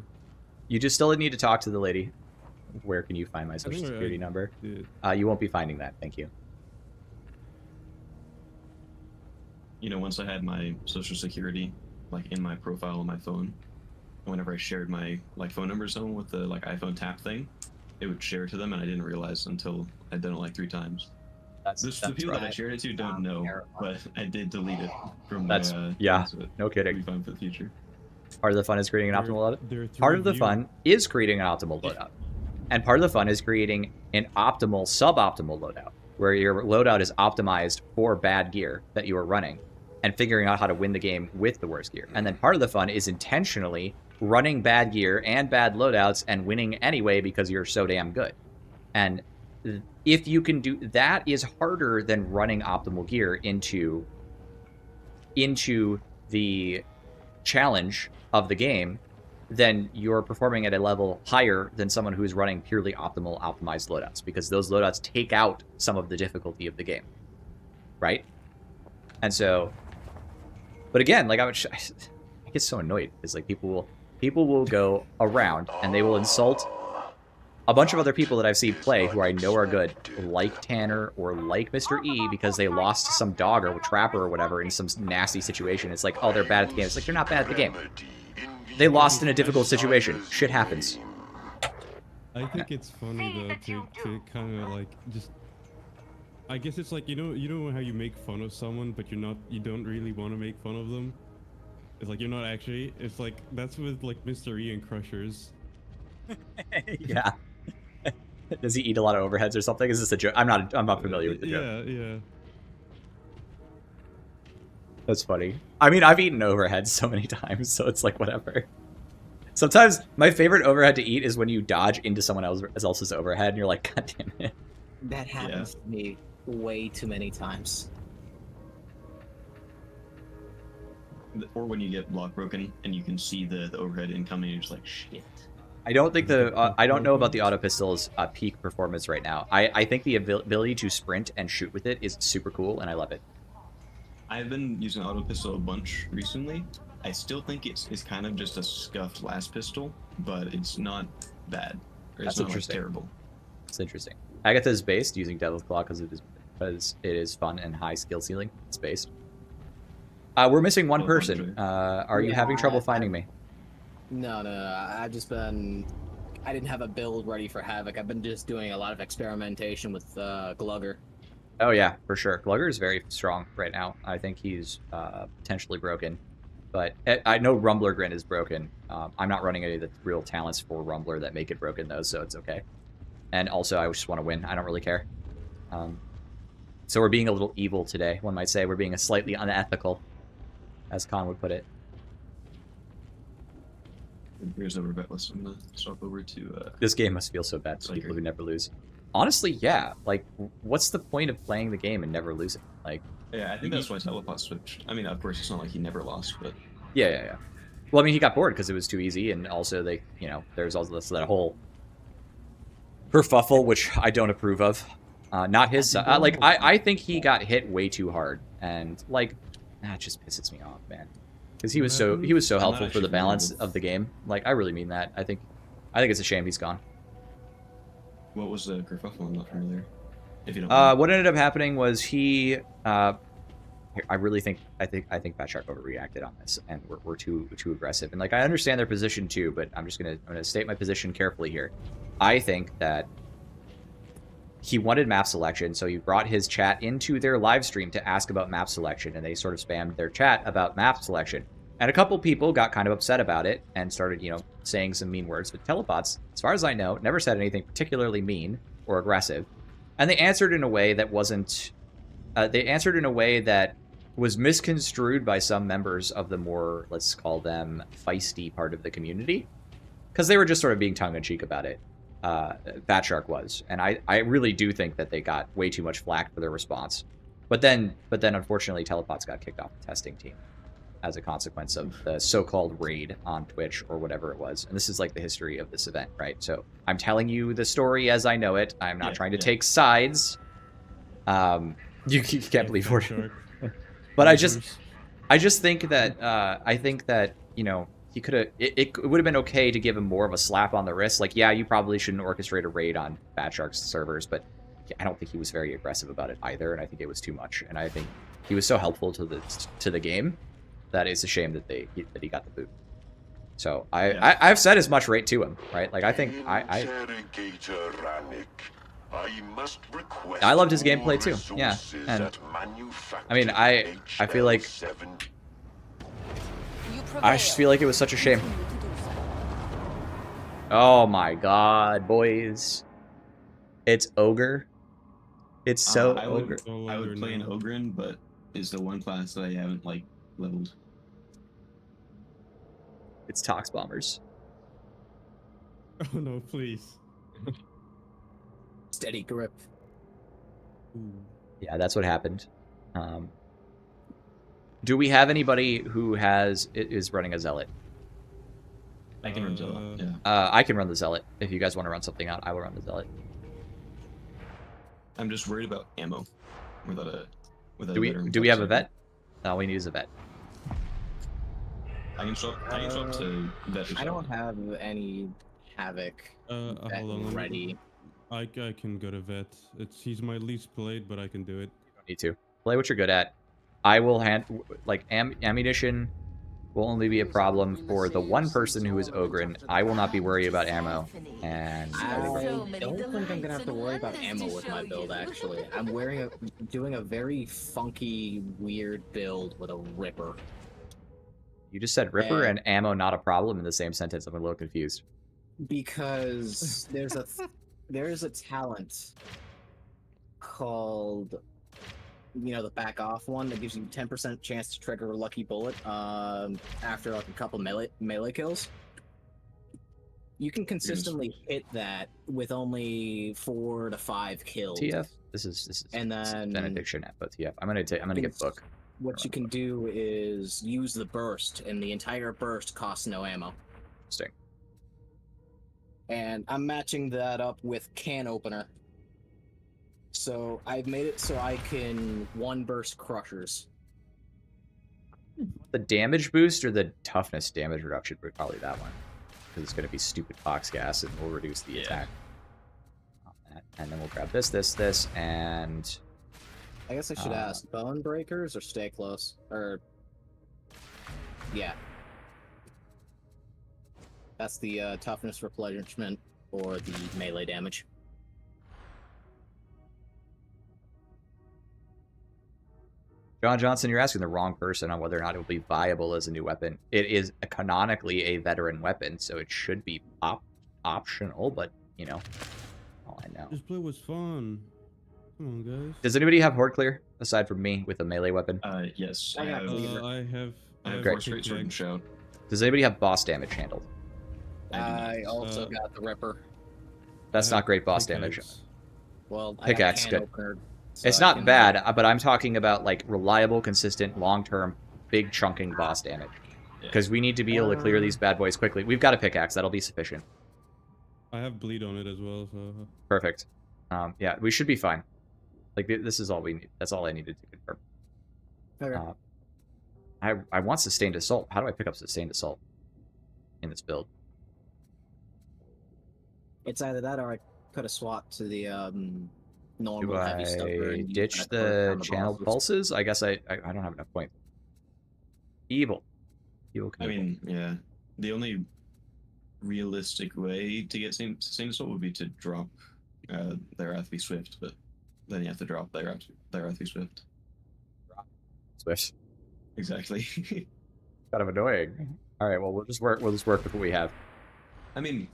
You just still need to talk to the lady. Where can you find my social security number? You won't be finding that. Thank you. You know, once I had my social security like in my profile on my phone, whenever I shared my like phone number to someone with the like iPhone tap thing, it would share to them, and I didn't realize until I'd done it like 3 times. The people that I shared it to don't know, but I did delete it from my, yeah, no kidding. Be fun for the future. Part of the fun is creating an optimal loadout. Part of the fun is creating an optimal loadout. And part of the fun is creating an optimal suboptimal loadout, where your loadout is optimized for bad gear that you are running, and figuring out how to win the game with the worst gear. And then part of the fun is intentionally running bad gear and bad loadouts and winning anyway because you're so damn good. And if you can do that, is harder than running optimal gear into the challenge of the game, then you're performing at a level higher than someone who's running purely optimized loadouts, because those loadouts take out some of the difficulty of the game, right? And so, but again, like I get so annoyed because like people will go around and they will insult a bunch of other people that I've seen play who I know are good, like Tanner or like Mr. E, because they lost to some dog or trapper or whatever in some nasty situation. It's like, oh, they're bad at the game. It's like, you're not bad at the game. They lost in a difficult situation. Shit happens. I think it's funny though to kind of like just. I guess it's like you know how you make fun of someone, but you don't really want to make fun of them. It's like you're not actually. It's like that's with like Mr. E and Crushers. Yeah. Does he eat a lot of overheads or something? Is this a joke? I'm not familiar with the joke. Yeah. That's funny. I mean, I've eaten overheads so many times, so it's like whatever. Sometimes my favorite overhead to eat is when you dodge into someone else's overhead and you're like, God damn it. That happens to me way too many times. Or when you get block broken and you can see the overhead incoming, you're just like, shit. I don't think I don't know about the auto pistol's peak performance right now. I think the ability to sprint and shoot with it is super cool, and I love it. I've been using auto pistol a bunch recently. I still think it's kind of just a scuffed last pistol, but it's not bad. That's not interesting. Like, terrible. It's interesting. Agatha is based using Devil's Claw because it is fun and high skill ceiling. It's based. We're missing one person. Are you having trouble finding me? No. I've just been. I didn't have a build ready for Havoc. I've been just doing a lot of experimentation with Glugger. Oh yeah, for sure. Glugger is very strong right now. I think he's potentially broken, but I know Rumbler Grin is broken. I'm not running any of the real talents for Rumbler that make it broken though, so it's okay. And also, I just want to win. I don't really care. So we're being a little evil today. One might say we're being a slightly unethical, as Khan would put it. Here's over bet. Let's swap over to. This game must feel so bad for people who never lose. Honestly, yeah. Like, what's the point of playing the game and never losing? Like, yeah, I think that's why Telepot switched. I mean, of course, it's not like he never lost, but yeah. Well, I mean, he got bored because it was too easy, and also they, there's also that whole kerfuffle, which I don't approve of. Not his. I think he got hit way too hard, and like, that just pisses me off, man. Because he was so helpful for the balance of the game. Like, I really mean that. I think it's a shame he's gone. What was the kerfuffle? I'm not familiar. If you don't. What ended up happening was he. I really think Fat Shark overreacted on this, and we're too aggressive. And like, I understand their position too, but I'm gonna state my position carefully here. I think that he wanted map selection, so he brought his chat into their live stream to ask about map selection, and they sort of spammed their chat about map selection. And a couple people got kind of upset about it and started, saying some mean words. But Telepots, as far as I know, never said anything particularly mean or aggressive. And they answered in a way that wasn't... they answered in a way that was misconstrued by some members of the more, let's call them, feisty part of the community. Because they were just sort of being tongue-in-cheek about it. Fat Shark was. And I really do think that they got way too much flack for their response. But then unfortunately, Telepots got kicked off the testing team as a consequence of the so-called raid on Twitch or whatever it was. And this is like the history of this event, right? So I'm telling you the story as I know it. I'm not trying to take sides. You can't believe we're... But I just think that, he could have... It would have been okay to give him more of a slap on the wrist. Like, yeah, you probably shouldn't orchestrate a raid on Fat Shark's servers, but I don't think he was very aggressive about it either, and I think it was too much. And I think he was so helpful to the game that it's a shame that he got the boot. So I've said as much right to him, right? Like, I think I loved his gameplay too. Yeah, and I mean I feel like I just feel like it was such a shame. Oh my god, boys! It's Ogre. It's so Ogre. I would play an Ogren, but it's the one class that I haven't leveled. It's Tox Bombers. Oh no, please. Steady grip. Ooh. Yeah, that's what happened. Do we have anybody who is running a Zealot? I can run Zealot, yeah. I can run the Zealot. If you guys want to run something out, I will run the Zealot. I'm just worried about ammo. Do we have a vet? All we need is a vet. I can swap to vet. I don't have any Havoc Hold on, ready. I can go to vet. He's my least played, but I can do it. You don't need to. Play what you're good at. I will ammunition will only be a problem for the one person who is Ogren. I will not be worried about ammo. And I don't think I'm gonna have to worry about ammo with my build. Actually, I'm doing a very funky, weird build with a Ripper. You just said Ripper and ammo not a problem in the same sentence. I'm a little confused. Because there's a talent called, the back off one that gives you 10% chance to trigger a lucky bullet after like a couple melee kills. You can consistently hit that with only 4 to 5 kills. TF, this is benediction at both TF. I'm gonna get book. What you can do is use the burst, and the entire burst costs no ammo. Interesting. And I'm matching that up with can opener. So I've made it so I can one burst crushers. The damage boost or the toughness damage reduction? Probably that one, because it's going to be stupid fox gas and will reduce the attack. On that. And then we'll grab this, and I guess I should ask: bone breakers or stay close? Or yeah. That's the toughness replenishment or the melee damage. John Johnson, you're asking the wrong person on whether or not it will be viable as a new weapon. It is canonically a veteran weapon, so it should be optional, but, you know, all I know. This play was fun. Come on, guys. Does anybody have Horde Clear, aside from me, with a melee weapon? Yes. I have I have Great. Force Rate Sword and Shout. Does anybody have boss damage handled? I also got the Ripper. That's not great boss damage. Well, I got Pickaxe, the good. can opener, so It's I not can- bad, but I'm talking about like reliable, consistent, long-term, big chunking boss damage. Because we need to be able to clear these bad boys quickly. We've got a pickaxe. That'll be sufficient. I have bleed on it as well, so. Perfect. Yeah, we should be fine. Like, this is all we need. That's all I needed to confirm. Okay. I want Sustained Assault. How do I pick up Sustained Assault in this build? It's either that or I could have swapped to the normal Do heavy stuffer. I and ditch use that the on the channeled bosses. pulses? I guess I don't have enough points. Evil. Evil. I mean, yeah. The only realistic way to get Sustained Assault would be to drop their Wrath be Swift, but then you have to drop their Wrath be Swift. Swift. Exactly. Kind of annoying. All right, well, we'll just work with what we have. I mean,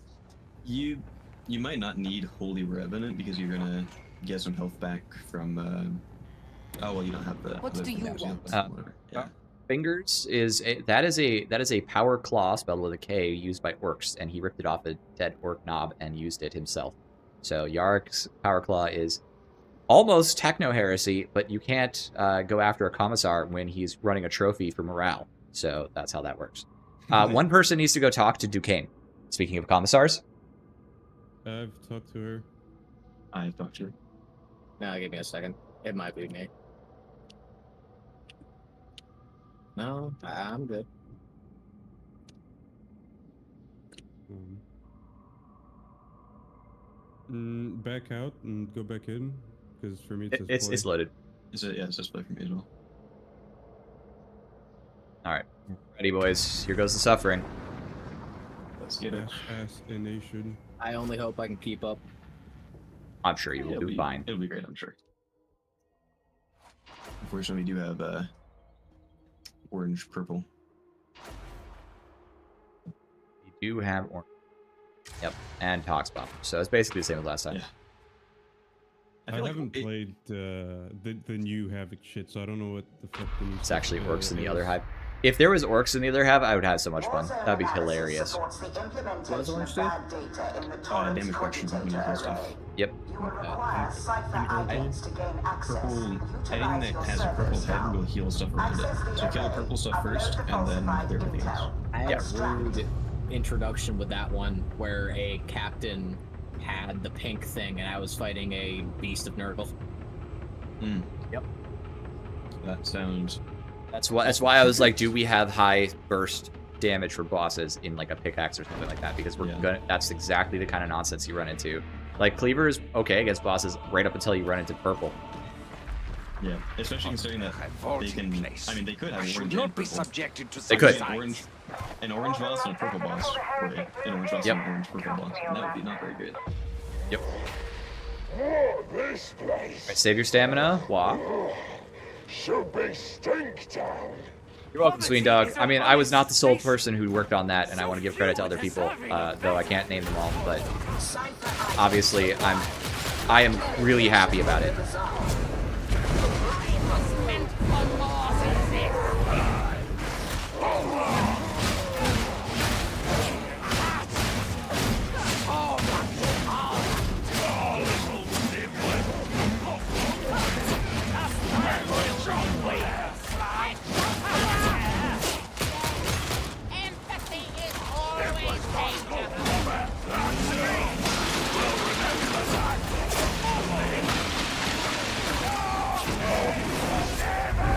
you might not need Holy Revenant because you're gonna get some health back from. Oh well, you don't have the. What other do you thing, want? whatever. Yeah. Fingers is that is a power claw spelled with a K used by orcs, and he ripped it off a dead orc knob and used it himself. So Yarik's power claw is almost techno heresy, but you can't go after a commissar when he's running a trophy for morale. So that's how that works. One person needs to go talk to Duquesne. Speaking of commissars, I've talked to her. I've talked to her. No, give me a second. It might be me. No, I'm good. Back out and go back in, because for me it says it's loaded. Is it? Yeah, it says play for me as well. All right, ready, boys. Here goes the suffering. Let's get it. Assassination. I only hope I can keep up. I'm sure you will It'll do be fine. It'll be great, I'm sure. Unfortunately, we do have orange, purple. You do have orange. Yep, and Tox Bomb. So it's basically the same as last time. Yeah. I haven't played the new Havoc shit, so I don't know what the fuck the new It's actually stuff, orcs in the is. other hive. If there was orcs in the other hive, I would have so much fun. That'd be hilarious. What does orange do? Damage reduction from and stuff. Yep. Purple, anything that has a purple head will heal stuff around it. So kill the purple stuff first, and then everything else. I had a rude introduction with that one where a captain had the pink thing and I was fighting a beast of Nurgle. Yep. That sounds. That's why I was like, do we have high burst damage for bosses in like a pickaxe or something like that? Because we're gonna. That's exactly the kind of nonsense you run into. Like Cleaver is okay against bosses right up until you run into purple. Yeah, especially considering that they can. I mean, they could have orange and purple. They could. An orange boss and a purple boss, or an orange boss and an orange purple boss. And that would be not very good. Yep. Alright, save your stamina. Wah. Should be stink town. You're welcome, Sween Dog. I mean, I was not the sole person who worked on that, and I want to give credit to other people, though I can't name them all. But obviously, I am really happy about it.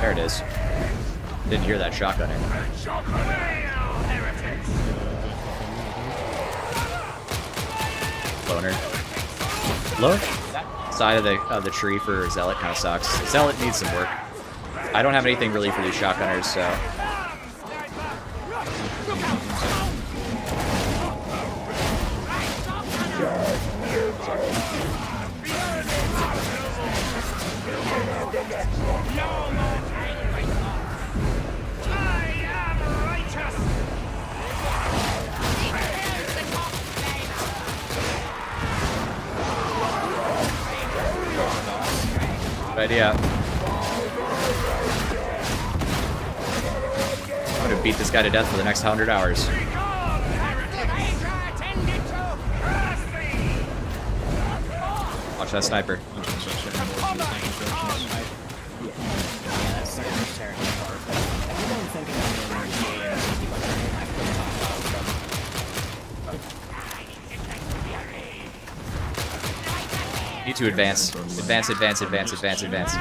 There it is. Didn't hear that shotgun in. Boner. Look, that side of the tree for Zealot kind of sucks. Zealot needs some work. I don't have anything really for these shotgunners, so. Good idea. I'm gonna beat this guy to death for the next 100 hours. Watch that sniper. That's the terrible part. Everyone thinking Need to advance. Advance, advance, advance, advance, advance.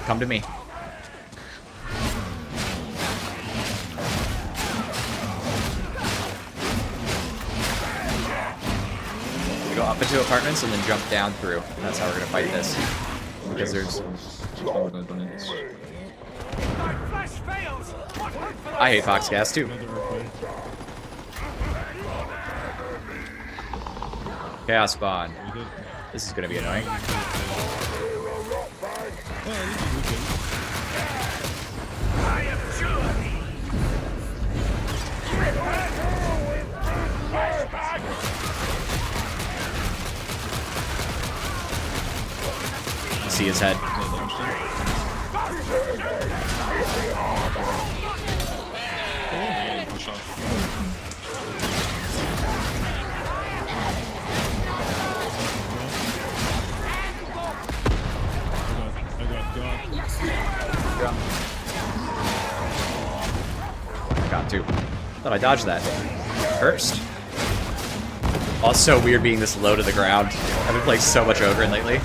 Come to me. We go up into apartments and then jump down through. And that's how we're gonna fight this. Because there's... I hate Fox gas too. Chaos spawn. This is gonna be annoying. See his head. Got two. Thought I dodged that first. Also weird being this low to the ground. I've been playing so much Ogre lately.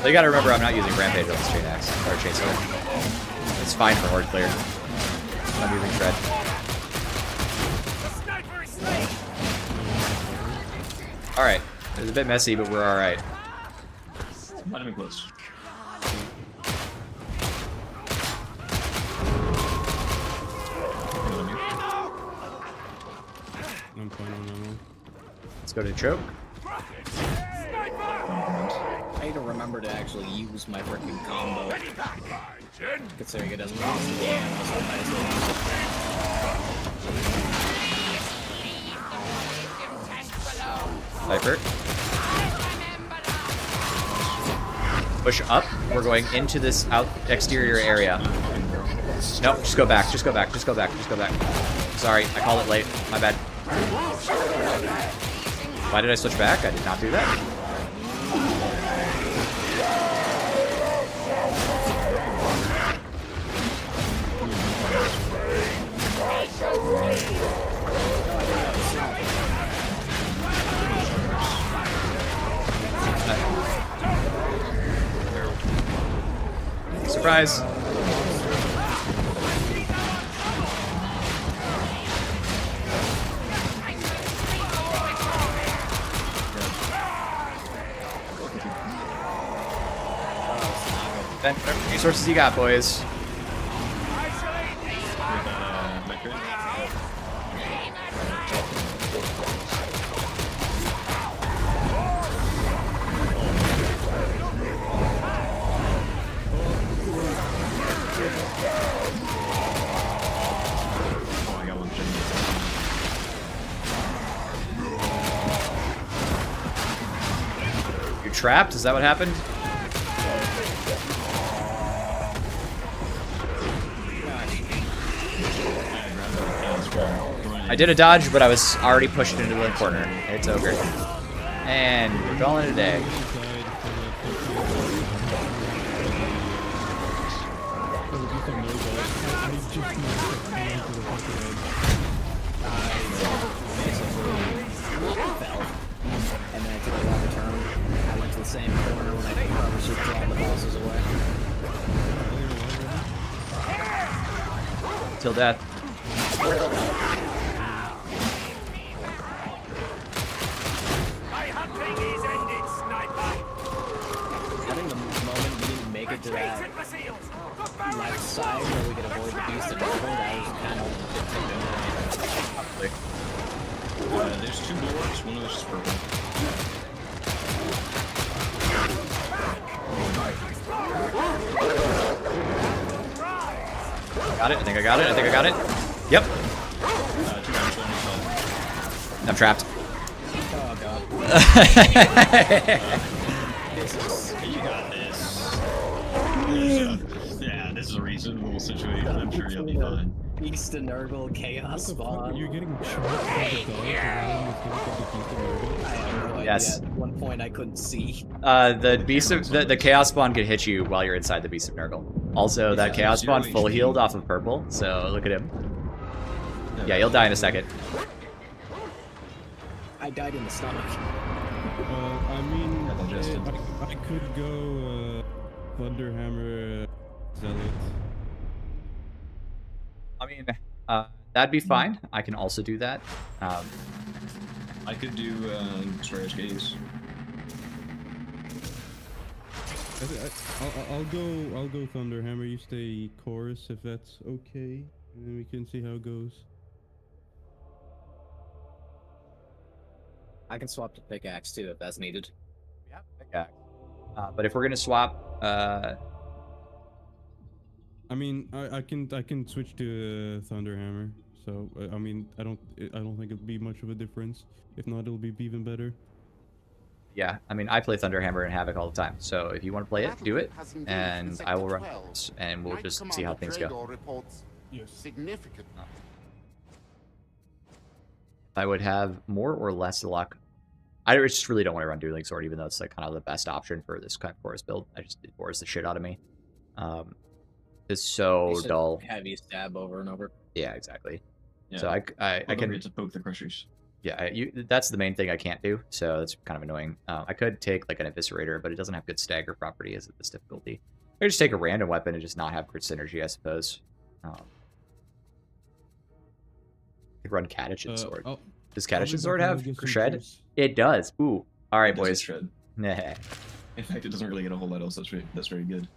You gotta remember I'm not using Rampage on this chain axe or chainsaw. It's fine for horde clear. I'm using Shred. Alright. It was a bit messy, but we're alright. Might have been close. I'm fine on that one. Let's go to choke. I need to remember to actually use my freaking combo. Considering it doesn't cost the game unless I Sniper. Push up. We're going into this exterior area. Nope, just go back, just go back, just go back, just go back. Sorry, I called it late. My bad. Why did I switch back? I did not do that. Surprise. Then whatever resources you got, boys. You trapped? Is that what happened? I did a dodge, but I was already pushed into the corner. It's ogre. And we're calling it a day. and then I took a longer turn. I went to the same corner when I probably should draw the bosses away. Till death. I think the moment we didn't make it to that left side where we could avoid the beast and purple, that was kind of There's two blue orbs, one of which is purple. got it. I think I got it. I think I got it. Yep. 2 rounds, 1 hit. I'm trapped. Oh god. You got this. Yeah, this is a reasonable situation. I'm sure you'll be fine. Beast and Nurgle Chaos Spawn. You're getting shot by the dog and it's gonna get the Beast and Nurgle? I have no idea. Yes. At one point I couldn't see. The beast of the chaos spawn could hit you while you're inside the beast of Nurgle. Also, that Yeah, chaos spawn 0 full HP. healed off of purple. So look at him. Yeah, he'll die in a second. I died in the stomach. I mean, Yeah, digested. I could go Thunderhammer Zealot. I mean, that'd be fine. I can also do that. I could do Swear's Gaze. I'll go Thunderhammer. You stay Chorus if that's okay, and then we can see how it goes. I can swap to pickaxe too if that's needed. Yeah, pickaxe. But if we're gonna swap, I mean, I can switch to Thunderhammer. So I mean, I don't think it'll be much of a difference. If not, it'll be even better. yeah, I mean, I play Thunderhammer and Havoc all the time. So if you want to play it, do it, and I will run, and we'll just see how things go. Significant. I would have more or less luck. I just really don't want to run Dueling Sword, even though it's like kind of the best option for this kind of Chorus build. It bores the shit out of me. It's so It's just dull. Heavy stab over and over. Yeah, exactly. Yeah. So I can get to poke the crushers. Yeah, that's the main thing I can't do. So that's kind of annoying. I could take like an Eviscerator, but it doesn't have good stagger properties at this difficulty. I could just take a random weapon and just not have crit synergy, I suppose. I could run Catachin Sword. Does Catachin Sword have Shred? It does. Ooh. All right, It does boys. Shred. Nah. In fact, it doesn't really get a whole lot else. That's very good.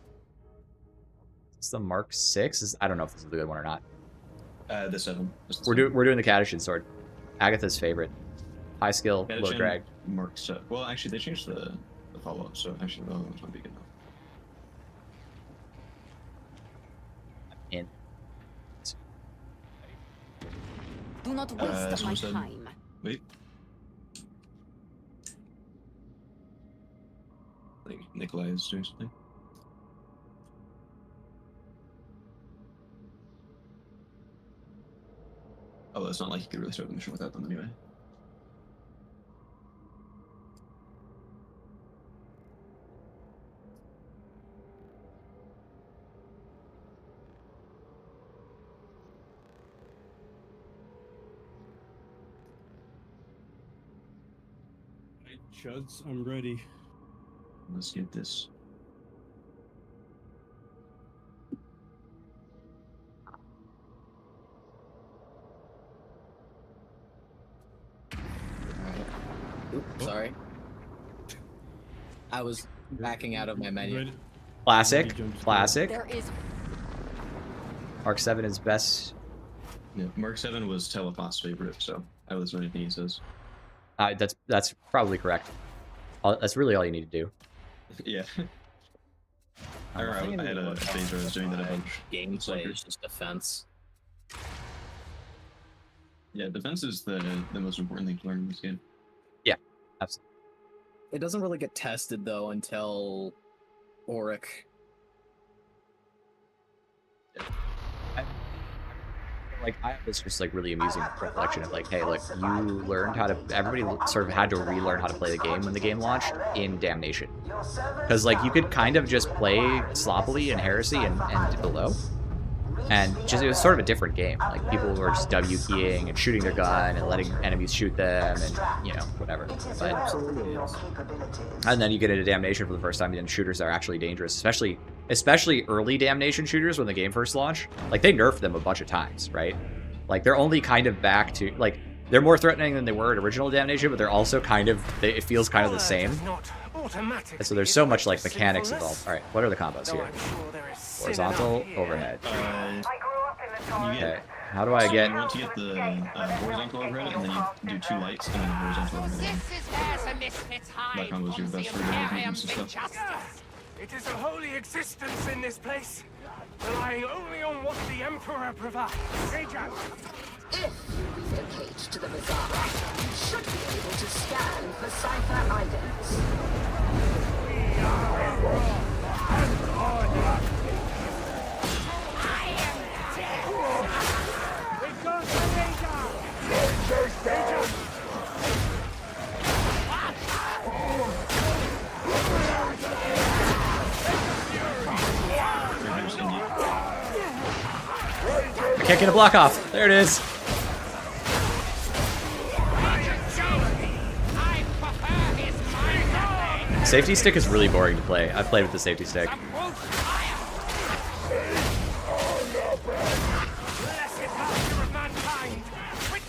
It's the Mark 6. I don't know if this is a good one or not. The 7. We're doing the Catachin Sword. Agatha's favorite. High skill, low Catachin, drag. Mark 7. Well, actually, they changed the follow-up, so actually, the other ones might be good enough. In. Do not waste my someone said- time. Wait. I think Nikolai is doing something. Oh, it's not like you could really start the mission without them anyway. Hey, Chuds, I'm ready. Let's get this. Oops, sorry. I was backing out of my menu. Ready? Classic. Classic. There is Mark 7 is best. Yeah, Mark 7 was Telepath's favorite, so I listen to anything he says. That's probably correct. That's really all you need to do. Yeah. I remember I had a phase where I was doing that a bunch. Gameplay is just defense. Yeah, defense is the most important thing to learn in this game. Yeah, absolutely. It doesn't really get tested though until Auric. Like, I have this just like really amusing reflection of like, hey, look, you learned how to. Everybody sort of had to relearn how to play the game when the game launched in Damnation, because like you could kind of just play sloppily in Heresy and below, and just it was sort of a different game. Like people were just W keying and shooting their gun and letting enemies shoot them and whatever. But, and then you get into Damnation for the first time, and shooters are actually dangerous, especially early Damnation shooters when the game first launched. Like, they nerfed them a bunch of times, right? Like, they're only kind of back to, like, they're more threatening than they were at original Damnation, but they're also kind of, it feels kind of the same. And so there's so much, like, mechanics involved. All right, what are the combos here? Horizontal, overhead. Okay, how do I get... You want to get the horizontal overhead, and then you do 2 lights, and then a horizontal overhead. That combo's your best for doing movements and stuff. It is a holy existence in this place. relying only on what the Emperor provides. Agent! If you relocate to the bazaar, you should be able to scan for cipher idents. I can't get a block off. There it is. Safety stick is really boring to play. I've played with the safety stick.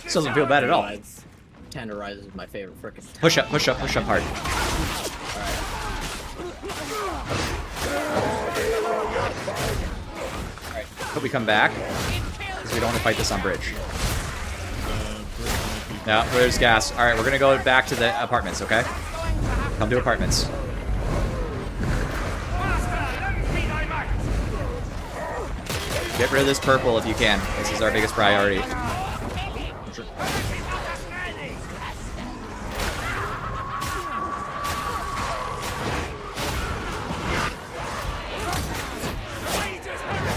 This doesn't feel bad at all. Tenderizer is my favorite frickin'. Push up hard. Hope we come back, because we don't want to fight this on bridge. No, there's gas. Alright, we're gonna go back to the apartments, okay? Come to apartments. Get rid of this purple if you can. This is our biggest priority.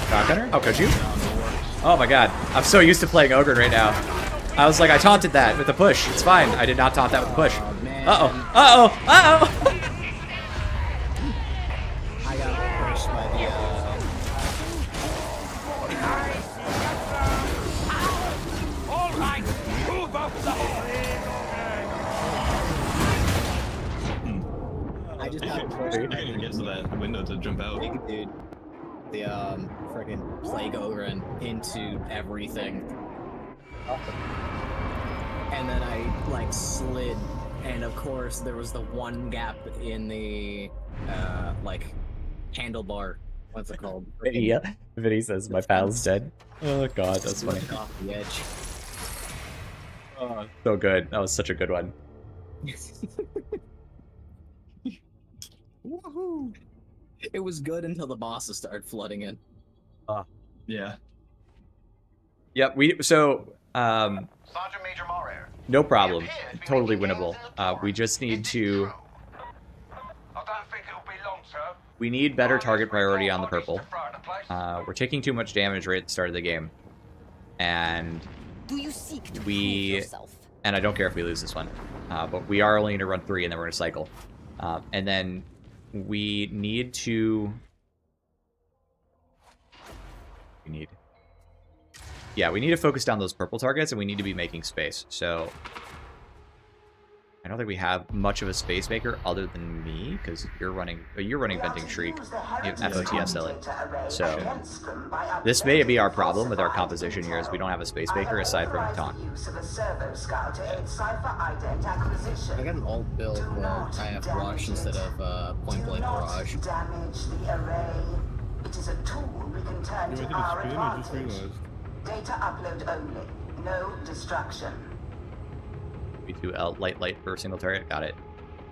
Shotgunner? How could you? Oh my god. I'm so used to playing Ogre right now. I was like, I taunted that with a push. It's fine. I did not taunt that with a push. Uh-oh. Uh-oh. Uh-oh. I got pushed by the, Alright, move up the I just got pushed. I can get to that window to jump out. Dude, the freaking plague ogre into everything, and then I like slid, and of course there was the one gap in the like handlebar. What's it called? Yeah. Vinny says my pal's dead. Oh god, that's funny. Off the edge. Oh, so good. That was such a good one. Woohoo! It was good until the bosses started flooding in. Yeah. Yep, Sergeant Major Morer. no problem. Totally winnable. We just need to... I don't think it'll be long, sir. We need better target priority on the purple. We're taking too much damage right at the start of the game. And Do you seek to prove we... yourself? And I don't care if we lose this one. But we are only going to run 3 and then we're going to cycle. And then we need to... Yeah, we need to focus down those purple targets, and we need to be making space. So I don't think we have much of a space maker other than me, because you're running Venting Shriek. You have FOTSL it. So this may be our problem with our composition here, is we don't have a space maker aside from taunt. I got an alt build where I have rush instead of point blank barrage. It is a tool we can turn to our advantage. Data upload only. No destruction. We do light for a single target. Got it.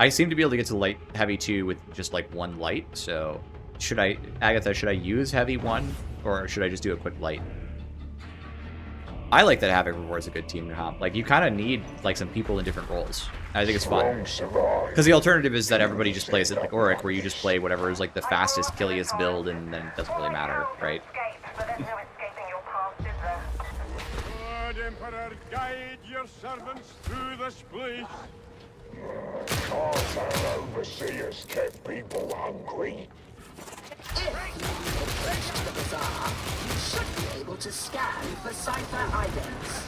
I seem to be able to get to light heavy 2 with just like 1 light. So should I, Agatha, should I use heavy 1 or should I just do a quick light? I like that Havoc rewards a good team comp. Like, you kind of need like some people in different roles. I think it's fun. Because the alternative is that everybody just plays it like Auric, where you just play whatever is like the fastest, killiest build, and then it doesn't really matter, right? Lord Emperor, guide your servants through this place. Because our overseers kept people hungry. If you to the bazaar, you should be able to scan for cipher idents.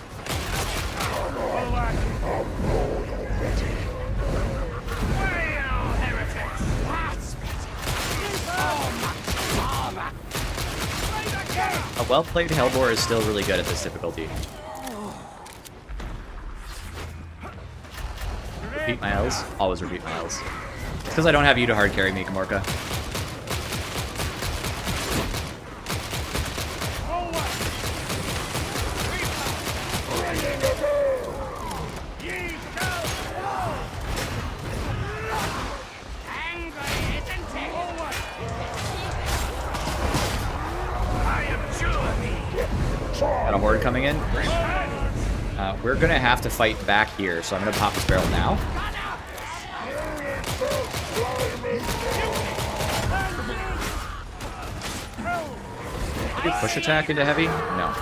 I'm bored already. Well, heretics! That's better! A well-played Hellbore is still really good at this difficulty. Repeat my L's? Always repeat my L's. It's because I don't have you to hard carry me, Gamorka. Got a horde coming in. We're gonna have to fight back here, so I'm gonna pop this barrel now. Did push attack into heavy? No.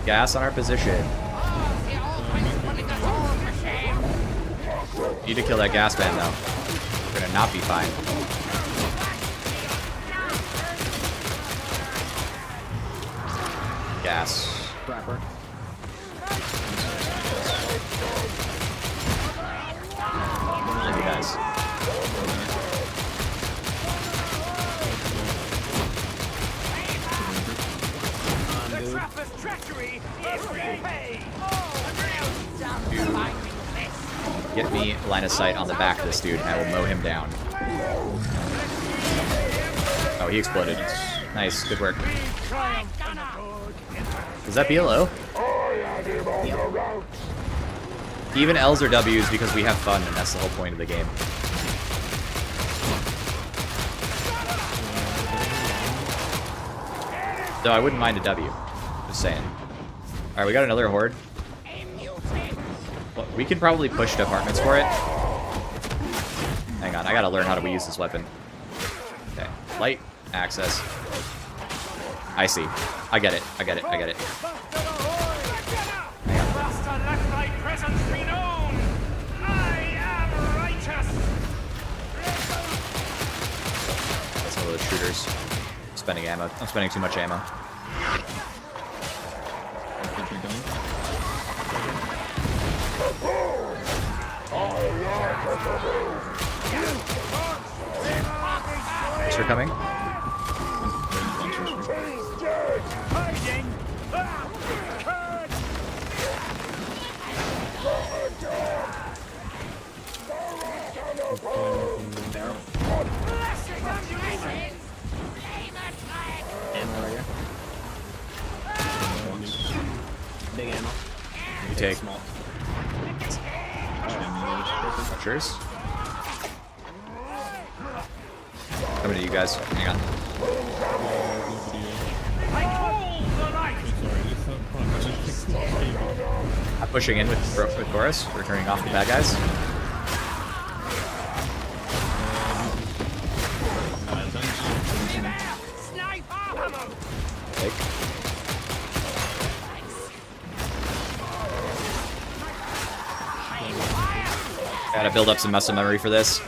Gas on our position. Need to kill that gas man though. We're gonna not be fine. Gas. Rapper. Thank you guys. The trapper's treachery is repaid. Get me line of sight on the back of this dude, and I will mow him down. Oh, he exploded. Nice, good work. Is that BLO? Even L's or W's because we have fun, and that's the whole point of the game. So I wouldn't mind a W. Just saying. Alright, we got another horde. Well, we can probably push to apartments for it. Hang on, I gotta learn how to use this weapon. Okay, light access. I see. I get it. I get it. I get it. That's one of those shooters. I'm spending ammo. I'm spending too much ammo. Are coming. Big ammo. You take. Small. Cheers. Coming to you guys. Hang on. I'm pushing in with Chorus. We're turning off the bad guys. Take. Gotta build up some muscle memory for this.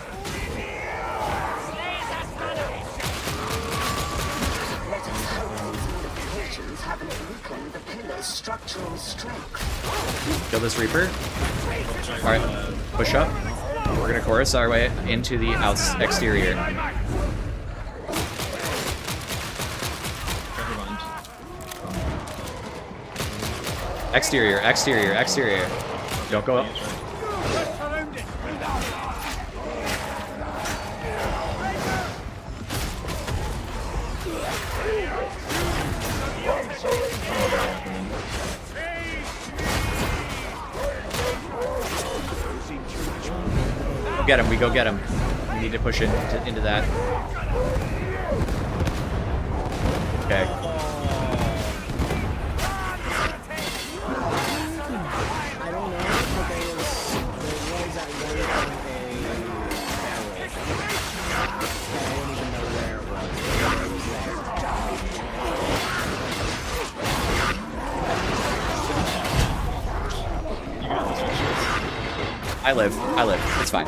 Kill this Reaper. Alright, push up. We're gonna chorus our way into the exterior. Exterior, exterior, exterior. Don't go up. Go get him, we go get him. We need to push into that. Okay. I don't know, but there was at one point a barrel. I don't even know where it was. It was I live. It's fine.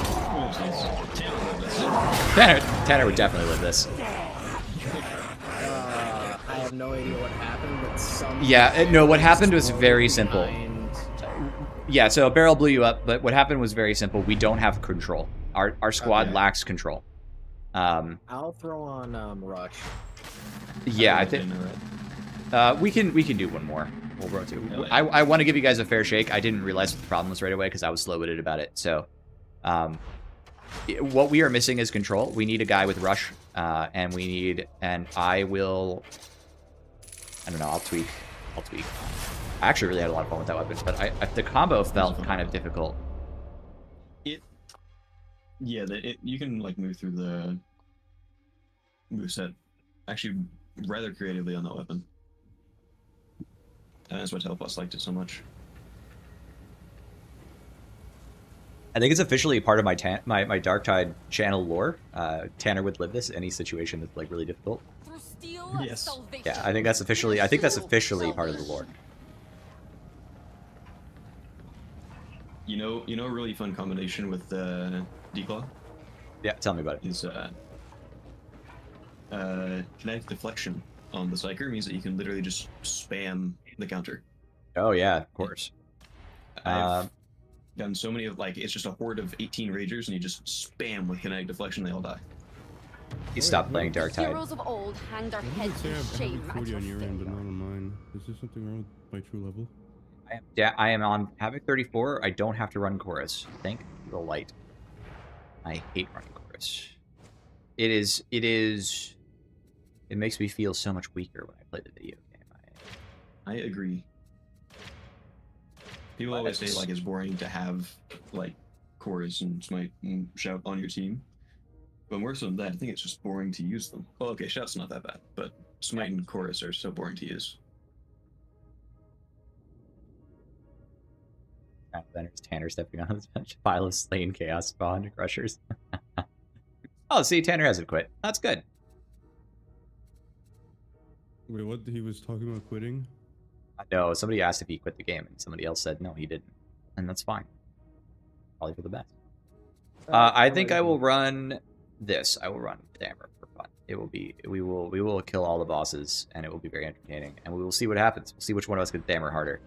Tanner would definitely live this. I have no idea what happened, but some... Yeah, no, what happened was very simple. Yeah, so a barrel blew you up, but what happened was very simple. We don't have control. Our squad lacks control. I'll throw on Rush. Yeah, I think we can do one more. We'll rotate. I want to give you guys a fair shake. I didn't realize what the problem was right away because I was slow-witted about it. So, what we are missing is control. We need a guy with rush, and I don't know. I'll tweak I'll tweak. I actually really had a lot of fun with that weapon, but the combo felt kind of difficult. You can like move through the moveset actually rather creatively on that weapon. And that's what Teleplus liked it so much. I think it's officially part of my my Darktide channel lore. Tanner would live this any situation that's like really difficult. Yes. Yeah, I think that's officially part of the lore. You know a really fun combination with Declaw? Yeah, tell me about it. Is kinetic deflection on the Psyker means that you can literally just spam the counter. Oh yeah, of course. I've done so many of it's just a horde of 18 Ragers and you just spam with kinetic deflection, they all die. You stopped playing Darktide. Heroes of old hanged their heads in shame at 40 your on your end, but failure. not on mine. Is there something wrong with my true level? I am on Havoc 34. I don't have to run chorus. Thank the light. I hate running chorus. It makes me feel so much weaker when I play the video game. I agree. People always say it's boring to have chorus and smite and shout on your team. But more so than that, I think it's just boring to use them. Well, okay, shout's not that bad, but smite and chorus are so boring to use. Then it's Tanner stepping on his bench. Pile of slain chaos spawn crushers. Oh, see, Tanner hasn't quit. That's good. Wait, what? He was talking about quitting? No, somebody asked if he quit the game, and somebody else said no, he didn't, and that's fine. Probably for the best. I think I will run this. I will run Dammer for fun. It will be. We will kill all the bosses, and it will be very entertaining. And we will see what happens. We'll see which one of us gets Dammer harder.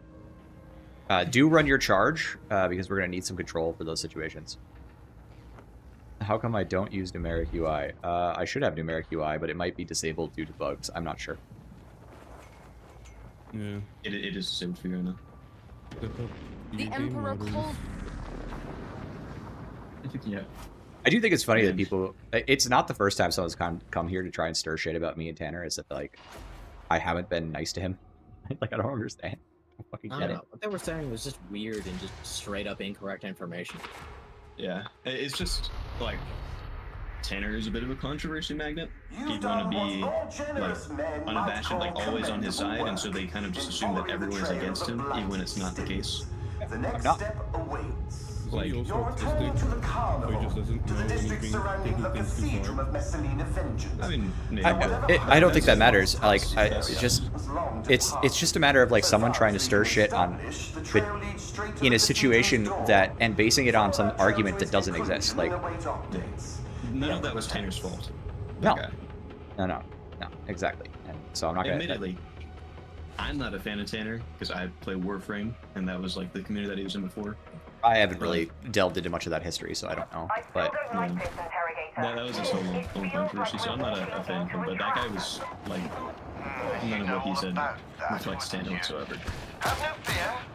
Do run your charge because we're gonna need some control for those situations. How come I don't use numeric UI? I should have numeric UI, but it might be disabled due to bugs. I'm not sure. Yeah. It is disabled for you now. The Emperor called. Yeah. I do think it's funny that people... It's not the first time someone's come here to try and stir shit about me and Tanner. Is that, I haven't been nice to him. I don't understand. I don't fucking get it. What they were saying was just weird and just straight up incorrect information. Yeah. It's just, Tanner is a bit of a controversy magnet. He'd want to be, unabashed and, always on his side, and so they kind of just assume that everyone is against him, even when it's not the case. I'm not. He also autistic, so he just doesn't know anything, taking things too far. I mean, I don't think that matters. It's just a matter of someone trying to stir shit on, but in a situation that and basing it on some argument that doesn't exist. None of that was Tanner's fault. No, exactly. And so I'm not gonna. Admittedly, I'm not a fan of Tanner because I play Warframe, and that was the community that he was in before. I haven't really delved into much of that history, so I don't know. But that was his whole controversy, so I'm not a fan of him. But that guy was none of what he said reflects Tanner whatsoever.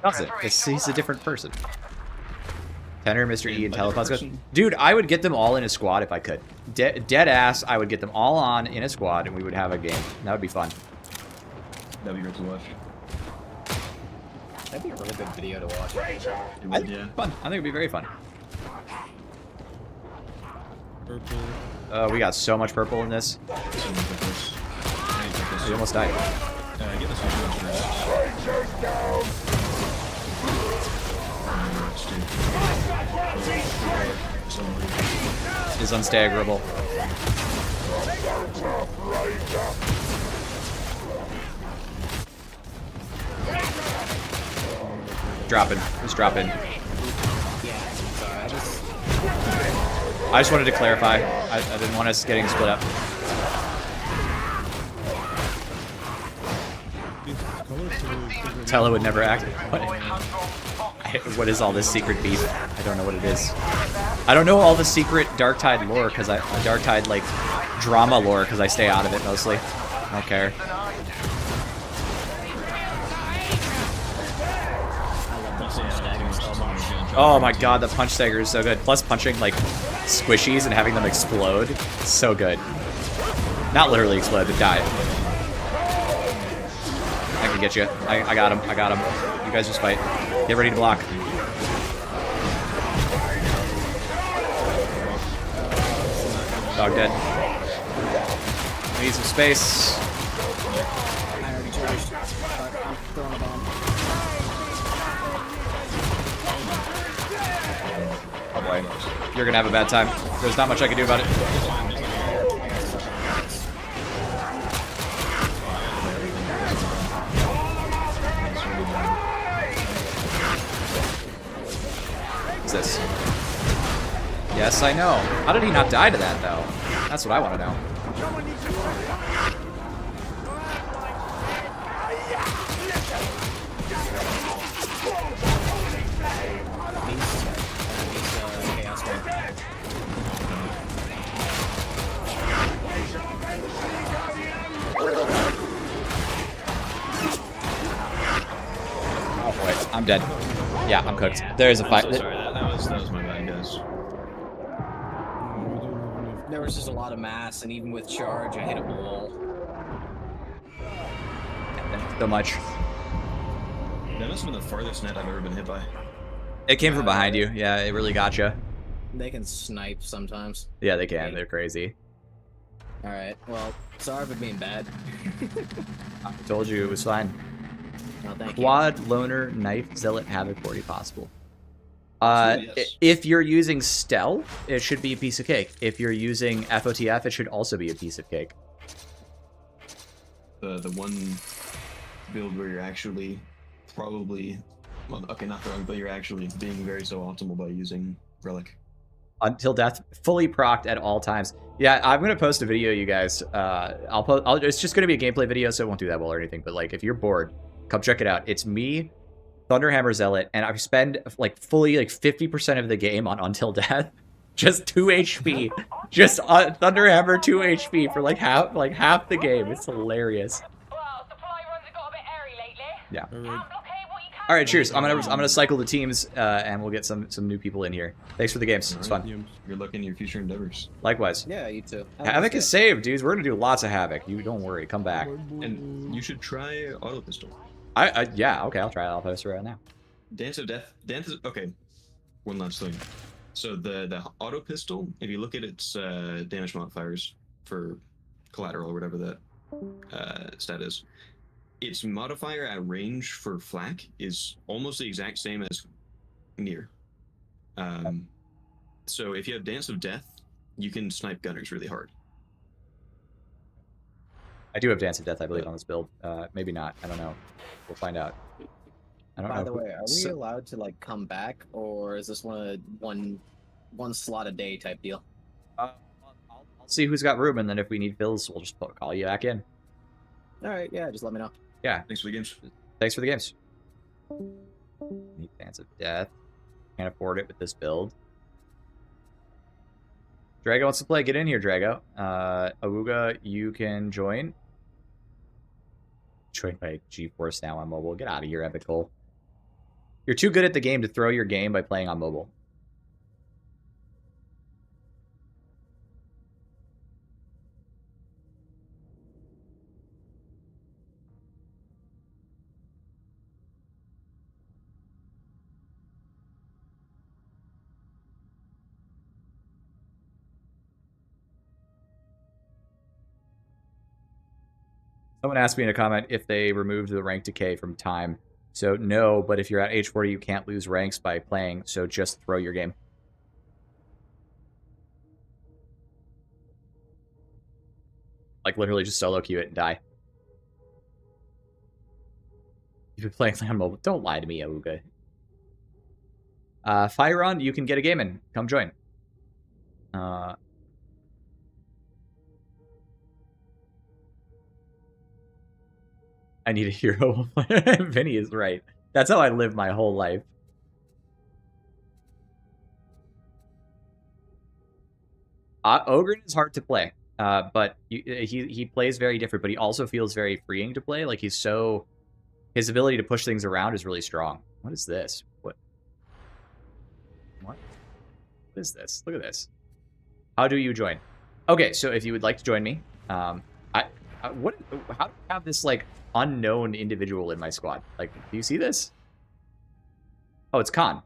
Doesn't. He's a different person. Tanner, Mr. E, and Telepods. Dude, I would get them all in a squad if I could. Dead ass, I would get them all on in a squad, and we would have a game. That would be fun. That'd be great to watch. That'd be a really good video to watch. Fun. I think it'd be very fun. Purple. We got so much purple in this. We almost died. Get this one. Is unstaggerable. Dropping. He's dropping. I just wanted to clarify. I didn't want us getting split up. Tella would never act. What is all this secret beef? I don't know what it is. I don't know all the secret Darktide lore because Darktide drama lore because I stay out of it mostly. I don't care. Oh my god, the punch stagger is so good. Plus punching squishies and having them explode. So good. Not literally explode, but die. I can get you. I got him. I got him. You guys just fight. Get ready to block. Dog dead. We need some space. I already charged. But I'm throwing a bomb. Oh boy. You're gonna have a bad time. There's not much I can do about it. What's this? Yes, I know. How did he not die to that, though? That's what I want to know. Oh boy, I'm dead. Yeah, I'm cooked. There's a fight. I'm so sorry, that was my bad, guys. There was just a lot of mass, and even with charge, I hit a wall. So much. That must have been the farthest net I've ever been hit by. It came from behind you. Yeah, it really got you. They can snipe sometimes. Yeah, they can. They're crazy. Alright, well, sorry for being bad. I told you it was fine. No, thank you. Quad, loner, knife, zealot, havoc, 40 possible. If you're using stealth, it should be a piece of cake. If you're using FOTF, it should also be a piece of cake. The one build where you're actually probably, well, okay, not wrong, but you're actually being very so optimal by using relic. Until death, fully procced at all times. Yeah, I'm gonna post a video, you guys. It's just gonna be a gameplay video, so it won't do that well or anything. But like, if you're bored, come check it out. It's me, Thunderhammer Zealot, and I spend like fully like 50% of the game on Until Death, just 2 HP, just Thunderhammer 2 HP for like half the game. It's hilarious. Yeah. All right, cheers. I'm gonna cycle the teams, and we'll get some new people in here. Thanks for the games. It's fun. Good luck in your future endeavors. Likewise. Yeah, you too. Havoc is saved, dudes. We're gonna do lots of Havoc. You don't worry. Come back. And you should try auto pistol. Yeah. Okay, I'll try it. I'll post it right now. Dance of Death. Okay. One last thing. So the auto pistol, if you look at its damage modifiers for collateral or whatever that stat is, its modifier at range for flak is almost the exact same as near. So if you have Dance of Death, you can snipe gunners really hard. I do have Dance of Death, I believe, on this build. Maybe not. I don't know. We'll find out. I don't know. By the way, are we allowed to like come back, or is this one slot a day type deal? I'll see who's got room, and then if we need fills, we'll just call you back in. All right, yeah, just let me know. Yeah. Thanks for the games. Thanks for the games. Need Dance of Death. Can't afford it with this build. Drago wants to play. Get in here, Drago. Awuga, you can join. Join by GeForce now on mobile. Get out of here, Epic Hole. You're too good at the game to throw your game by playing on mobile. Someone asked me in a comment if they removed the rank decay from time. So no, but if you're at age 40, you can't lose ranks by playing, so just throw your game. Like literally just solo queue it and die. You've been playing on mobile. Don't lie to me, Auga. Fireon, you can get a game in. Come join. I need a hero. Vinny is right. That's how I live my whole life. Ogre is hard to play, but he plays very different, but he also feels very freeing to play. Like he's so... His ability to push things around is really strong. What is this? What is this? Look at this. How do you join? Okay, so if you would like to join me, What? How do I have this like unknown individual in my squad? Like, do you see this? Oh, it's Khan.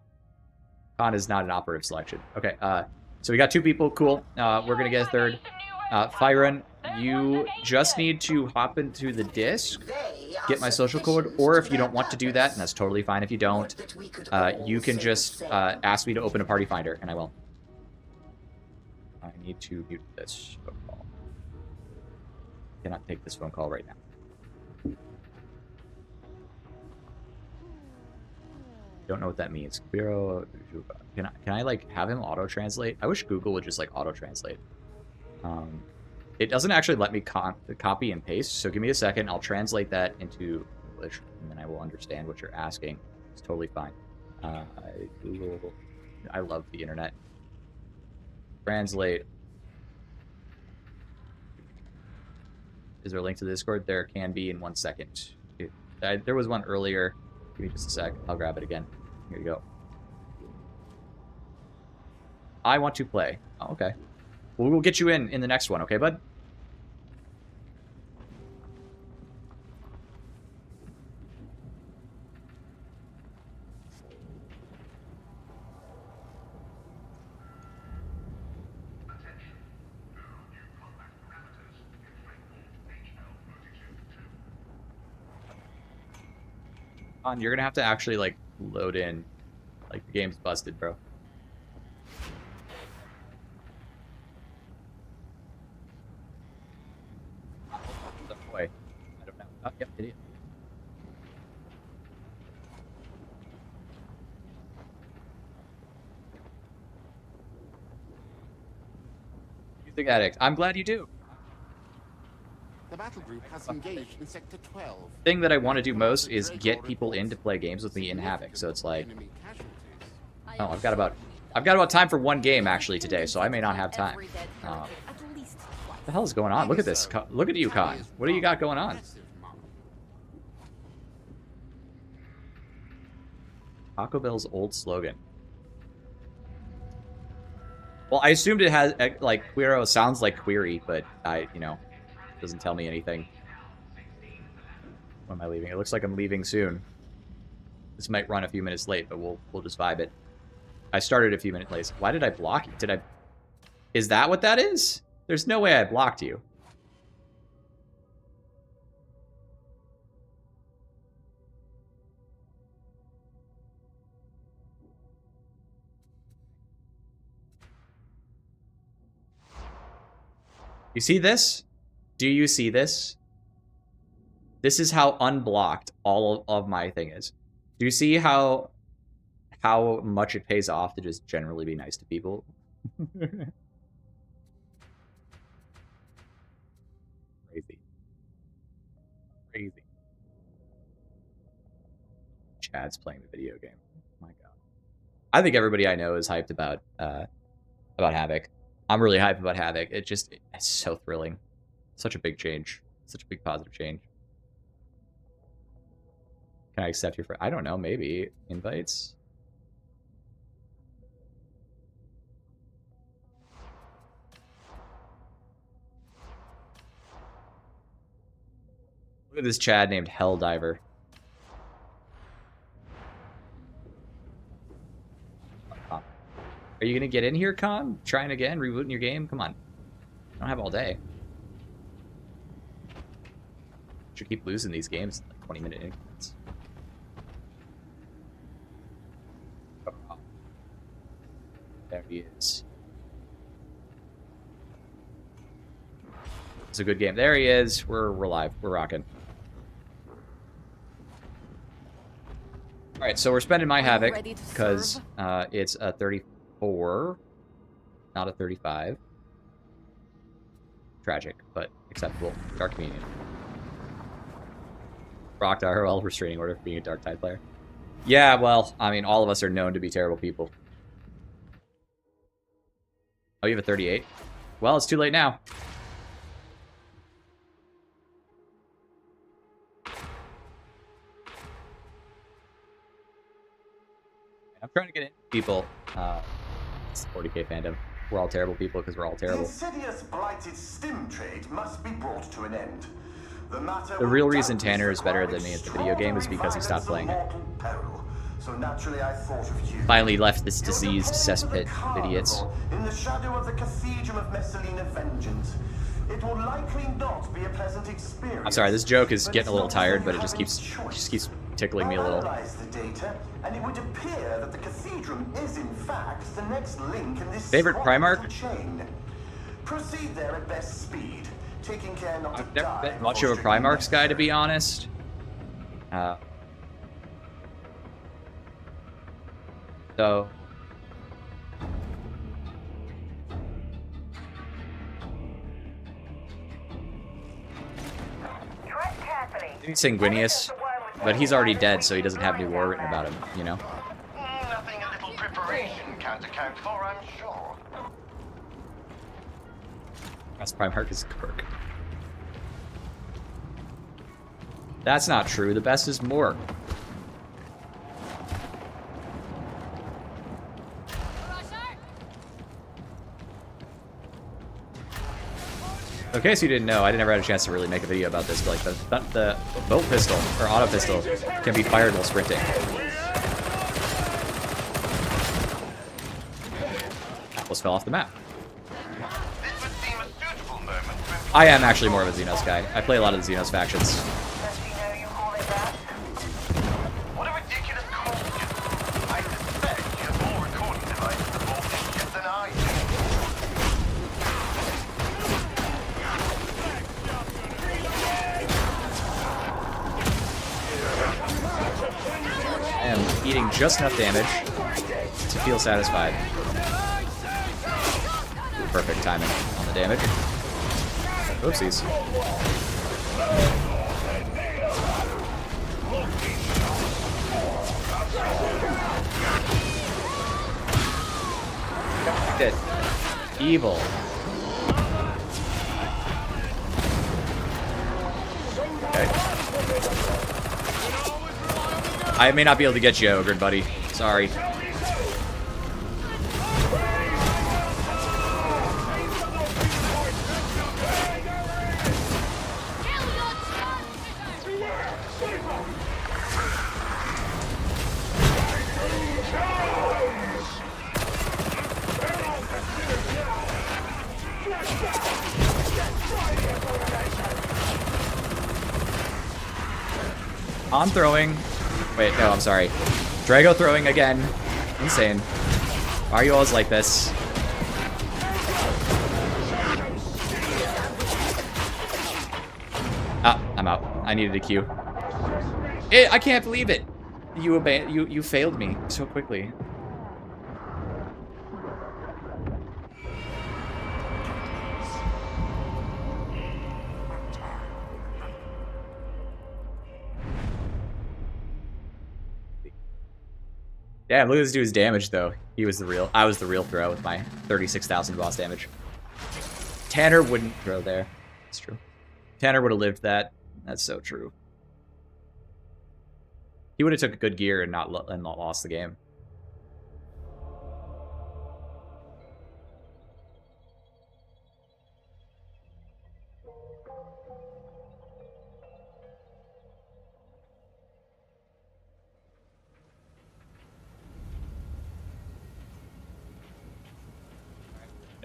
Khan is not an operative selection. Okay. So we got 2 people. Cool. We're gonna get a third. Fyron, you just need to hop into the disc, get my social code, or if you don't want to do that, and that's totally fine if you don't, you can just ask me to open a party finder, and I will. I need to mute this phone call. Cannot take this phone call right now. Don't know what that means. Can I like have him auto translate? I wish Google would just like auto translate. It doesn't actually let me copy and paste, so give me a second. I'll translate that into English, and then I will understand what you're asking. It's totally fine. Google, I love the internet. Translate. Is there a link to the Discord? There can be in 1 second. There was one earlier. Give me just a sec. I'll grab it again. Here you go. I want to play. Oh, okay. Well, we'll get you in the next one, okay, bud? You're gonna have to actually like load in. Like the game's busted, bro. Boy, I don't know. Oh, yep, idiot. Music addict. I'm glad you do. The battle group has engaged in Sector 12. Thing that I want to do most is get people in to play games with me in Havoc. So it's like, oh, I've got about time for 1 game actually today, so I may not have time. What the hell is going on? Look at this. Look at you, Khan. What do you got going on? Taco Bell's old slogan. Well, I assumed it has like Queero sounds like query, but doesn't tell me anything. When am I leaving? It looks like I'm leaving soon. This might run a few minutes late, but we'll just vibe it. I started a few minutes late. Why did I block you? Is that what that is? There's no way I blocked you. You see this? Do you see this? This is how unblocked all of my thing is. Do you see how much it pays off to just generally be nice to people? Crazy. Crazy. Chad's playing the video game. My God. I think everybody I know is hyped about Havoc. I'm really hyped about Havoc. It's so thrilling. Such a big change. Such a big positive change. Can I accept your friend? I don't know. Maybe. Invites? Look at this Chad named Helldiver. Are you going to get in here, Con? Trying again? Rebooting your game? Come on. I don't have all day. Should keep losing these games in like 20-minute increments. Oh. There he is. It's a good game. There he is. We're live. We're rocking. All right, so we're spending my Havoc because it's a 34, not a 35. Tragic, but acceptable. Dark Communion. Rocked RL restraining order for being a Dark Tide player. Yeah, well, I mean, all of us are known to be terrible people. Oh, you have a 38? Well, it's too late now. I'm trying to get in people. It's 40k fandom. We're all terrible people because we're all terrible. The insidious blighted stim trade must be brought to an end. The real reason Tanner is better than me at the video game is because he stopped playing it. So naturally I thought of you. Finally left this diseased cesspit of idiots. In the shadow of the Cathedral of Messalina Vengeance. It will likely not be a pleasant experience. I'm sorry, this joke is getting a little tired, but it just keeps tickling me a little. The data, and it would appear that the cathedral is in fact the next link in this favorite Primarch chain. Proceed there at best speed, taking care not I've to never die been much of a Primarch's guy, to be honest. So maybe Sanguinius, but he's already dead, so he doesn't have any war written about him, you know? Nothing a little preparation can't account for, I'm sure. Best Primarch is Kirk. That's not true. The best is Morg. In case you didn't know, I never had a chance to really make a video about this, but like the bolt pistol, or auto pistol, can be fired while sprinting. Apples fell off the map. I am actually more of a Xenos guy. I play a lot of the Xenos factions. What a ridiculous question. I suspect you have more recording devices of voltage than I I am eating just enough damage to feel satisfied. Perfect timing on the damage. Oopsies. Dead. Evil. Okay. I may not be able to get you, Ogre, buddy. Sorry. I'm throwing. Wait, no, I'm sorry. Drago throwing again. Insane. Why are you always like this? Ah, I'm out. I needed a Q. I can't believe it. You failed me so quickly. Damn, look at this dude's damage, though. I was the real throw with my 36,000 boss damage. Tanner wouldn't throw there. That's true. Tanner would have lived that. That's so true. He would have took a good gear and not lost the game.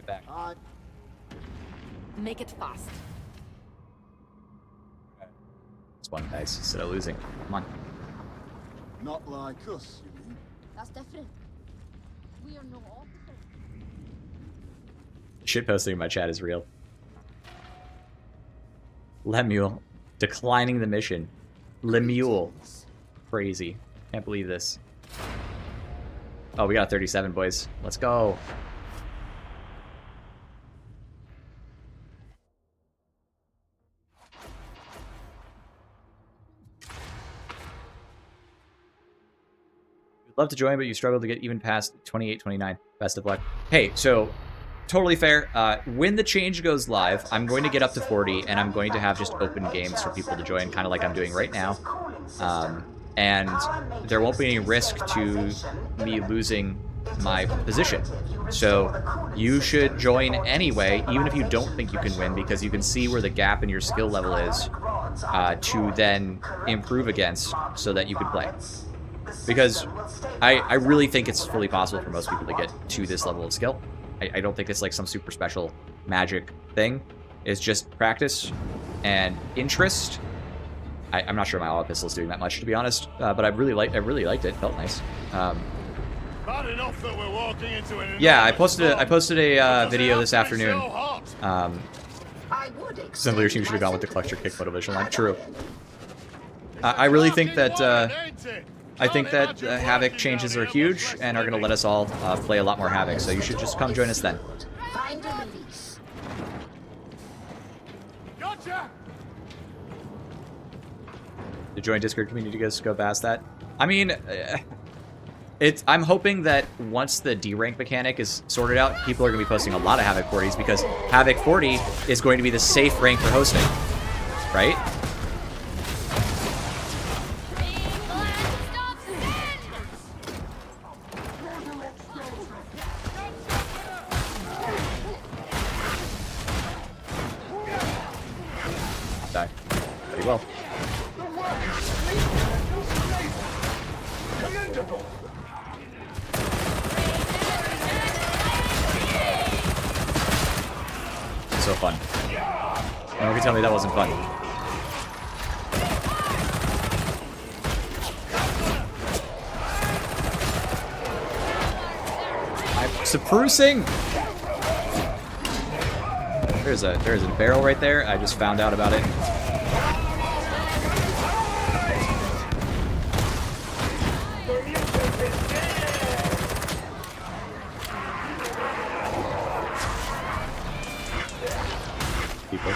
Back. Make it fast. It's one dice instead of losing. Come on. Not like us, you mean? That's different. We are no officers. Shitposting in my chat is real. Lemuel. Declining the mission. Lemuel. Crazy. Can't believe this. Oh, we got 37, boys. Let's go. Love to join, but you struggle to get even past 28, 29. Best of luck. Hey, so totally fair. When the change goes live, I'm going to get up to 40, and I'm going to have just open games for people to join, kind of like I'm doing right now. And there won't be any risk to me losing my position. So you should join anyway, even if you don't think you can win, because you can see where the gap in your skill level is to then improve against so that you could play. Because I really think it's fully possible for most people to get to this level of skill. I don't think it's like some super special magic thing. It's just practice and interest. I'm not sure my auto pistol is doing that much, to be honest, but I really liked it. It felt nice. Bad enough that we're walking into an Yeah, I posted a video this afternoon. Some of your team should have gone with the collector kick motivational line. True. I really think that Havoc changes are huge and are going to let us all play a lot more Havoc. So you should just come join us then. Find a release. Gotcha. The join Discord community guys go past that. I mean, I'm hoping that once the D rank mechanic is sorted out, people are going to be posting a lot of Havoc 40s because Havoc 40 is going to be the safe rank for hosting, right? Die. Pretty well. So fun. No one can tell me that wasn't fun. I'm sprucing. There's a barrel right there. I just found out about it. People.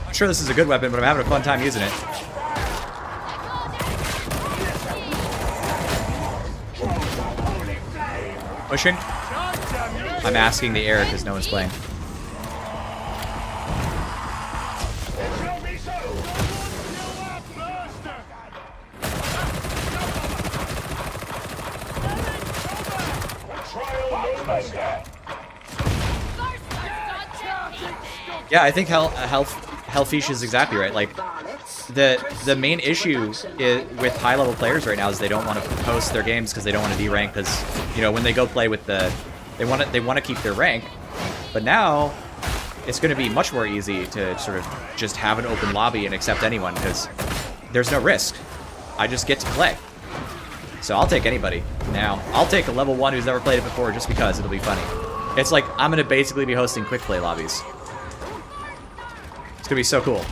I'm sure this is a good weapon, but I'm having a fun time using it. Pushing. I'm asking the air because no one's playing. Yeah, I think Hellfish is exactly right. Like, the main issue with high-level players right now is they don't want to post their games because they don't want to de-rank because, you know, when they go play with they want to keep their rank. But now it's going to be much more easy to sort of just have an open lobby and accept anyone because there's no risk. I just get to play. So I'll take anybody now. I'll take a level 1 who's never played it before just because it'll be funny. It's like I'm going to basically be hosting quick play lobbies. It's going to be so cool.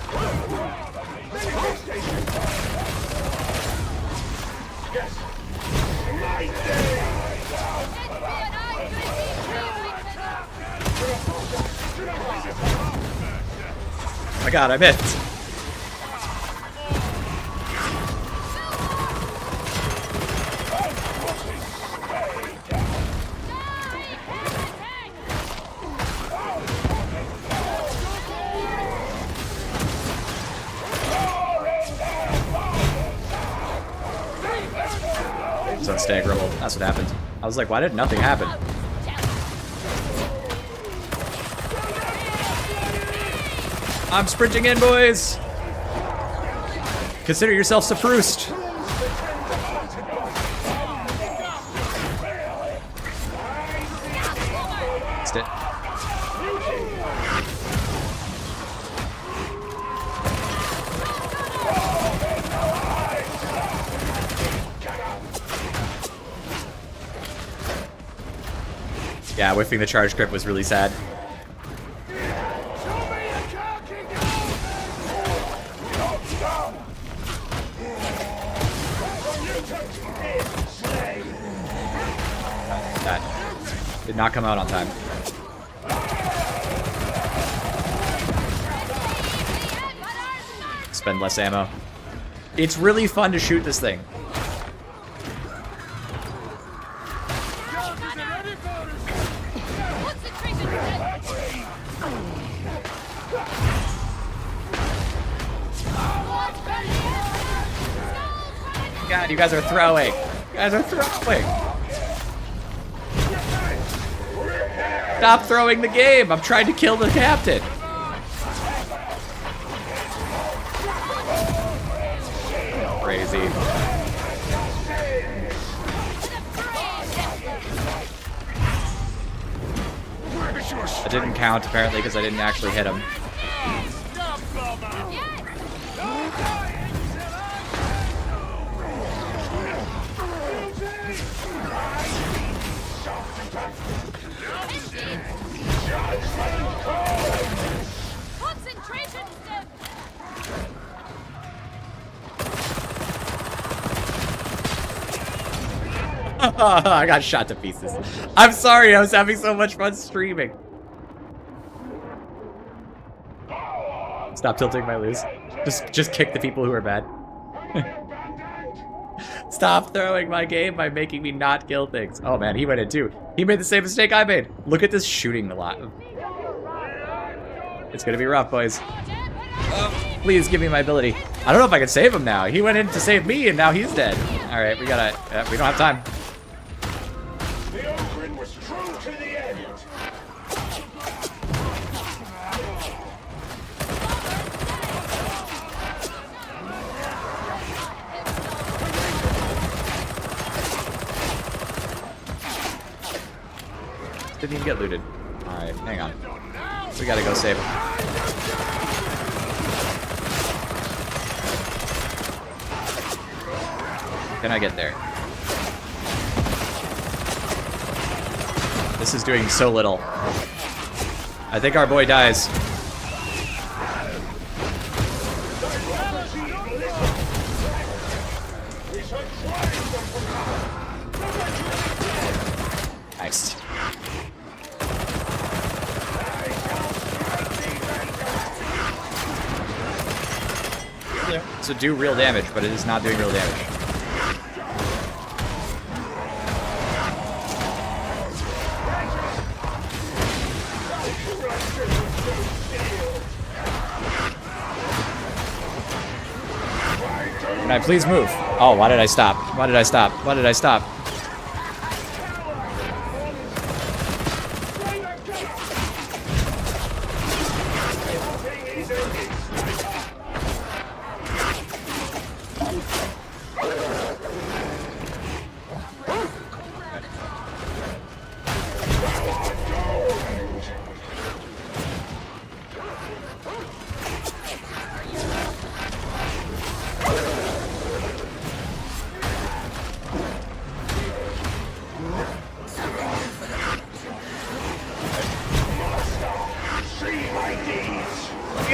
Oh my god, I missed. It's unstaggerable. That's what happened. I was like, why did nothing happen? I'm sprinting in, boys! Consider yourself suffused. That's it. Yeah, whiffing the charge grip was really sad. That did not come out on time. Spend less ammo. It's really fun to shoot this thing. god, you guys are throwing. You guys are throwing. Stop throwing the game. I'm trying to kill the captain. Crazy. That didn't count apparently because I didn't actually hit him. Concentration step. I got shot to pieces. I'm sorry, I was having so much fun streaming. Stop tilting my loose. Just kick the people who are bad. Stop throwing my game by making me not kill things. Oh man, he went in too. He made the same mistake I made. Look at this shooting a lot. It's gonna be rough, boys. Please give me my ability. I don't know if I can save him now. He went in to save me and now he's dead. All right, we gotta, we don't have time. The Ogren was true to the end. Didn't even get looted. All right, hang on. We gotta go save him. Can I get there? This is doing so little. I think our boy dies. Nice. So do real damage, but it is not doing real damage. Can I please move? Oh, why did I stop? Why did I stop? Why did I stop?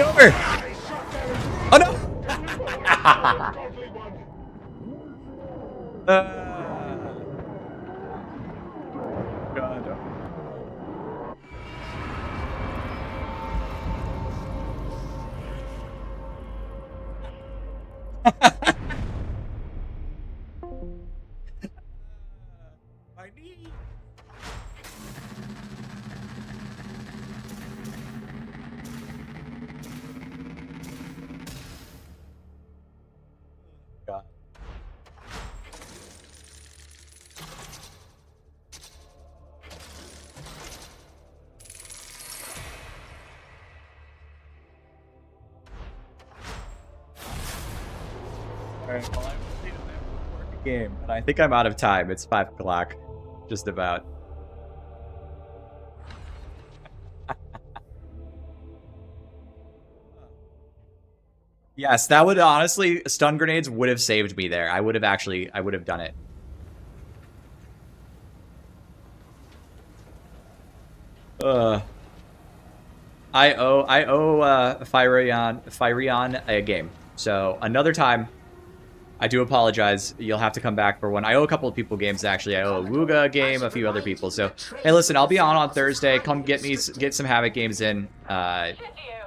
Over. Oh no! God. My knee. God. Alright, well, I will see if I work a game, but I think I'm out of time. It's 5 o'clock. Just about. Yes, that would honestly, stun grenades would have saved me there. I would have done it. I owe Firion a game. So another time, I do apologize. You'll have to come back for one. I owe a couple of people games actually. I owe a Wooga a game, a few other people. So hey, listen, I'll be on Thursday. Come get some Havoc games in.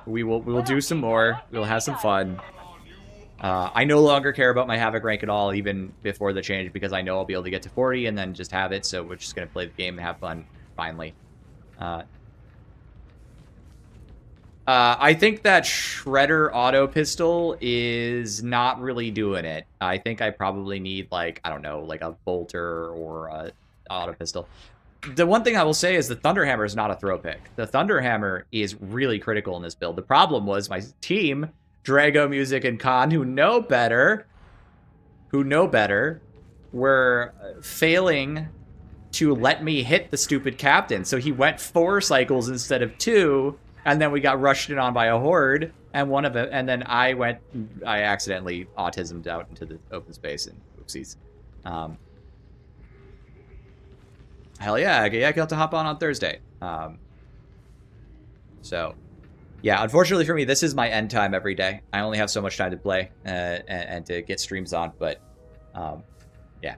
We will do some more. We'll have some fun. I no longer care about my Havoc rank at all, even before the change, because I know I'll be able to get to 40 and then just have it. So we're just gonna play the game and have fun finally. I think that Shredder auto pistol is not really doing it. I think I probably need, like, I don't know, like a bolter or a auto pistol. The one thing I will say is the Thunderhammer is not a throw pick. The Thunderhammer is really critical in this build. The problem was my team, Drago, Music, and Khan, who know better, were failing to let me hit the stupid captain. So he went 4 cycles instead of 2, and then we got rushed in on by a horde, and then I accidentally autismed out into the open space, and oopsies. Hell yeah, I got to hop on Thursday. So, yeah, unfortunately for me, this is my end time every day. I only have so much time to play and to get streams on, but yeah.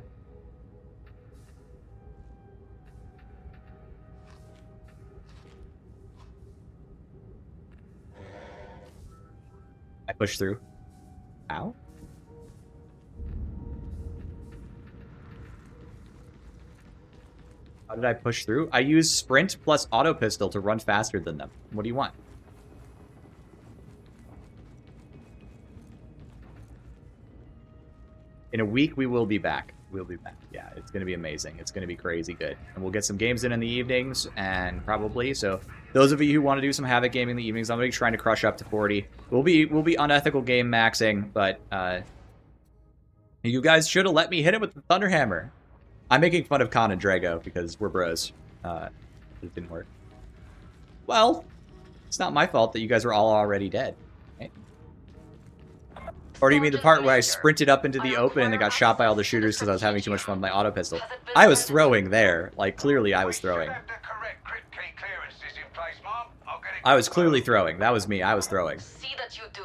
I pushed through. Ow. How did I push through? I used sprint plus auto pistol to run faster than them. What do you want? In a week, we will be back. We'll be back. Yeah, it's going to be amazing. It's going to be crazy good. And we'll get some games in the evenings, and probably. So those of you who want to do some Havoc gaming in the evenings, I'm going to be trying to crush up to 40. We'll be unethical game maxing, but you guys should have let me hit it with the Thunderhammer. I'm making fun of Khan and Drago because we're bros. It didn't work. Well, it's not my fault that you guys were all already dead. Right? Or do you mean the part where I sprinted up into the open and they got shot by all the shooters because I was having too much fun with my auto pistol? I was throwing there. Like, clearly I was throwing. I was clearly throwing. That was me. I was throwing.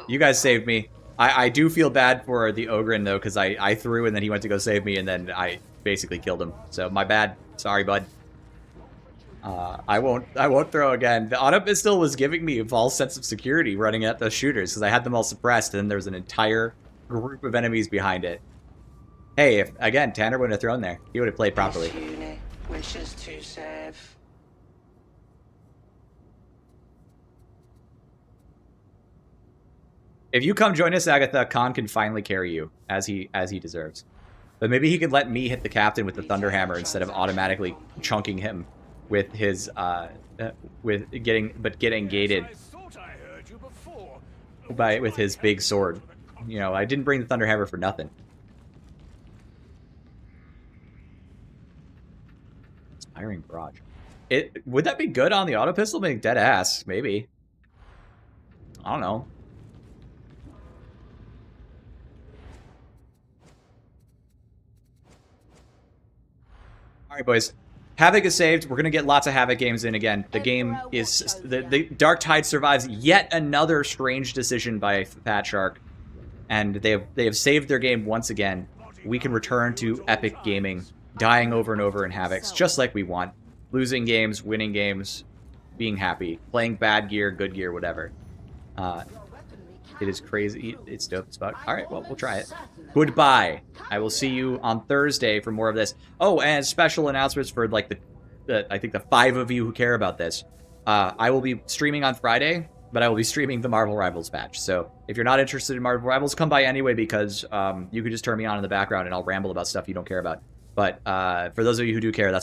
You guys saved me. I do feel bad for the Ogren, though, because I threw and then he went to go save me and then I basically killed him. So, my bad. Sorry, bud. I won't throw again. The auto pistol was giving me a false sense of security running at the shooters because I had them all suppressed and then there was an entire group of enemies behind it. Hey, if again Tanner wouldn't have thrown there, he would have played properly. This unit wishes to serve. If you come join us, Agatha, Khan can finally carry you as he deserves. But maybe he could let me hit the captain with the Thunderhammer instead of automatically chunking him with his getting gated with his big sword. You know, I didn't bring the Thunderhammer for nothing. Inspiring barrage. Would that be good on the auto pistol? Being dead ass, maybe. I don't know. All right, boys. Havoc is saved. We're going to get lots of Havoc games in again. The game is... The Dark Tide survives yet another strange decision by Fat Shark. And they have saved their game once again. We can return to epic gaming, dying over and over in Havocs, just like we want. Losing games, winning games, being happy. Playing bad gear, good gear, whatever. It is crazy. It's dope as fuck. All right, well, we'll try it. Goodbye. I will see you on Thursday for more of this. Oh, and special announcements for like I think the 5 of you who care about this. I will be streaming on Friday, but I will be streaming the Marvel Rivals patch. So if you're not interested in Marvel Rivals, come by anyway because you can just turn me on in the background and I'll ramble about stuff you don't care about. But for those of you who do care, that's what